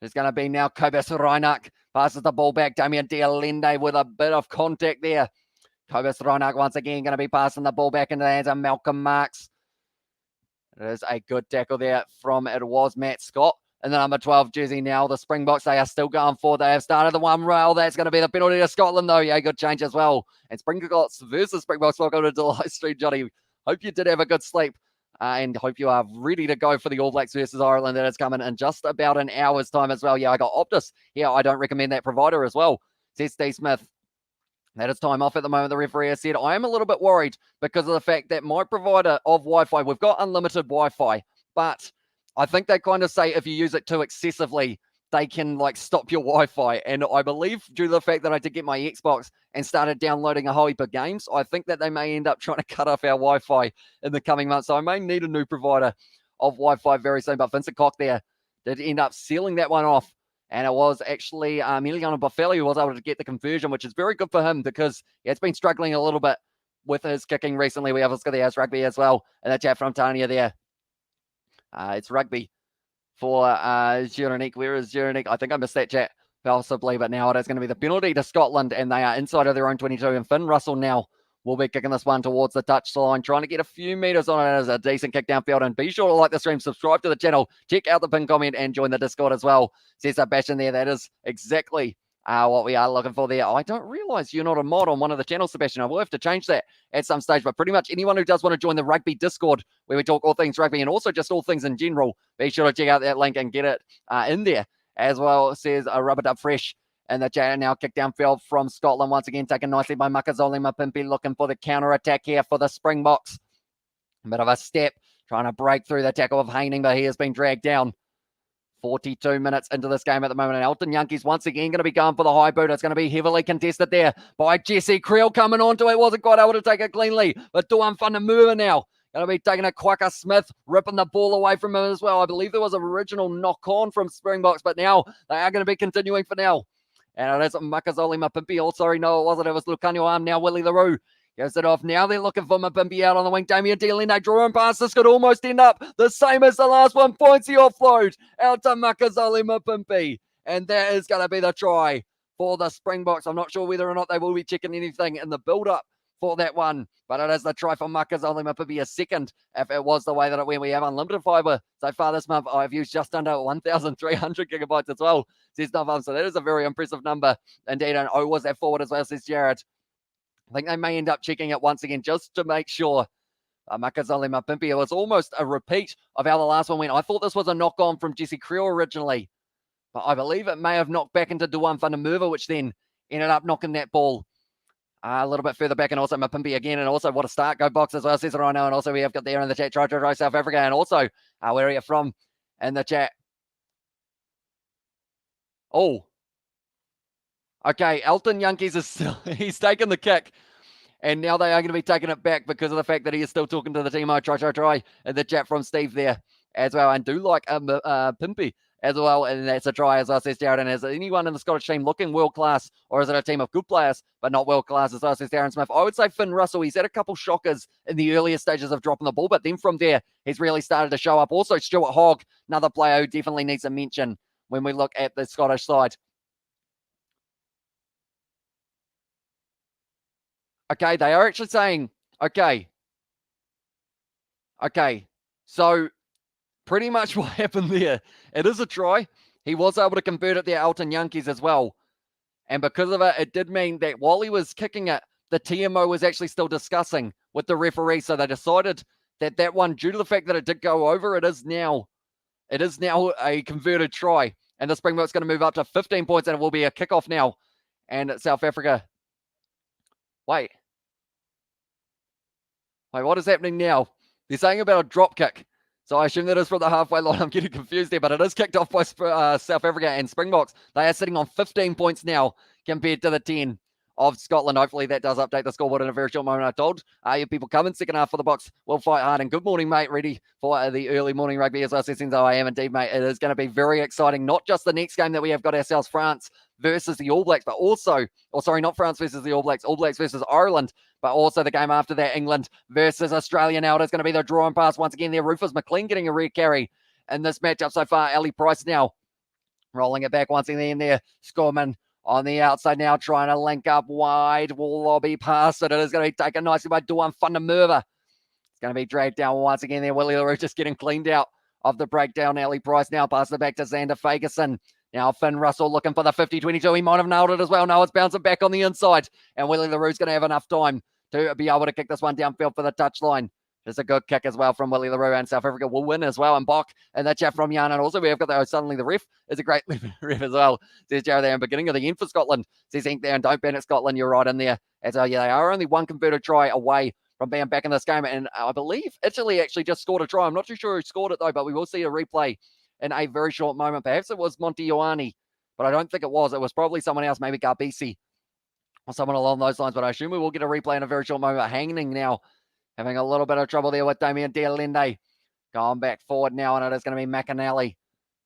There's going to be now Kobus Reinach. Passes the ball back. Damien Dialende with a bit of contact there. Kobus Reinach once again going to be passing the ball back into the hands of Malcolm Marks. It is a good tackle there from, it was Matt Scott in the number 12 jersey. Now the Springboks, they are still going forward. They have started the one rail. That's going to be the penalty to Scotland though. Yeah, good change as well. And Springboks versus Springboks. Welcome to the live stream, Johnny. Hope you did have a good sleep. And hope you are ready to go for the All Blacks versus Ireland. That is coming in just about an hour's time as well. Yeah, I got Optus here. I don't recommend that provider as well, says Steve Smith. That is time off at the moment, the referee has said. I am a little bit worried because of the fact that my provider of Wi-Fi, we've got unlimited Wi-Fi, but I think they kind of say if you use it too excessively, they can like stop your Wi-Fi. And I believe due to the fact that I did get my Xbox and started downloading a whole heap of games, I think that they may end up trying to cut off our Wi-Fi in the coming months. So I may need a new provider of Wi-Fi very soon. But Vincent Koch there did end up sealing that one off. And it was actually Emiliano Boffelli who was able to get the conversion, which is very good for him because he has been struggling a little bit with his kicking recently. We have got the House Rugby as well. And the chat from Tanya there. It's rugby for Juranique. Where is Juranique? I think I missed that chat possibly, but now it is going to be the penalty to Scotland, and they are inside of their own 22. And Finn Russell now will be kicking this one towards the touchline, trying to get a few meters on it as a decent kick downfield. And be sure to like the stream, subscribe to the channel, check out the pin comment, and join the Discord as well. Says Sebastian there. That is exactly what we are looking for there. I don't realize you're not a mod on one of the channels, Sebastian. I will have to change that at some stage, but pretty much anyone who does want to join the rugby Discord, where we talk all things rugby and also just all things in general, be sure to check out that link and get it in there as well. Says Rubber Dub Fresh in the chat. Now kick downfield from Scotland once again, taken nicely by Makazole Mapimpi, looking for the counter attack here for the Springboks. A bit of a step, trying to break through the tackle of Haining, but he has been dragged down. 42 minutes into this game at the moment, and Elton Yankees once again going to be going for the high boot. It's going to be heavily contested there by Jesse Creel coming onto it. Wasn't quite able to take it cleanly, but Duan van der Merwe now going to be taking a Quacker Smith, ripping the ball away from him as well. I believe there was an original knock on from Springboks, but now they are going to be continuing for now. And it is Makazole Mapimpi. Oh, sorry, no, it wasn't. It was Lucanio Arm. Now Willie LaRue gives it off. Now they're looking for Mapimpi out on the wing. Damien Dialende drawing past. This could almost end up the same as the last one. Points the offload out to Makazole Mapimpi. And that is going to be the try for the Springboks. I'm not sure whether or not they will be checking anything in the build-up for that one. But it is the try for Makazole Mapimpi, a second if it was the way that it went. We have unlimited fiber so far this month. I've used just under 1,300 gigabytes as well, says Novam. So that is a very impressive number indeed. And O was that forward as well, says Jared. I think they may end up checking it once again just to make sure. Makazole Mapimpi, it was almost a repeat of how the last one went. I thought this was a knock-on from Jesse Creel originally, but I believe it may have knocked back into Duan van der Merwe, which then ended up knocking that ball a little bit further back. And also Mapimpi again, and also what a start. Go Box as well, says it right now. And also we have got there in the chat, try South Africa, and also where are you from in the chat? Oh, okay, Elton Yankees is still, he's taken the kick. And now they are going to be taking it back because of the fact that he is still talking to the team. Try in the chat from Steve there as well. And do like Pimpy as well, and that's a try as well, says Jared. And is anyone in the Scottish team looking world-class, or is it a team of good players, but not world-class as well, says Darren Smith? I would say Finn Russell. He's had a couple shockers in the earlier stages of dropping the ball, but then from there, he's really started to show up. Also, Stuart Hogg, another player who definitely needs a mention when we look at the Scottish side. Okay, they are actually saying, okay, so pretty much what happened there, it is a try. He was able to convert it there, Elton Yankees as well. And because of it, it did mean that while he was kicking it, the TMO was actually still discussing with the referee. So they decided that one, due to the fact that it did go over, it is now a converted try. And the Springboks going to move up to 15 points, and it will be a kickoff now. And South Africa. Wait, what is happening now? They're saying about a drop kick. So I assume that is from the halfway line. I'm getting confused there, but it is kicked off by South Africa and Springboks. They are sitting on 15 points now compared to the 10 of Scotland. Hopefully that does update the scoreboard in a very short moment. I told you people coming second half for the Boks will fight hard. And good morning, mate. Ready for the early morning rugby as I said, since I am indeed, mate. It is going to be very exciting. Not just the next game that we have got ourselves, France versus the All Blacks, but also, not France versus the All Blacks versus Ireland, but also the game after that, England versus Australia. Now it is going to be the draw and pass once again there. Rufus McLean getting a rare carry in this matchup so far. Ali Price now rolling it back once again there. Scorman on the outside now, trying to link up wide. Will lobby past it. It is going to be taken nicely by Duan van der Merwe. It's going to be dragged down once again there. Willie LaRue just getting cleaned out of the breakdown. Ali Price now passes it back to Xander Fagerson. Now Finn Russell looking for the 50-22. He might have nailed it as well. No, it's bouncing back on the inside. And Willie LaRue's going to have enough time to be able to kick this one downfield for the touchline. Just a good kick as well from Willie LaRue, and South Africa will win as well. And Bok and the chat from Jan. And also we have got suddenly the ref is a great ref as well. Says Jared there in the beginning of the end for Scotland. Says Hank there, and don't ban it, Scotland. You're right in there. As yeah, they are only one converted try away from being back in this game. And I believe Italy actually just scored a try. I'm not too sure who scored it though, but we will see a replay in a very short moment. Perhaps it was Monty Ioane, but I don't think it was. It was probably someone else, maybe Garbisi or someone along those lines. But I assume we will get a replay in a very short moment. Hanging now, having a little bit of trouble there with Damien Dealende. Going back forward now, and it is going to be McAnally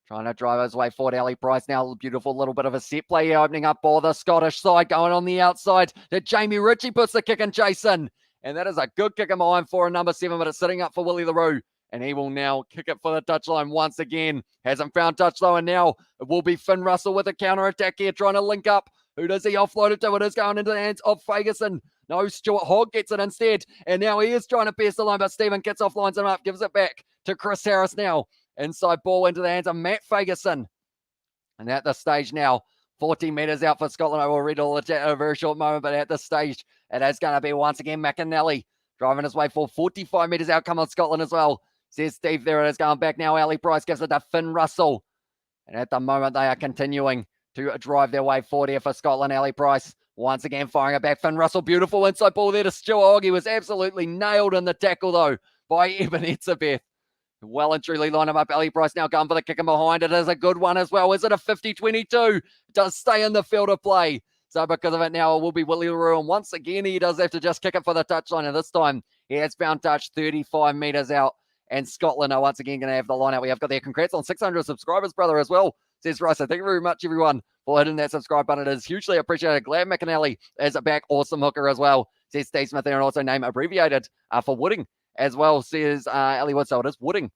trying to drive his way forward. Ali Price now, beautiful little bit of a set play here, opening up for the Scottish side, going on the outside. That Jamie Ritchie puts the kick and chase in. And that is a good kick in behind for a number 7, but it's sitting up for Willie LaRue. And he will now kick it for the touchline once again. Hasn't found touch though, and now it will be Finn Russell with a counter-attack here, trying to link up. Who does he offload it to? It is going into the hands of Fagerson. No, Stuart Hogg gets it instead. And now he is trying to pierce the line, but Stephen Kitsoff lines him up, gives it back to Chris Harris now. Inside ball into the hands of Matt Fagerson. And at this stage now, 14 metres out for Scotland. I will read all the chat in a very short moment, but at this stage, it is going to be once again McAnally driving his way for 45 metres out. Come on, Scotland as well. Says Steve, there it is going back now. Ali Price gives it to Finn Russell. And at the moment, they are continuing to drive their way forward here for Scotland. Ali Price once again firing it back. Finn Russell, beautiful inside ball there to Stuart Hogg. He was absolutely nailed in the tackle, though, by Eben Etzebeth. Well and truly line him up. Ali Price now going for the kick in behind. It is a good one as well. Is it a 50-22? It does stay in the field of play. So because of it now, it will be Willie LaRue. And once again, he does have to just kick it for the touchline. And this time, he has found touch 35 metres out. And Scotland are once again going to have the line out. We have got there. Congrats on 600 subscribers, brother, as well, says Rice. So thank you very much, everyone, for hitting that subscribe button. It is hugely appreciated. Glad McAnally is back. Awesome hooker as well, says Steve Smith there, and also name abbreviated for Wooding as well, says Ellie Wood. So it is Wooding.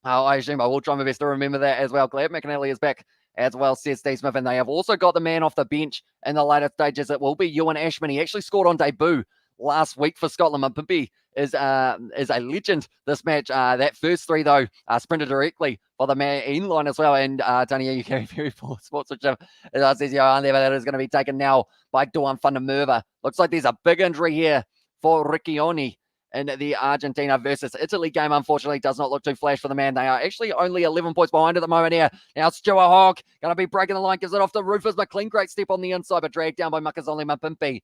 I assume I will try my best to remember that as well. Glad McAnally is back as well, says Steve Smith. And they have also got the man off the bench in the later stages. It will be Ewan Ashman. He actually scored on debut last week for Scotland. Mapimpi is a legend this match. That first three, though, sprinted directly for the man in line as well. And Tony, you carry very full sportsmanship. Says Johan there, but that is going to be taken now by Duan van der Merwe. Looks like there's a big injury here for Riccioni in the Argentina versus Italy game. Unfortunately, does not look too flash for the man. They are actually only 11 points behind at the moment here. Now Stuart Hogg going to be breaking the line, gives it off to Rufus McLean. Great step on the inside, but dragged down by Makazole Mapimpi.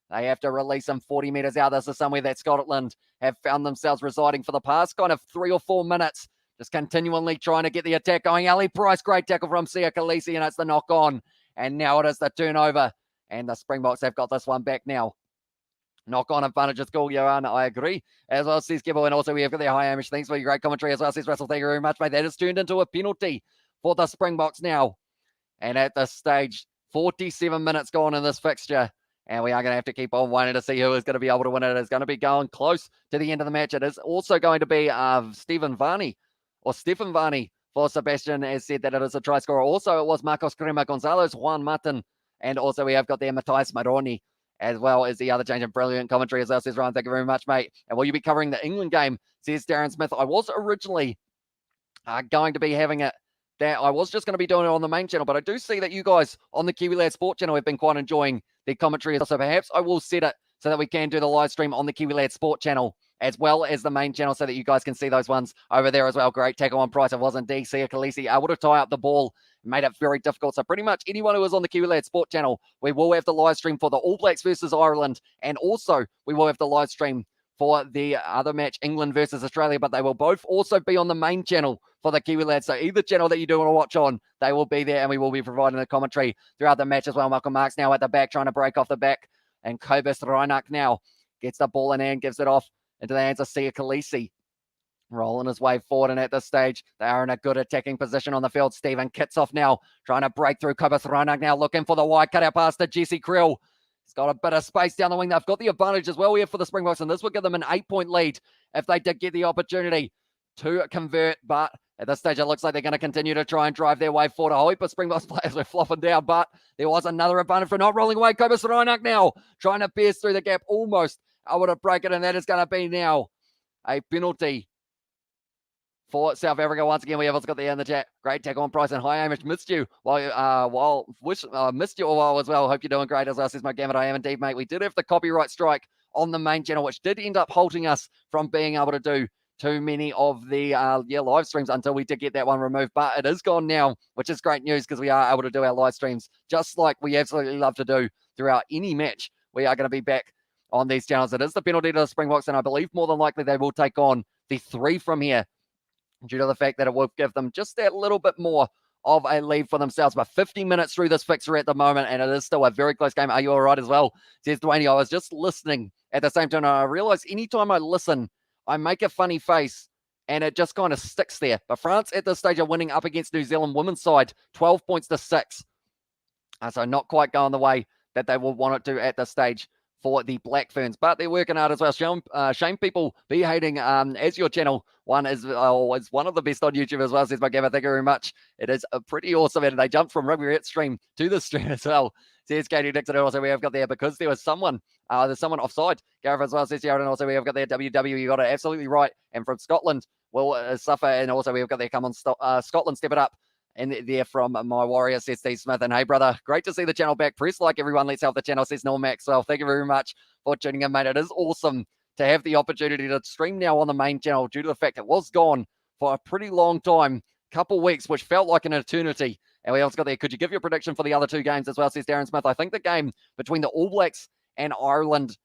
They have to release him 40 metres out. This is somewhere that Scotland have found themselves residing for the past kind of 3 or 4 minutes. Just continually trying to get the attack going. Ali Price, great tackle from Sia Khaleesi, and it's the knock on. And now it is the turnover. And the Springboks have got this one back now. Knock on advantage is cool, Johan. I agree. As well, says Gibbo. And also we have got the high Amish. Thanks for your great commentary as well, says Russell. Thank you very much, mate. That has turned into a penalty for the Springboks now. And at this stage, 47 minutes gone in this fixture. And we are going to have to keep on waiting to see who is going to be able to win it. It's going to be going close to the end of the match. It is also going to be Stefan Varney for Sebastian has said that it is a try scorer. Also, it was Marcos Crema Gonzalez, Juan Martin, and also we have got there Matthias Maroni as well as the other change. And brilliant commentary as well, says Ryan. Thank you very much, mate. And will you be covering the England game, says Darren Smith. I was originally going to be having it that I was just going to be doing it on the main channel, but I do see that you guys on the Kiwi Lad Sport channel have been quite enjoying the commentary. So perhaps I will set it so that we can do the live stream on the Kiwi Lad Sport channel as well as the main channel so that you guys can see those ones over there as well. Great tackle on Price. It wasn't Sia Khaleesi able to tie up the ball. Made it very difficult. So pretty much anyone who is on the Kiwi Lad Sport channel, we will have the live stream for the All Blacks versus Ireland. And also we will have the live stream for the other match, England versus Australia, but they will both also be on the main channel for the Kiwi Lads. So either channel that you do want to watch on, they will be there, and we will be providing the commentary throughout the match as well. Malcolm Marks now at the back, trying to break off the back, and Kobus Reinach now gets the ball in and gives it off into the hands of Sia Khaleesi. Rolling his way forward, and at this stage, they are in a good attacking position on the field. Stephen Kitsoff now trying to break through. Kobus Reinach now looking for the wide cutout pass to Jesse Krill. He's got a bit of space down the wing. They've got the advantage as well here for the Springboks, and this will give them an 8-point lead if they did get the opportunity to convert. But at this stage, it looks like they're going to continue to try and drive their way forward. A whole heap of Springboks players were flopping down, but there was another advantage for not rolling away. Kobus Reinach now trying to pierce through the gap, almost able to break it, and that is going to be now a penalty for South Africa. Once again, we have also got the in the chat. Great tackle on Price, and hi Hamish, missed you missed you a while as well. Hope you're doing great as well, says my Gamut. I am indeed, mate. We did have the copyright strike on the main channel, which did end up halting us from being able to do too many of the live streams until we did get that one removed. But it is gone now, which is great news because we are able to do our live streams just like we absolutely love to do throughout any match. We are going to be back on these channels. It is the penalty to the Springboks, and I believe more than likely they will take on the 3 from here, due to the fact that it will give them just that little bit more of a lead for themselves. But 50 minutes through this fixture at the moment, and it is still a very close game. Are you all right as well? Says Dwayne. I was just listening at the same time, and I realize anytime I listen, I make a funny face, and it just kind of sticks there. But France at this stage are winning up against New Zealand women's side, 12 points to 6. So not quite going the way that they will want it to at this stage for the Black Ferns, but they're working hard as well. Shame people be hating as your channel one is one of the best on YouTube as well, says my Gavin. Thank you very much. It is pretty awesome, and they jumped from Rugby Ret stream to this stream as well, says Katie Dixon. And also we have got there because there was someone offside. Gareth as well, says Jared. And also we have got there WW. You got it absolutely right. And from Scotland will suffer. And also we have got there, come on, Scotland, step it up. And there from my warrior, says Steve Smith. And hey, brother, great to see the channel back. Press like, everyone. Let's help the channel, says Noel Maxwell. Thank you very much for tuning in, mate. It is awesome to have the opportunity to stream now on the main channel due to the fact it was gone for a pretty long time, couple weeks, which felt like an eternity. And we also got there. Could you give your prediction for the other 2 games as well, says Darren Smith? I think the game between the All Blacks and Ireland,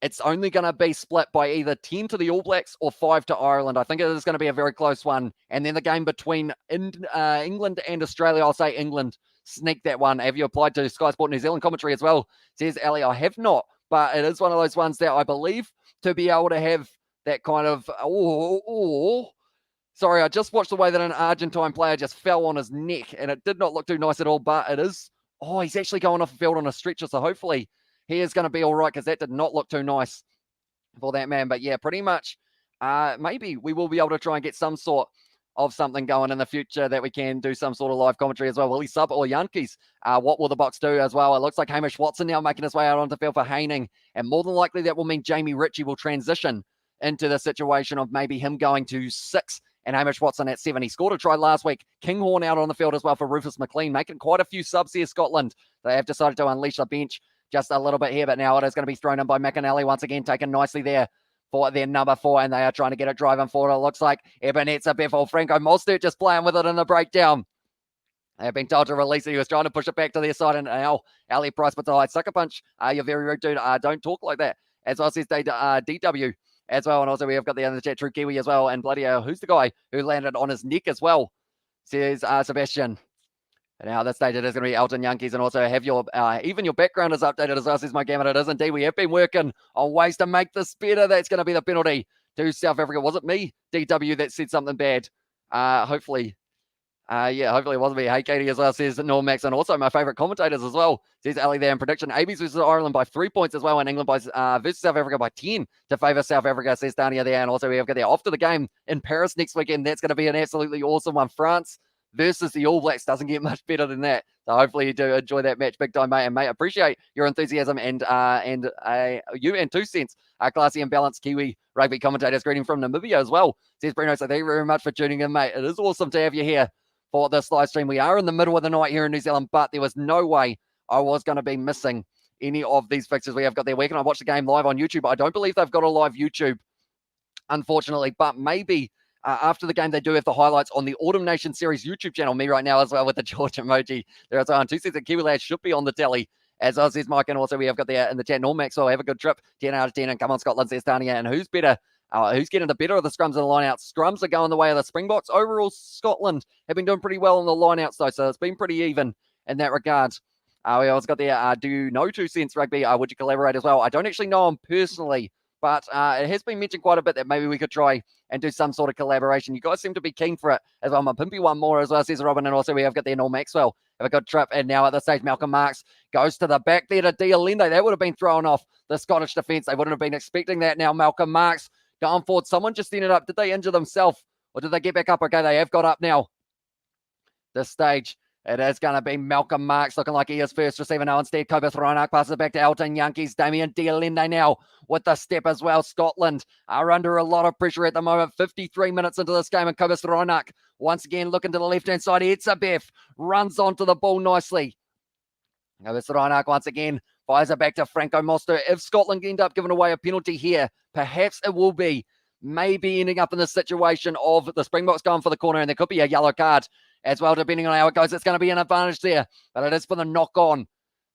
it's only going to be split by either 10 to the All Blacks or 5 to Ireland. I think it is going to be a very close one. And then the game between England and Australia, I'll say England sneak that one. Have you applied to Sky Sport New Zealand commentary as well, says Ali? I have not, but it is one of those ones that I believe to be able to have that kind of, sorry, I just watched the way that an Argentine player just fell on his neck, and it did not look too nice at all, but it is, he's actually going off the field on a stretcher, so hopefully he is going to be all right, because that did not look too nice for that man. But yeah, pretty much, maybe we will be able to try and get some sort of something going in the future that we can do some sort of live commentary as well. Will he sub or Yankees? What will the Box do as well? It looks like Hamish Watson now making his way out onto the field for Haining, and more than likely that will mean Jamie Ritchie will transition into the situation of maybe him going to 6 and Hamish Watson at 7. He scored a try last week. Kinghorn out on the field as well for Rufus McLean, making quite a few subs here, Scotland. They have decided to unleash the bench just a little bit here, but now it is going to be thrown in by McAnally once again, taken nicely there for their number 4, and they are trying to get it driving forward. It looks like Ebenezer Bethel, Franco Mostert just playing with it in the breakdown. They have been told to release it. He was trying to push it back to their side, and now Ali Price puts a high sucker punch. You're very rude, dude. Don't talk like that. As well, says DW as well, and also we have got the other chat, True Kiwi as well, and bloody who's the guy who landed on his neck as well, says Sebastian. And now at this stage, it is going to be Elton Yankees, and also have your, even your background is updated as well, says my Gamut. It is indeed. We have been working on ways to make this better. That's going to be the penalty to South Africa. Was it me, DW, that said something bad? Hopefully, Yeah, hopefully it wasn't me. Hey, Katie as well, says Norm Max, and also my favourite commentators as well, says Ali there in prediction. ABs versus Ireland by 3 points as well, and England versus South Africa by 10 to favour South Africa, says Dania there. And also we have got there off to the game in Paris next weekend. That's going to be an absolutely awesome one. France versus the All Blacks doesn't get much better than that. So hopefully you do enjoy that match big time, mate. And mate, appreciate your enthusiasm and you and 2 cents, classy and balanced Kiwi rugby commentators. Greeting from Namibia as well, says Bruno. So thank you very much for tuning in, mate. It is awesome to have you here for this live stream. We are in the middle of the night here in New Zealand, but there was no way I was going to be missing any of these fixtures we have got there. Where can I watch the game live on YouTube? I don't believe they've got a live YouTube, unfortunately, but maybe after the game they do have the highlights on the Autumn Nation Series YouTube channel. Me right now as well with the George emoji. There as well. And 2 cents of Kiwi Lads should be on the telly. As well, says Mike, and also we have got there in the chat, Normax, so have a good trip, 10 out of 10, and come on Scotland, says Tania. And who's better? Who's getting the better of the scrums and the lineouts? Scrums are going the way of the Springboks. Overall, Scotland have been doing pretty well on the lineouts, though, so it's been pretty even in that regard. We also got there, do you know 2 cents rugby? Would you collaborate as well? I don't actually know him personally, but it has been mentioned quite a bit that maybe we could try and do some sort of collaboration. You guys seem to be keen for it as well. My pimpy one more as well, says Robin. And also we have got there Noel Maxwell. Have a good trip. And now at this stage, Malcolm Marks goes to the back there to Dialende. That would have been thrown off the Scottish defence. They wouldn't have been expecting that. Now Malcolm Marks going forward. Someone just ended up. Did they injure themselves or did they get back up? Okay, they have got up now. This stage. It is going to be Malcolm Marks looking like he is first receiver now. Instead, Cobus Reinach passes it back to Elton Yankees. Damien Dialende now with the step as well. Scotland are under a lot of pressure at the moment. 53 minutes into this game, and Cobus Reinach once again looking to the left-hand side. Etzebeth runs onto the ball nicely. Cobus Reinach once again fires it back to Franco Moster. If Scotland end up giving away a penalty here, perhaps it will be maybe ending up in the situation of the Springboks going for the corner, and there could be a yellow card as well, depending on how it goes. It's going to be an advantage there, but it is for the knock-on.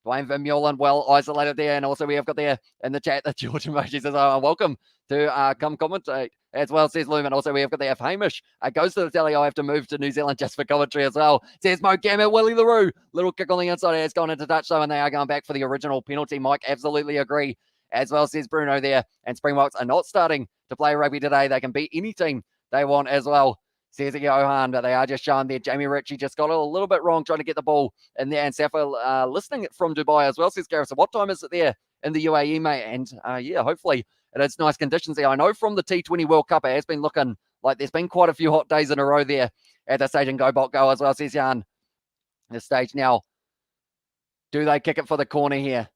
Dwayne Vermeulen well isolated there, and also we have got there in the chat that George Emoji says, welcome to come commentate as well, says Lumen. Also we have got there, if Hamish goes to the tally, I have to move to New Zealand just for commentary as well, says Mo Gammett. Willie LaRue, little kick on the inside, it's gone into touch though, and they are going back for the original penalty. Mike, absolutely agree as well, says Bruno there, and Springboks are not starting to play rugby today. They can beat any team they want as well, says Johan, but they are just showing there. Jamie Ritchie just got it a little bit wrong trying to get the ball in there. And Safa listening from Dubai as well, says Garrison. What time is it there in the UAE, mate? And yeah, hopefully it is nice conditions there. I know from the T20 World Cup, it has been looking like there's been quite a few hot days in a row there at the stage. And Go Bot Go as well, says Jan. This stage now. Do they kick it for the corner here?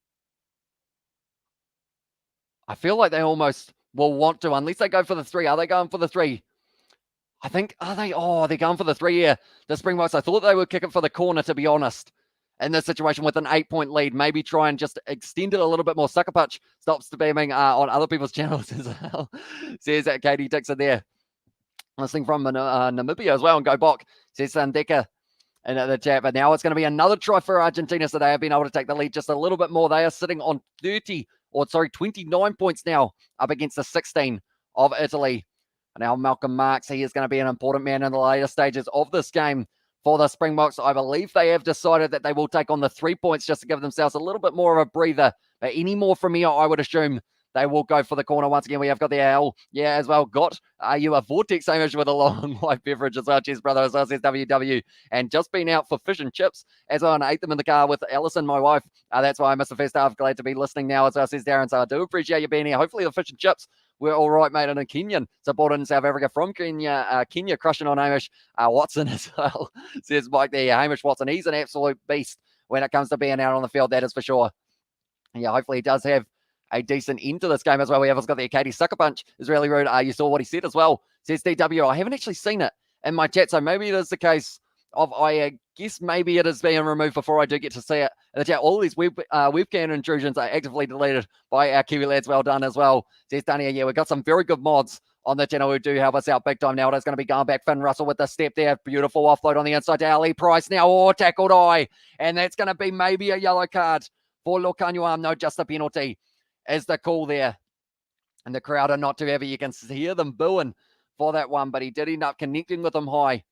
I feel like they almost will want to, unless they go for the 3. Are they going for the 3? I think, are they? Oh, they're going for the 3 here. The Springboks, I thought they would kick it for the corner, to be honest. In this situation with an 8-point lead, maybe try and just extend it a little bit more. Sucker Punch stops spamming on other people's channels as well. Says that Katie Dixon there. Listening from Namibia as well. And Go Bok, says Sandeka in the chat. But now it's going to be another try for Argentina. So they have been able to take the lead just a little bit more. They are sitting on 29 points now, up against the 16 of Italy. Now Malcolm Marks, he is going to be an important man in the later stages of this game for the Springboks. I believe they have decided that they will take on the 3 points just to give themselves a little bit more of a breather. But any more from here, I would assume they will go for the corner. Once again, we have got the L, yeah, as well. Got you a Vortex Hamish with a long life beverage as well. Cheers, brother, as well, says WW. And just been out for fish and chips as well, and ate them in the car with Alison, my wife. That's why I missed the first half. Glad to be listening now as well, says Darren. So I do appreciate you being here. Hopefully the fish and chips were all right, mate. And a Kenyan supported in South Africa from Kenya. Kenya crushing on Hamish Watson as well, says Mike there. Hamish Watson, he's an absolute beast when it comes to being out on the field, that is for sure. Yeah, hopefully he does have a decent end to this game as well. We have got the Katie Sucker Punch is really rude. You saw what he said as well, says DW. I haven't actually seen it in my chat, so maybe it is the case of, I guess maybe it is being removed before I do get to see it in the chat. All these webcam intrusions are actively deleted by our Kiwi lads. Well done as well, says Dania. Yeah, we've got some very good mods on the channel who do help us out big time. Now it is going to be going back. Finn Russell with the step there. Beautiful offload on the inside to Ali Price now. Oh, tackled eye. And that's going to be maybe a yellow card for Lokanyuam. No, just a penalty is the call there. And the crowd are not too heavy. You can hear them booing for that one, but he did end up connecting with them high.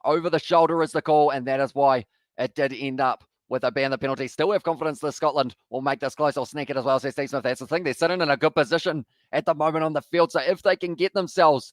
Over the shoulder is the call, and that is why it did end up with a ban. The penalty. Still have confidence that Scotland will make this close or sneak it as well, says Steve Smith. That's the thing. They're sitting in a good position at the moment on the field. So if they can get themselves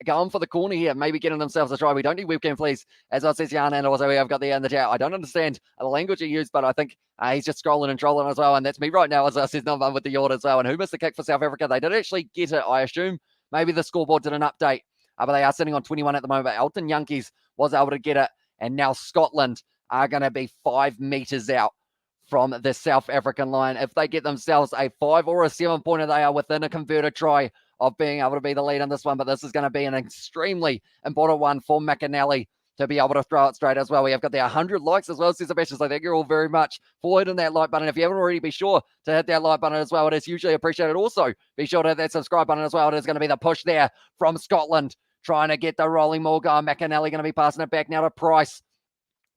going for the corner here, maybe getting themselves a try. We don't need webcam, please. As I says, Jan, and also we have got there in the chat. I don't understand the language he used, but I think he's just scrolling and trolling as well. And that's me right now, as I says, not one with the yacht as well. And who missed the kick for South Africa? They did actually get it, I assume. Maybe the scoreboard did an update, but they are sitting on 21 at the moment. But Elton Yankees was able to get it. And now Scotland are going to be 5 meters out from the South African line. If they get themselves a 5 or a 7-pointer, they are within a converted try of being able to be the lead in this one. But this is going to be an extremely important one for McAnally to be able to throw it straight as well. We have got the 100 likes as well, says Sebastian. So thank you all very much for hitting that like button. If you haven't already, be sure to hit that like button as well. It is hugely appreciated. Also, be sure to hit that subscribe button as well. It is going to be the push there from Scotland, trying to get the rolling more going. McAnally going to be passing it back now to Price.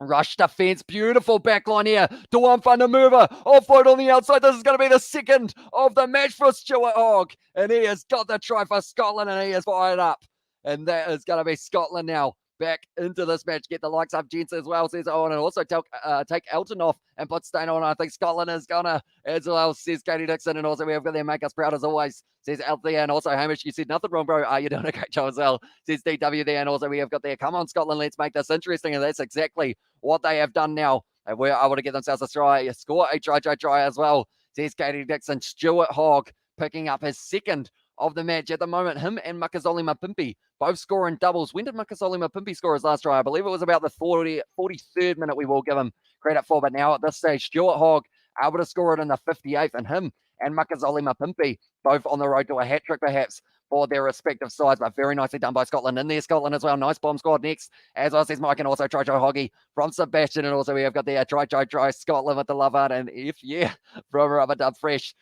Rush defense, beautiful backline here. Dewan van der Merwe, offload on the outside. This is going to be the second of the match for Stuart Hogg. And he has got the try for Scotland, and he is fired up. And that is going to be Scotland now back into this match. Get the likes up, gents, as well, says Owen. And also take Elton off and put Stain on. I think Scotland is going to as well, says Katie Dixon. And also we have got them make us proud as always, says Althea. And also Hamish, you said nothing wrong, bro. You're doing a great job as well, says DW there. And also we have got there, come on, Scotland, let's make this interesting. And that's exactly what they have done now. And we're able to get themselves a try, score a try as well, says Katie Dixon. Stuart Hogg picking up his second of the match at the moment. Him and Makazole Mapimpi both scoring doubles. When did Makazole Mapimpi score his last try? I believe it was about the 43rd minute, we will give him credit for. But now at this stage, Stuart Hogg able to score it in the 58th, and him and Makazole Mapimpi both on the road to a hat-trick perhaps for their respective sides, but very nicely done by Scotland. In there, Scotland as well. Nice bomb squad next. As I says, Mike, and also try Hoggy from Sebastian. And also we have got the try Scotland with the love art. And from Rubber Dub Fresh.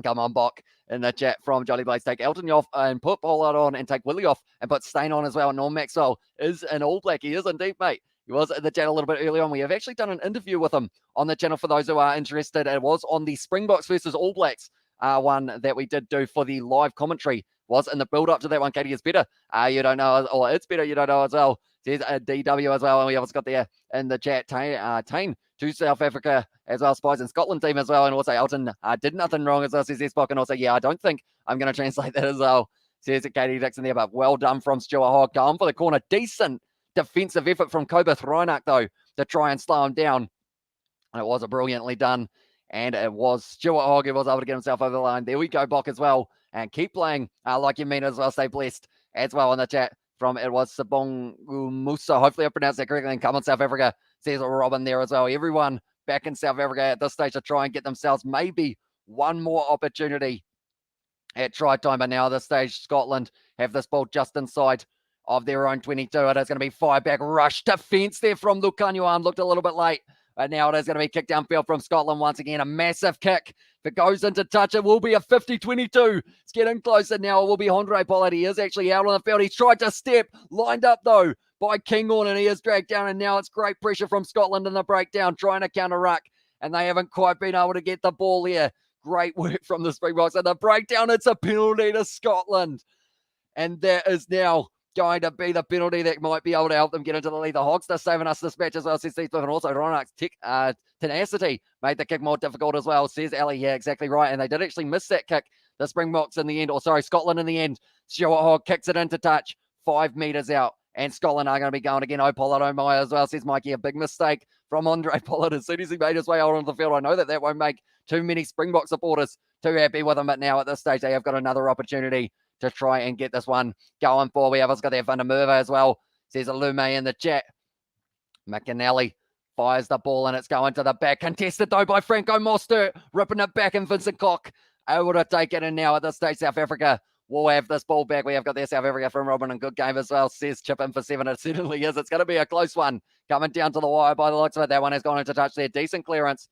Come on, Bok, in the chat from Jolly Blades. Take Elton off and put Pollard on, and take Willie off and put Stain on as well. And Norm Maxwell is an All Black. He is indeed, mate. He was in the chat a little bit earlier on. We have actually done an interview with him on the channel for those who are interested. It was on the Springboks versus All Blacks one that we did do for the live commentary. Was in the build-up to that one. Katie, is better. You don't know, or it's better, you don't know as well. There's a DW as well. And we also got there in the chat, Tane to South Africa as well, Spies and Scotland team as well. And also Elton did nothing wrong as well, says Spock. And also, I don't think I'm going to translate that as well, says Katie Dixon there. But well done from Stuart Hogg. Going for the corner. Decent defensive effort from Kobeth Reinach, though, to try and slow him down. And it was a brilliantly done. And it was Stuart Hogg who was able to get himself over the line. There we go, Bok, as well. And keep playing like you mean as well. Stay blessed as well in the chat from it was Sabong Musa. Hopefully I pronounced that correctly. And come on, South Africa, says Robin there as well. Everyone back in South Africa at this stage to try and get themselves maybe one more opportunity at try time. But now at this stage, Scotland have this ball just inside of their own 22. It is going to be fire back rush defense there from Lukanyo. Looked a little bit late. But now it is going to be kicked downfield from Scotland once again. A massive kick. If it goes into touch, it will be a 50-22. It's getting closer now. It will be Andre Pollard. He is actually out on the field. He's tried to step. Lined up, though, by Kinghorn, and he is dragged down. And now it's great pressure from Scotland in the breakdown, trying to counter-ruck. And they haven't quite been able to get the ball here. Great work from the Springboks. And the breakdown, it's a penalty to Scotland. And that is now going to be the penalty that might be able to help them get into the lead. The Hogs are saving us this match as well, says Steve. And also Ronach's tenacity made the kick more difficult as well, says Ali. Yeah, exactly right. And they did actually miss that kick. The Springboks in the end, Scotland in the end. Stuart Hogg kicks it into touch, 5 meters out. And Scotland are going to be going again. Pollard, Maya as well, says Mikey. A big mistake from Andre Pollard as soon as he made his way out onto the field. I know that won't make too many Springbok supporters too happy with him. But now at this stage, they have got another opportunity to try and get this one going for. We have got there Van der Merwe as well, says Lume in the chat. McAnally fires the ball and it's going to the back. Contested though by Franco Mostert, ripping it back, and Vincent Koch able to take it. And now at this stage, South Africa will have this ball back. We have got there South Africa from Robin, and good game as well, says Chip in for 7. It certainly is. It's going to be a close one coming down to the wire by the looks of it. That one has gone into touch there. Decent clearance.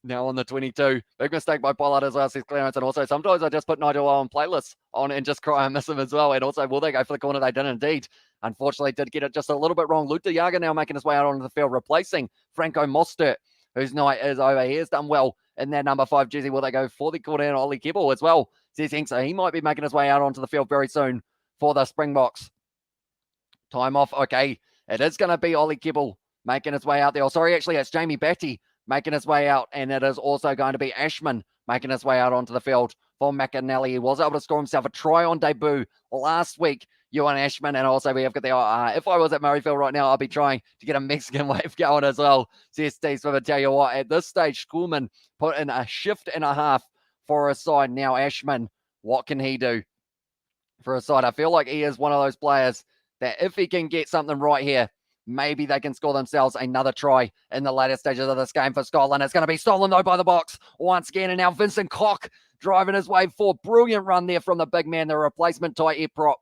Now on the 22. Big mistake by Pollard as well, says Clarence. And also sometimes I just put Nigel on playlists on and just cry and miss him as well. And also, will they go for the corner? They did indeed. Unfortunately, did get it just a little bit wrong. Luke De Jager now making his way out onto the field, replacing Franco Mostert, whose night is over. He has done well in that number 5 jersey. Will they go for the corner? And Ollie Kibble as well, says Hank. So he might be making his way out onto the field very soon for the Springboks. Time off. Okay, it is going to be Ollie Kibble making his way out there. Actually, it's Jamie Batty making his way out, and it is also going to be Ashman making his way out onto the field for McAnally. He was able to score himself a try on debut last week, Ewan Ashman, and also we have got the, if I was at Murrayfield right now, I'll be trying to get a Mexican wave going as well. Says Steve Smith, I tell you what, at this stage, Schoolman put in a shift and a half for his side. Now Ashman, what can he do for his side? I feel like he is one of those players that if he can get something right here, maybe they can score themselves another try in the later stages of this game for Scotland. It's going to be stolen, though, by the Boks once again. And now Vincent Koch driving his way forward. Brilliant run there from the big man, the replacement tight air prop.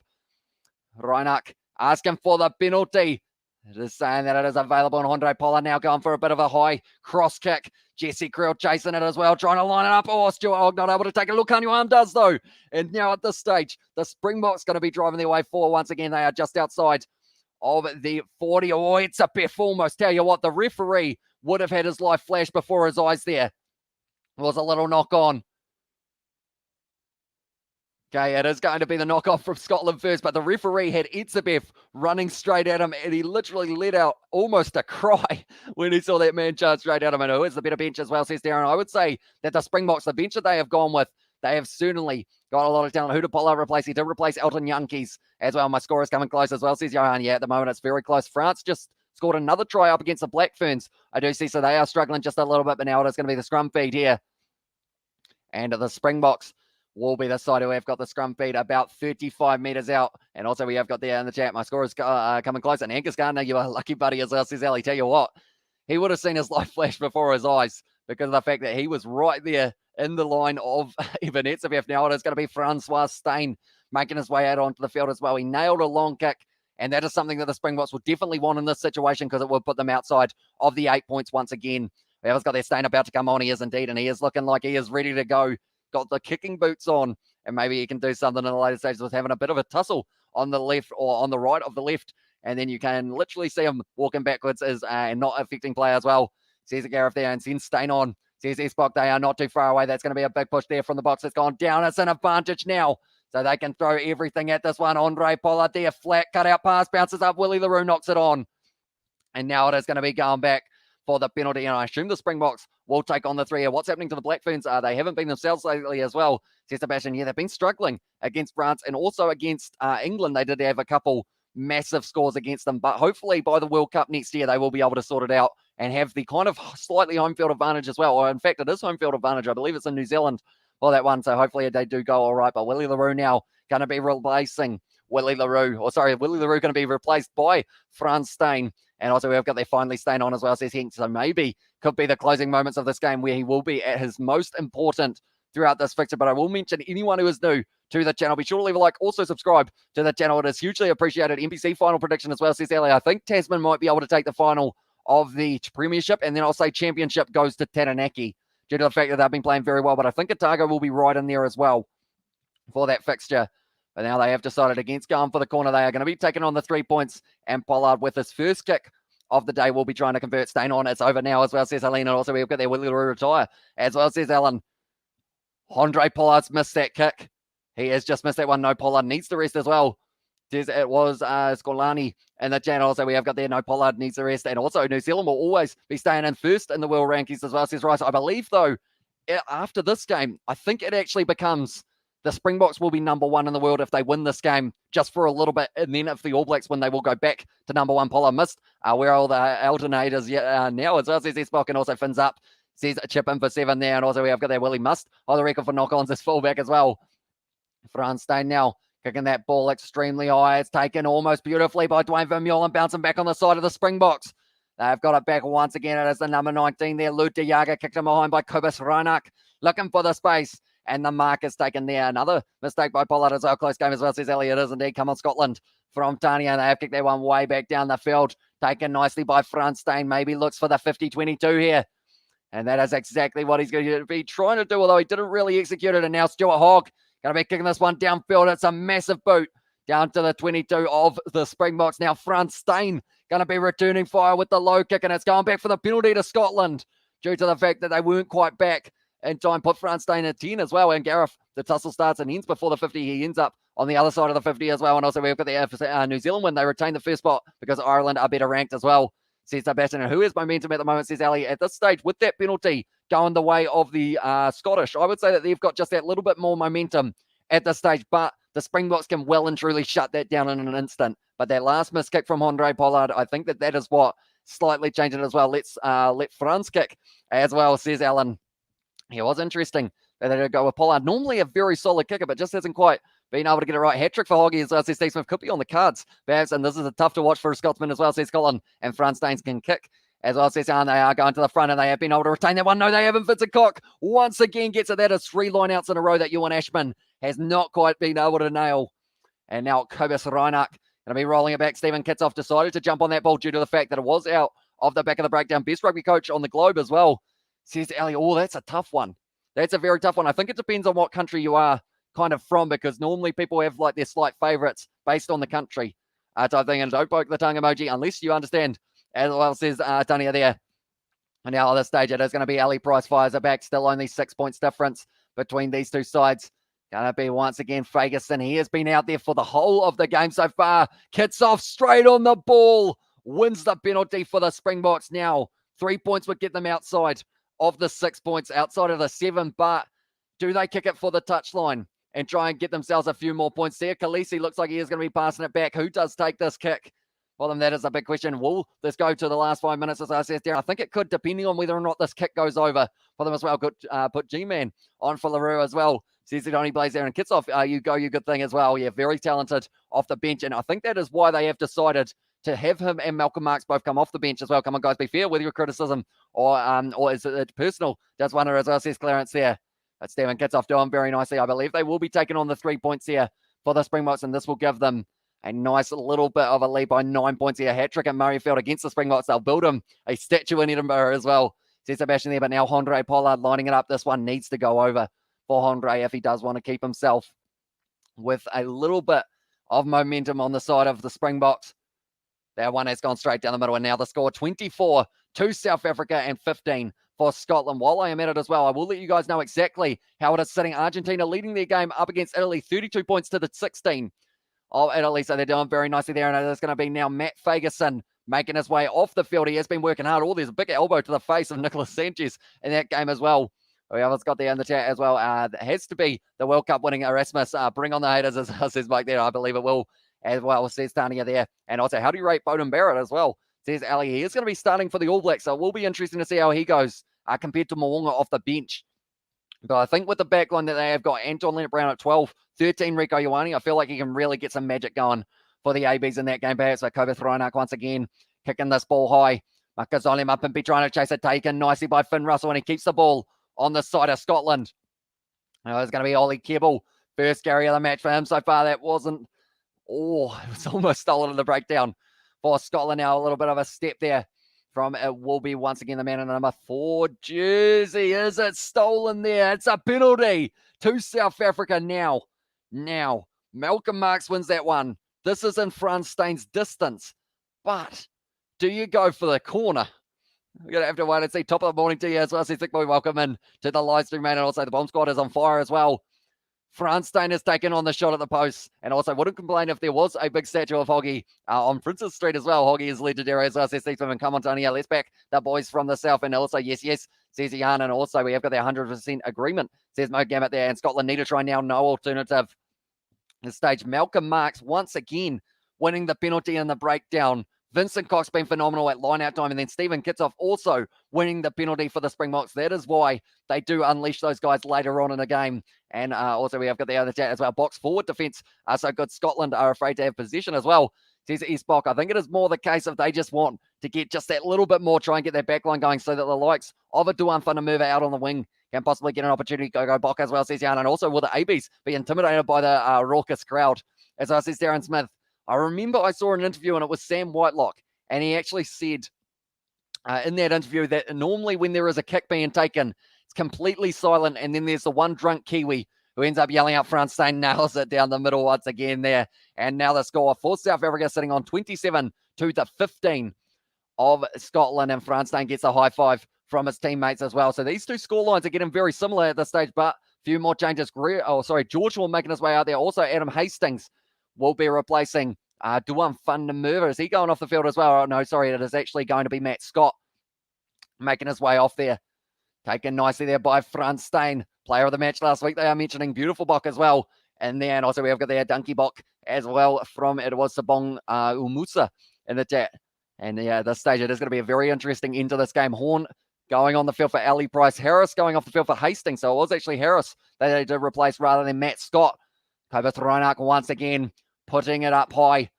Reinach asking for the penalty. It is saying that it is available. And Andre Pollard now going for a bit of a high cross kick. Jesse Creel chasing it as well, trying to line it up. Oh, Stuart Hogg not able to take it. Look, Kanye Arm does, though. And now at this stage, the Springboks going to be driving their way forward once again. They are just outside of the 40. Oh, it's a biff almost. Tell you what, the referee would have had his life flash before his eyes there. It was a little knock on. Okay, it is going to be the knock-off from Scotland first, but the referee had Etzebev running straight at him, and he literally let out almost a cry when he saw that man charge straight at him. And who is the better bench as well, says Darren. I would say that the Springboks, the bench that they have gone with, they have certainly got a lot of talent. Who did Pollard replace? He did replace Elton Yankees as well. My score is coming close as well, says Johan. Yeah, at the moment it's very close. France just scored another try up against the Black Ferns. I do see, so they are struggling just a little bit, but now it is going to be the scrum feed here. And the Springboks will be the side who have got the scrum feed about 35 metres out. And also we have got there in the chat, my score is coming close. And Angus Gardner, you are lucky buddy as well, says Ali. Tell you what, he would have seen his life flash before his eyes because of the fact that he was right there in the line of Evan Etzebev. Now it is going to be Francois Steyn making his way out onto the field as well. He nailed a long kick, and that is something that the Springboks would definitely want in this situation because it would put them outside of the 8 points once again. We have got their Steyn about to come on. He is indeed, and he is looking like he is ready to go. Got the kicking boots on, and maybe he can do something in the later stages with having a bit of a tussle on the left or on the right of the left, and then you can literally see him walking backwards as not affecting play as well. Says Gareth there, and sends Steyn on. Says Esbok, they are not too far away. That's going to be a big push there from the Boks. It's gone down. It's an advantage now, so they can throw everything at this one. Andre Pollard there, flat cut out pass, bounces up. Willie LaRue knocks it on, and now it is going to be going back for the penalty, and I assume the Springboks will take on the three here. What's happening to the Black Ferns? They haven't been themselves lately as well, says Sebastian. Yeah, they've been struggling against France and also against England. They did have a couple massive scores against them, but hopefully by the World Cup next year, they will be able to sort it out and have the kind of slightly home field advantage as well. Or in fact, it is home field advantage. I believe it's in New Zealand for that one, so hopefully they do go all right. But Willie LaRue now going to be replacing Willie LaRue going to be replaced by Franz Steyn. And also we've got their finally Steyn on as well, says Hank. So maybe could be the closing moments of this game where he will be at his most important throughout this fixture. But I will mention anyone who is new to the channel, be sure to leave a like. Also subscribe to the channel. It is hugely appreciated. NPC final prediction as well, says Ellie. I think Tasman might be able to take the final of the Premiership. And then I'll say Championship goes to Taranaki due to the fact that they've been playing very well. But I think Otago will be right in there as well for that fixture. But now they have decided against going for the corner. They are going to be taking on the 3 points. And Pollard with his first kick of the day will be trying to convert. Steyn on. It's over now as well, says Helena. And also we've got their Willie LaRue retire as well, says Alan. Andre Pollard's missed that kick. He has just missed that one. No, Pollard needs the rest as well. It was Scolani in the channel. So we have got there. No, Pollard needs the rest. And also New Zealand will always be staying in first in the world rankings as well, says Rice. I believe, though, after this game, I think it actually becomes the Springboks will be number one in the world if they win this game just for a little bit. And then if the All Blacks win, they will go back to number one. Pollard missed. Where are all the alternators now as well, says Esbok, and also fins up. Says a chip in for 7 there. And also we have got there Willie Must on the record for knock-ons as fullback as well. Franz Steyn now kicking that ball extremely high. It's taken almost beautifully by Dwayne Vermeulen, bouncing back on the side of the Springboks. They've got it back once again. It is the number 19 there. Lute de Jager kicked him behind by Kobus Reinach, looking for the space. And the mark is taken there. Another mistake by Pollard as well. Close game as well, says Elliot. It is indeed. Come on, Scotland from Tania. They have kicked that one way back down the field. Taken nicely by Franz Steyn. Maybe looks for the 50-22 here. And that is exactly what he's going to be trying to do, although he didn't really execute it. And now Stuart Hogg going to be kicking this one downfield. It's a massive boot down to the 22 of the Springboks. Now Franz Steyn going to be returning fire with the low kick, and it's going back for the penalty to Scotland due to the fact that they weren't quite back in time. Put Franz Steyn at 10 as well. And Gareth, the tussle starts and ends before the 50. He ends up on the other side of the 50 as well. And also we've got the New Zealand win. They retain the first spot because Ireland are better ranked as well. says Sebastian. Who has momentum at the moment, says Ali. At this stage, with that penalty going the way of the Scottish, I would say that they've got just that little bit more momentum at this stage, but the Springboks can well and truly shut that down in an instant. But that last miss kick from Andre Pollard, I think that is what slightly changed it as well. Let's let Franz kick as well, says Alan. It was interesting that they did go with Pollard. Normally a very solid kicker, but just hasn't quite been able to get it right. Hat-trick for Hoggy as well, says Steve Smith. Could be on the cards, perhaps, and this is a tough to watch for a Scotsman as well, says Colin. And Franz Staines can kick as well, says Alan. They are going to the front, and they have been able to retain that one. No, they haven't. Vincent Koch once again gets it. That is 3 line-outs in a row that Ewan Ashman has not quite been able to nail. And now Kobus Reinach going to be rolling it back. Stephen Kitsoff decided to jump on that ball due to the fact that it was out of the back of the breakdown. Best rugby coach on the globe as well, says Ali. Oh, that's a tough one. That's a very tough one. I think it depends on what country you are kind of from, because normally people have like their slight favourites based on the country type thing. And don't poke the tongue emoji unless you understand, as well, says Tania there. And now at this stage, it is going to be Ali Price fires it back. Still only 6 points difference between these two sides. Going to be once again Ferguson. He has been out there for the whole of the game so far. Kitsoff straight on the ball. Wins the penalty for the Springboks now. 3 points would get them outside of the 6 points, outside of the 7. But do they kick it for the touchline and try and get themselves a few more points there? Khaleesi looks like he is going to be passing it back. Who does take this kick? Well, then that is a big question. Will this go to the last 5 minutes, as I said there? I think it could, depending on whether or not this kick goes over for them as well. Good put G-Man on for LaRue as well. Says it only plays there and Kitsoff. You good thing as well. Yeah, very talented off the bench. And I think that is why they have decided to have him and Malcolm Marks both come off the bench as well. Come on, guys, be fair with your criticism or is it personal? Does wonder as well, says Clarence there. But Stephen Kitsoff doing very nicely. I believe they will be taking on the 3 points here for the Springboks, and this will give them a nice little bit of a lead by 9 points here. Hat-trick at Murrayfield against the Springboks. They'll build him a statue in Edinburgh as well, says Sebastian there. But now Andre Pollard lining it up. This one needs to go over for Andre if he does want to keep himself with a little bit of momentum on the side of the Springboks. That one has gone straight down the middle, and now the score 24 to South Africa and 15 for Scotland. While I am at it as well, I will let you guys know exactly how it is sitting. Argentina leading their game up against Italy, 32 points to the 16 of Italy. So they're doing very nicely there, and it is going to be now Matt Ferguson making his way off the field. He has been working hard. Oh, there's a big elbow to the face of Nicolas Sanchez in that game as well. Whoever's got there in the chat as well. It has to be the World Cup winning Erasmus. Bring on the haters, as says Mike there. I believe it will as well, says Tania there. And also, how do you rate Bowden Barrett as well? Says Ali. He is going to be starting for the All Blacks, so it will be interesting to see how he goes compared to Mo'unga off the bench. But I think with the backline that they have got, Anton Leonard-Brown at 12, 13 Rico Ioane, I feel like he can really get some magic going for the ABs in that game. Perhaps so Kobus Reinach once again kicking this ball high. Makazole Mapimpi trying to chase it, taken nicely by Finn Russell, and he keeps the ball on the side of Scotland. Now it's going to be Ollie Kebble. First carry of the match for him so far. That wasn't... Oh, it was almost stolen in the breakdown for Scotland. Now a little bit of a step there from it will be once again the man in the number 4 jersey. Is it stolen there? It's a penalty to South Africa now. Now, Malcolm Marks wins that one. This is in Franz Staines' distance. But do you go for the corner? We're going to have to wait and see. Top of the morning to you as well. See Thick Boy, welcome in to the live stream, man. And also the bomb squad is on fire as well. Franz Staines has taken on the shot at the post, and also wouldn't complain if there was a big statue of Hoggy on Princess Street as well. Hoggy is legendary as well, says Steve Smith. Come on, Tony, let's back the boys from the south. And also, yes, says Ian. And also, we have got the 100% agreement, says Mo Gammett there. And Scotland need to try now. No alternative. This stage, Malcolm Marks once again winning the penalty in the breakdown. Vincent Koch's been phenomenal at line-out time, and then Stephen Kitsoff also winning the penalty for the Springboks. That is why they do unleash those guys later on in the game. And also we have got the other chat as well. Box forward defence are so good. Scotland are afraid to have possession as well, says Esbok. I think it is more the case of they just want to get just that little bit more, try and get their backline going so that the likes of a Duan Funamurva out on the wing can possibly get an opportunity to go Bok as well, says Jan. And also will the ABs be intimidated by the raucous crowd? As I says Darren Smith. I remember I saw an interview and it was Sam Whitelock, and he actually said in that interview that normally when there is a kick being taken, it's completely silent, and then there's the one drunk Kiwi who ends up yelling out Franz Staines, nails it down the middle once again there. And now the score for South Africa sitting on 27 to the 15 of Scotland, and Franz Staines gets a high five from his teammates as well. So these two scorelines are getting very similar at this stage, but a few more changes. George will making his way out there. Also, Adam Hastings will be replacing Duan van der Merwe, is he going off the field as well? Oh, no, sorry, it is actually going to be Matt Scott making his way off there. Taken nicely there by Frans Steyn, player of the match last week. They are mentioning beautiful Bok as well. And then also we have got there Donkey Bok as well from, it was Sabong Umusa in the chat. And yeah, this stage, it is going to be a very interesting end to this game. Horn going on the field for Ali Price. Harris going off the field for Hastings. So it was actually Harris that they did replace rather than Matt Scott. Cobus Reinach once again putting it up high.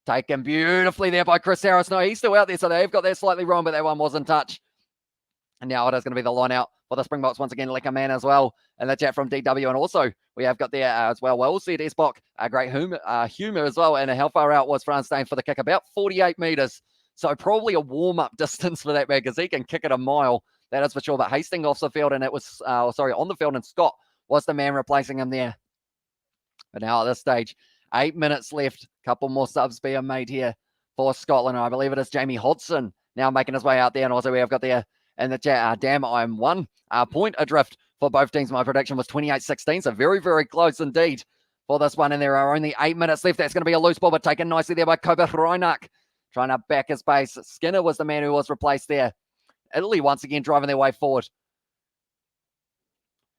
Taken beautifully there by Chris Harris. No, he's still out there, so they've got that slightly wrong, but that one was in touch. And now it is going to be the line out for the Springboks once again, like a man as well. And the chat from DW. And also, we have got there as well said, S-Bok, a great humor as well. And how far out was Frans Steyn for the kick? About 48 metres. So probably a warm-up distance for that man, because he can kick it a mile. That is for sure. But Hastings off the field, and it was, on the field, and Scott was the man replacing him there. But now at this stage, 8 minutes left. Couple more subs being made here for Scotland. I believe it is Jamie Hodgson now making his way out there. And also we have got there in the chat, damn, I'm 1 point adrift for both teams. My prediction was 28-16, so very, very close indeed for this one. And there are only 8 minutes left. That's going to be a loose ball, but taken nicely there by Cobus Reinach, trying to back his pace. Skinner was the man who was replaced there. Italy once again driving their way forward.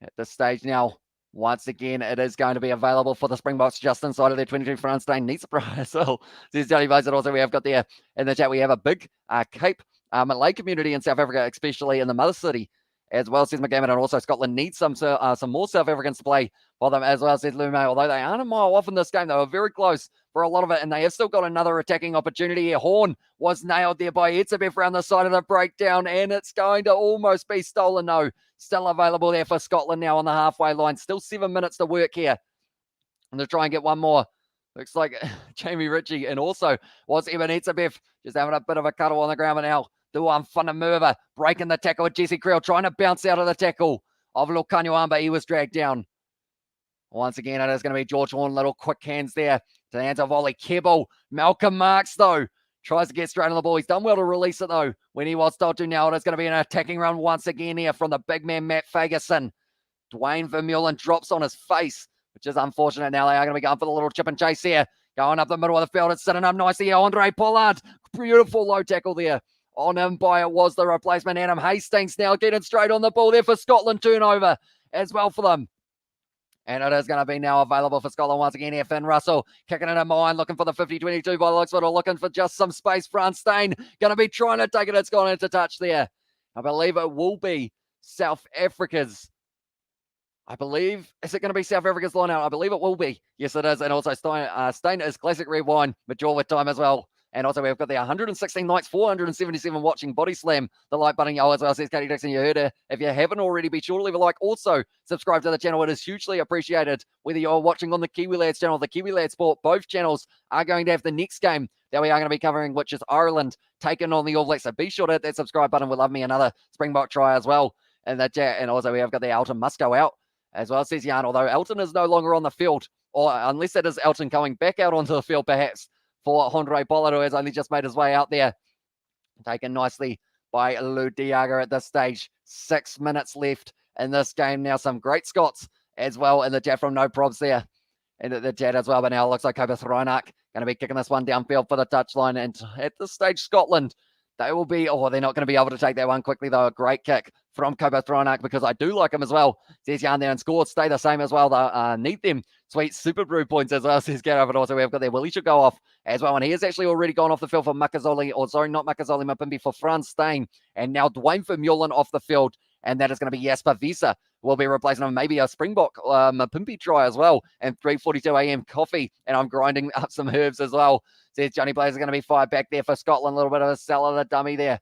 At this stage now, once again, it is going to be available for the Springboks just inside of their 22 Frans Steyn. Neat surprise. So there's Johnny Vose. Also, we have got there in the chat, we have a big Cape Malay community in South Africa, especially in the mother city, as well, says McGammon. And also Scotland needs some more South Africans to play for them as well, says Lume. Although they aren't a mile off in this game, they were very close for a lot of it, and they have still got another attacking opportunity here. Horn was nailed there by Etzebeth around the side of the breakdown, and it's going to almost be stolen. No, still available there for Scotland now on the halfway line. Still 7 minutes to work here, and to try and get one more. Looks like Jamie Ritchie, and also was Evan Etzebeth just having a bit of a cuddle on the ground. But now Duan van der Merwe breaking the tackle with Jesse Creel, trying to bounce out of the tackle of Lukanyuan, but he was dragged down. Once again, it is going to be George Horn. Little quick hands there to the hands of Ollie Kebble. Malcolm Marks, though, tries to get straight on the ball. He's done well to release it, though, when he was told to. Now it is going to be an attacking run once again here from the big man, Matt Fagerson. Dwayne Vermeulen drops on his face, which is unfortunate. Now they are going to be going for the little chip and chase here. Going up the middle of the field. It's sitting up nicely here. Andre Pollard. Beautiful low tackle there on him by it was the replacement. Adam Hastings now getting straight on the ball there for Scotland. Turnover as well for them. And it is going to be now available for Scotland once again here. Finn Russell kicking it in mind, looking for the 50-22 by the looks of it, looking for just some space. Frans Steyn going to be trying to take it. It's gone into touch there. I believe it will be South Africa's. I believe, is it going to be South Africa's line out? I believe it will be. Yes, it is. And also Steyn is classic red wine, mature with time as well. And also we've got the 116 likes, 477 watching. Body slam the like button as well, says Katie Dixon. You heard her. If you haven't already, be sure to leave a like. Also, subscribe to the channel. It is hugely appreciated. Whether you're watching on the Kiwi Lads channel, the Kiwi Lads Sport, both channels are going to have the next game that we are going to be covering, which is Ireland taking on the All Blacks. So be sure to hit that subscribe button. We'll love me another Springbok try as well in the chat. And also we have got the Elton must go out as well, says Jan. Although Elton is no longer on the field, or unless it is Elton coming back out onto the field, perhaps, for Andre Pollard, who has only just made his way out there. Taken nicely by Lou Diaga at this stage. 6 minutes left in this game. Now some great Scots as well in the chat from No Probs there. And the chat as well. But now it looks like Cobus Reinach going to be kicking this one downfield for the touchline. And at this stage, Scotland, they will be, they're not going to be able to take that one quickly, though. A great kick from Cobus Reinach, because I do like him as well. Says Jan there, and scores stay the same as well. They need them sweet Super Brew points as well, says Gareth. But also we've got there Willie should go off as well. And he has actually already gone off the field for Makazole, not Makazole Mapimpi, for Frans Steyn. And now Dwayne Vermeulen off the field. And that is going to be Jasper Visa. Will be replacing him, maybe a Springbok Mapimpi try as well. And 3:42 a.m. coffee. And I'm grinding up some herbs as well. Says Johnny Blaze is going to be fired back there for Scotland. A little bit of a sell of the dummy there.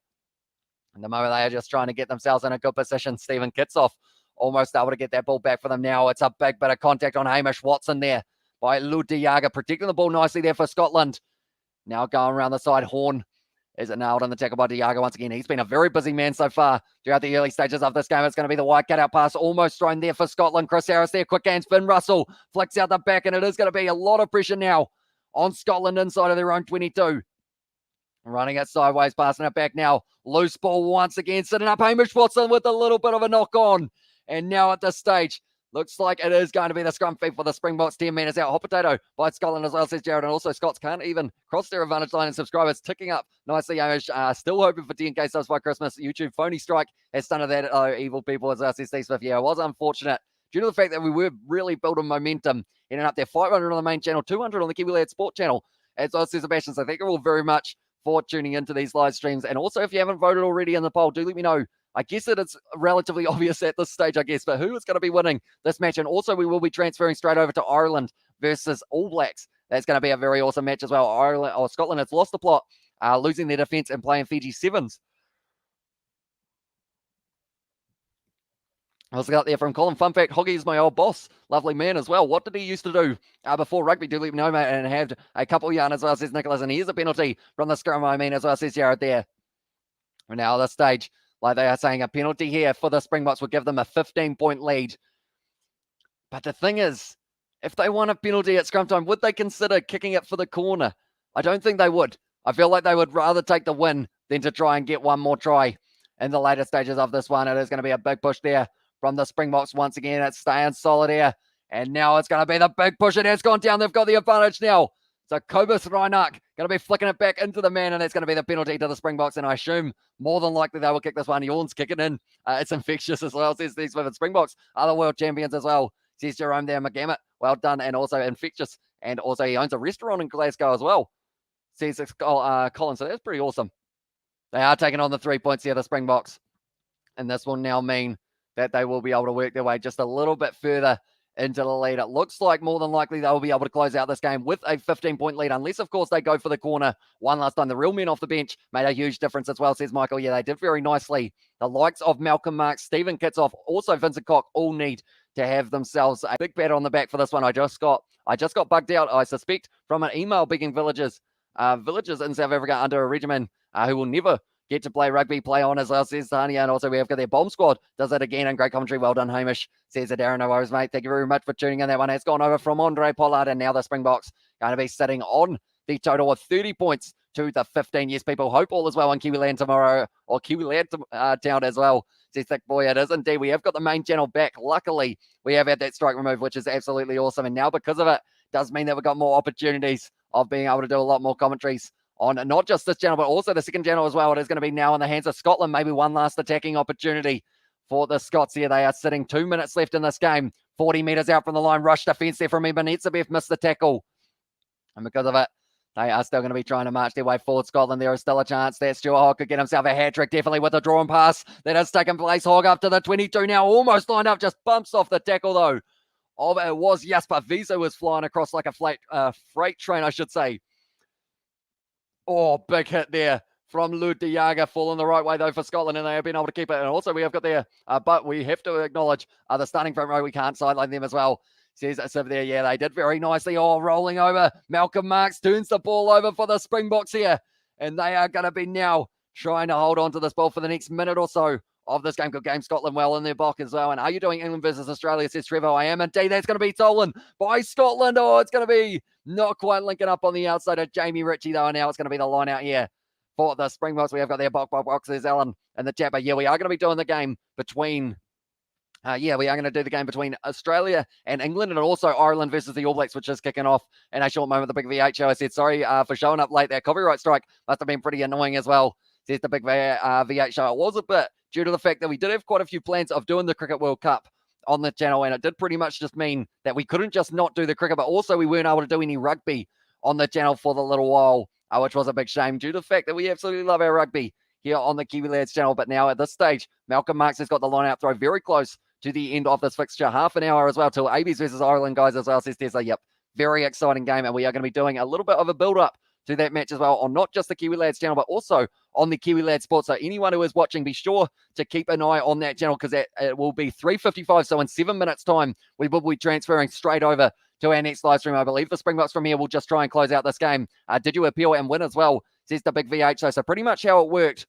And the moment they are just trying to get themselves in a good position. Stephen Kitsoff almost able to get that ball back for them now. It's a big bit of contact on Hamish Watson there by Lou Diaga, protecting the ball nicely there for Scotland. Now going around the side, Horn is it nailed on the tackle by Diaga once again. He's been a very busy man so far throughout the early stages of this game. It's going to be the wide cutout pass, almost thrown there for Scotland. Chris Harris there, quick hands. Finn Russell flicks out the back, and it is going to be a lot of pressure now on Scotland inside of their own 22. Running it sideways, passing it back now. Loose ball once again, sitting up Hamish Watson with a little bit of a knock on. And now at this stage, Looks like it is going to be the scrum feed for the Springboks. 10 meters out. Hot potato by Scotland as well, says Jared. And also Scots can't even cross their advantage line, and subscribers ticking up nicely. Hamish, still hoping for 10K subs by Christmas. YouTube phony strike has stunted that. Evil people as well, says Steve Smith. Yeah, it was unfortunate due to the fact that we were really building momentum. Ending up there 500 on the main channel, 200 on the Kiwi Lad Sport channel. As well, says Sebastian. So thank you all very much for tuning into these live streams. And also, if you haven't voted already in the poll, do let me know. I guess that it's relatively obvious at this stage, I guess, but who is going to be winning this match? And also, we will be transferring straight over to Ireland versus All Blacks. That's going to be a very awesome match as well. Scotland has lost the plot, losing their defence and playing Fiji Sevens. I was out there from Colin. Fun fact, Hoggy is my old boss. Lovely man as well. What did he used to do before rugby? Do let me know, mate, and have a couple of yarn as well, says Nicholas. And here's a penalty from the scrum, as well, says Jared there. And now at this stage, like they are saying, a penalty here for the Springboks will give them a 15-point lead. But the thing is, if they won a penalty at scrum time, would they consider kicking it for the corner? I don't think they would. I feel like they would rather take the win than to try and get one more try in the later stages of this one. It is going to be a big push there from the Springboks once again. It's staying solid here. And now it's going to be the big push. It has gone down. They've got the advantage now. So Kobus Reinach going to be flicking it back into the man, and that's going to be the penalty to the Springboks. And I assume more than likely they will kick this one. Yawn's kicking in. It's infectious as well, says these Vivid. Springboks are the world champions as well, says Jerome there. McGammett, well done, and also infectious. And also he owns a restaurant in Glasgow as well, says Colin. So that's pretty awesome. They are taking on the 3 points here, the Springboks. And this will now mean that they will be able to work their way just a little bit further into the lead. It looks like more than likely they'll be able to close out this game with a 15-point lead, unless, of course, they go for the corner one last time. The real men off the bench made a huge difference as well, says Michael. Yeah, they did very nicely. The likes of Malcolm Marks, Stephen Kitsoff, also Vincent Koch, all need to have themselves a big pat on the back for this one. I just got bugged out, I suspect, from an email begging villagers in South Africa under a regimen who will never get to play rugby, play on as well, says Tanya. And also we have got their bomb squad. Does it again, and great commentary. Well done, Hamish, says Darren. No worries, mate. Thank you very much for tuning in. That one has gone over from Andre Pollard, and now the Springboks going to be sitting on the total of 30 points to the 15. Yes, people, hope all is well on Kiwiland tomorrow, or Kiwiland town as well, says Thick Boy. It is indeed. We have got the main channel back. Luckily, we have had that strike removed, which is absolutely awesome. And now because of it, does mean that we've got more opportunities of being able to do a lot more commentaries on not just this channel, but also the second channel as well. It is going to be now in the hands of Scotland. Maybe one last attacking opportunity for the Scots here. They are sitting 2 minutes left in this game. 40 metres out from the line. Rush defence there from Ibanetsabev. Missed the tackle. And because of it, they are still going to be trying to march their way forward. Scotland, there is still a chance that Stuart Hogg could get himself a hat-trick, definitely with a drawn pass that has taken place. Hogg up to the 22 now, almost lined up, just bumps off the tackle though. Oh, it was Jasper Wiese was flying across like a freight train, I should say. Oh, big hit there from Lud de Jager, falling the right way though for Scotland, and they have been able to keep it. And also we have got there, but we have to acknowledge the starting front row. We can't sideline them as well, says Siv there. Yeah, they did very nicely. Oh, rolling over. Malcolm Marks turns the ball over for the Springboks here, and they are going to be now trying to hold on to this ball for the next minute or so of this game. Good game, Scotland, well in their block as well. And are you doing England versus Australia, says Trevor? I am indeed. That's going to be stolen by Scotland. Oh, it's going to be not quite linking up on the outside of Jamie Ritchie though. And now it's going to be the line out here for the Springboks. We have got their box. There's Alan and the Japper. Yeah, we are going to be doing the game between we are going to do the game between Australia and England, and also Ireland versus the All Blacks, which is kicking off in a short moment. The big V8 show. I said sorry for showing up late. That copyright strike must have been pretty annoying as well, says the big V8 show. It was a bit due to the fact that we did have quite a few plans of doing the Cricket World Cup on the channel, and it did pretty much just mean that we couldn't just not do the cricket, but also we weren't able to do any rugby on the channel for the little while, which was a big shame due to the fact that we absolutely love our rugby here on the Kiwi Lads channel. But now at this stage, Malcolm Marks has got the line out throw very close to the end of this fixture. Half an hour as well till ABs versus Ireland, guys, as well, says Tesla. Yep, very exciting game, and we are going to be doing a little bit of a build-up to that match as well on not just the Kiwi Lads channel, but also on the Kiwi Lads Sports. So anyone who is watching, be sure to keep an eye on that channel, because it will be 3:55. So in 7 minutes time, we will be transferring straight over to our next live stream. I believe the Springboks from here will just try and close out this game. Did you appeal and win as well, says the big VH. So pretty much how it worked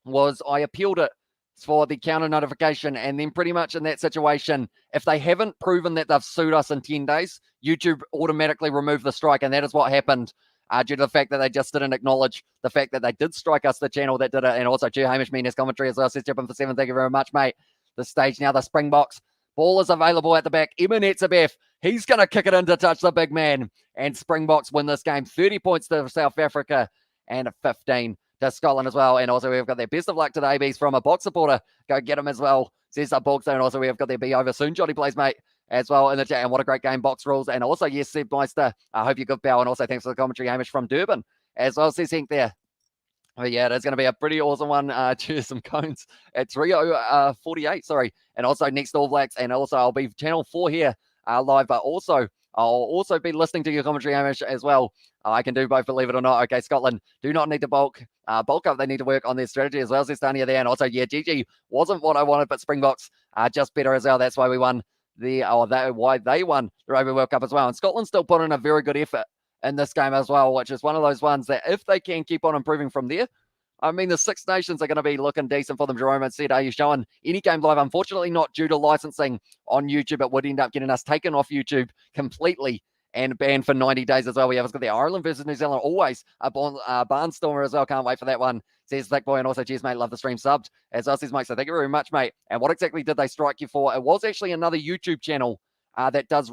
was I appealed it for the counter notification, and then pretty much in that situation, if they haven't proven that they've sued us in 10 days, YouTube automatically remove the strike, and that is what happened. Due to the fact that they just didn't acknowledge the fact that they did strike us, the channel that did it. And also to Hamish Mean's commentary as well, says Jippin for 7. Thank you very much, mate. The stage now, the Springboks Ball is available at the back. Emanetsabeth, he's going to kick it in to touch the big man. And Springboks win this game. 30 points to South Africa and 15 to Scotland as well. And also we've got their best of luck to the ABs from a box supporter. Go get him as well. Says the box. And also we've got their be over soon. Johnny plays, mate, as well in the chat. And what a great game, box rules. And also, yes, Seb Meister, I hope you good, pal. And also thanks for the commentary, Hamish from Durban as well, says Hank there. But yeah, it's going to be a pretty awesome one. Cheers, some cones at 3:48, sorry. And also next All Blacks. And also I'll be Channel 4 here live, but also I'll also be listening to your commentary, Hamish, as well. I can do both, believe it or not. Okay, Scotland do not need to bulk up. They need to work on their strategy as well, says Tanya there. And also, yeah, GG wasn't what I wanted, but Springboks are just better as well. That's why we won why they won the Rugby World Cup as well. And Scotland still put in a very good effort in this game as well, which is one of those ones that if they can keep on improving from there, I mean, the Six Nations are going to be looking decent for them. Jerome said, are you showing any game live? Unfortunately, not due to licensing on YouTube. It would end up getting us taken off YouTube completely and banned for 90 days as well. We have got the Ireland versus New Zealand, always a barnstormer as well. Can't wait for that one, says Thick Boy. And also, cheers, mate, love the stream subbed as well, says Mike. So thank you very much, mate. And what exactly did they strike you for? It was actually another YouTube channel that does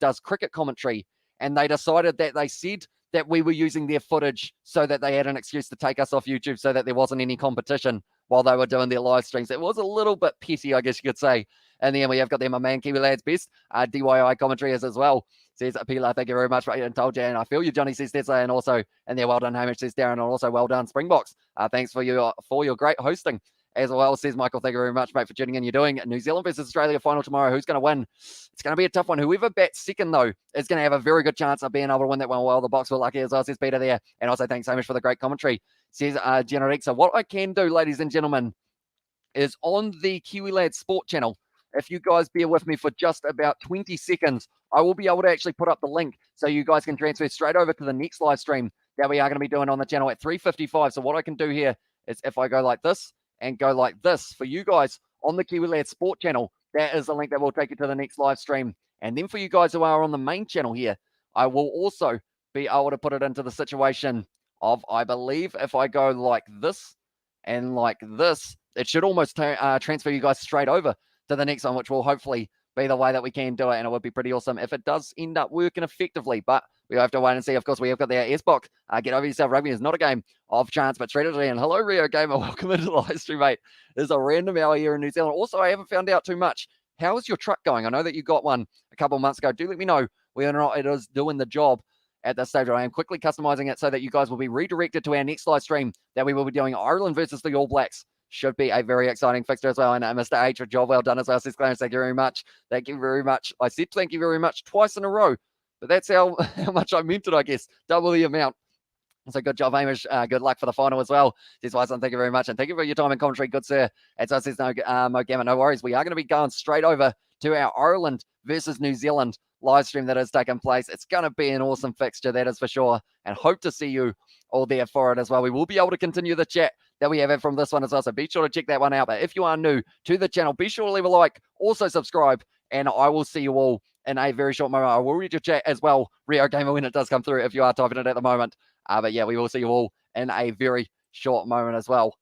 does cricket commentary. And they decided that they said that we were using their footage so that they had an excuse to take us off YouTube so that there wasn't any competition while they were doing their live streams. It was a little bit petty, I guess you could say. And then we have got there, my man, Kiwi Lads Best, DYI commentary as well. Says Pilar, thank you very much. And told you, and I feel you, Johnny, says that's and also, and there, well done, Hamish, says Darren, and also well done, Springboks. Thanks for your great hosting as well, says Michael. Thank you very much, mate, for tuning in. You're doing New Zealand versus Australia final tomorrow. Who's going to win? It's going to be a tough one. Whoever bats second, though, is going to have a very good chance of being able to win that one. Well, the Box were lucky as well, says Peter there. And also thanks, Hamish, for the great commentary, says Generic. So what I can do, ladies and gentlemen, is on the Kiwi Lads Sport channel, if you guys bear with me for just about 20 seconds, I will be able to actually put up the link so you guys can transfer straight over to the next live stream that we are going to be doing on the channel at 3:55. So what I can do here is if I go like this and go like this for you guys on the Kiwi Lads Sport channel, that is the link that will take you to the next live stream. And then for you guys who are on the main channel here, I will also be able to put it into the situation of, I believe, if I go like this and like this, it should almost transfer you guys straight over to the next one, which will hopefully be the way that we can do it. And it would be pretty awesome if it does end up working effectively. But we have to wait and see. Of course, we have got the S-Box. Get over yourself. Rugby is not a game of chance, but strategy. And hello, Rio Gamer. Welcome into the live stream, mate. There's a random hour here in New Zealand. Also, I haven't found out too much. How is your truck going? I know that you got one a couple of months ago. Do let me know whether or not it is doing the job at this stage. I am quickly customizing it so that you guys will be redirected to our next live stream that we will be doing Ireland versus the All Blacks. Should be a very exciting fixture as well. And Mr. H, a job well done as well. Says Clarence, thank you very much. Thank you very much. I said thank you very much twice in a row, but that's how much I meant it, I guess. Double the amount. So good job, Hamish. Good luck for the final as well. Says Wyson, thank you very much. And thank you for your time and commentary, good sir. And so says Mo Gamma, no worries. We are going to be going straight over to our Ireland versus New Zealand live stream that has taken place. It's going to be an awesome fixture, that is for sure. And hope to see you all there for it as well. We will be able to continue the chat that we have from this one as well. So be sure to check that one out. But if you are new to the channel, be sure to leave a like, also subscribe, and I will see you all in a very short moment. I will read your chat as well, Rio Gamer, when it does come through, if you are typing it at the moment. But yeah, we will see you all in a very short moment as well.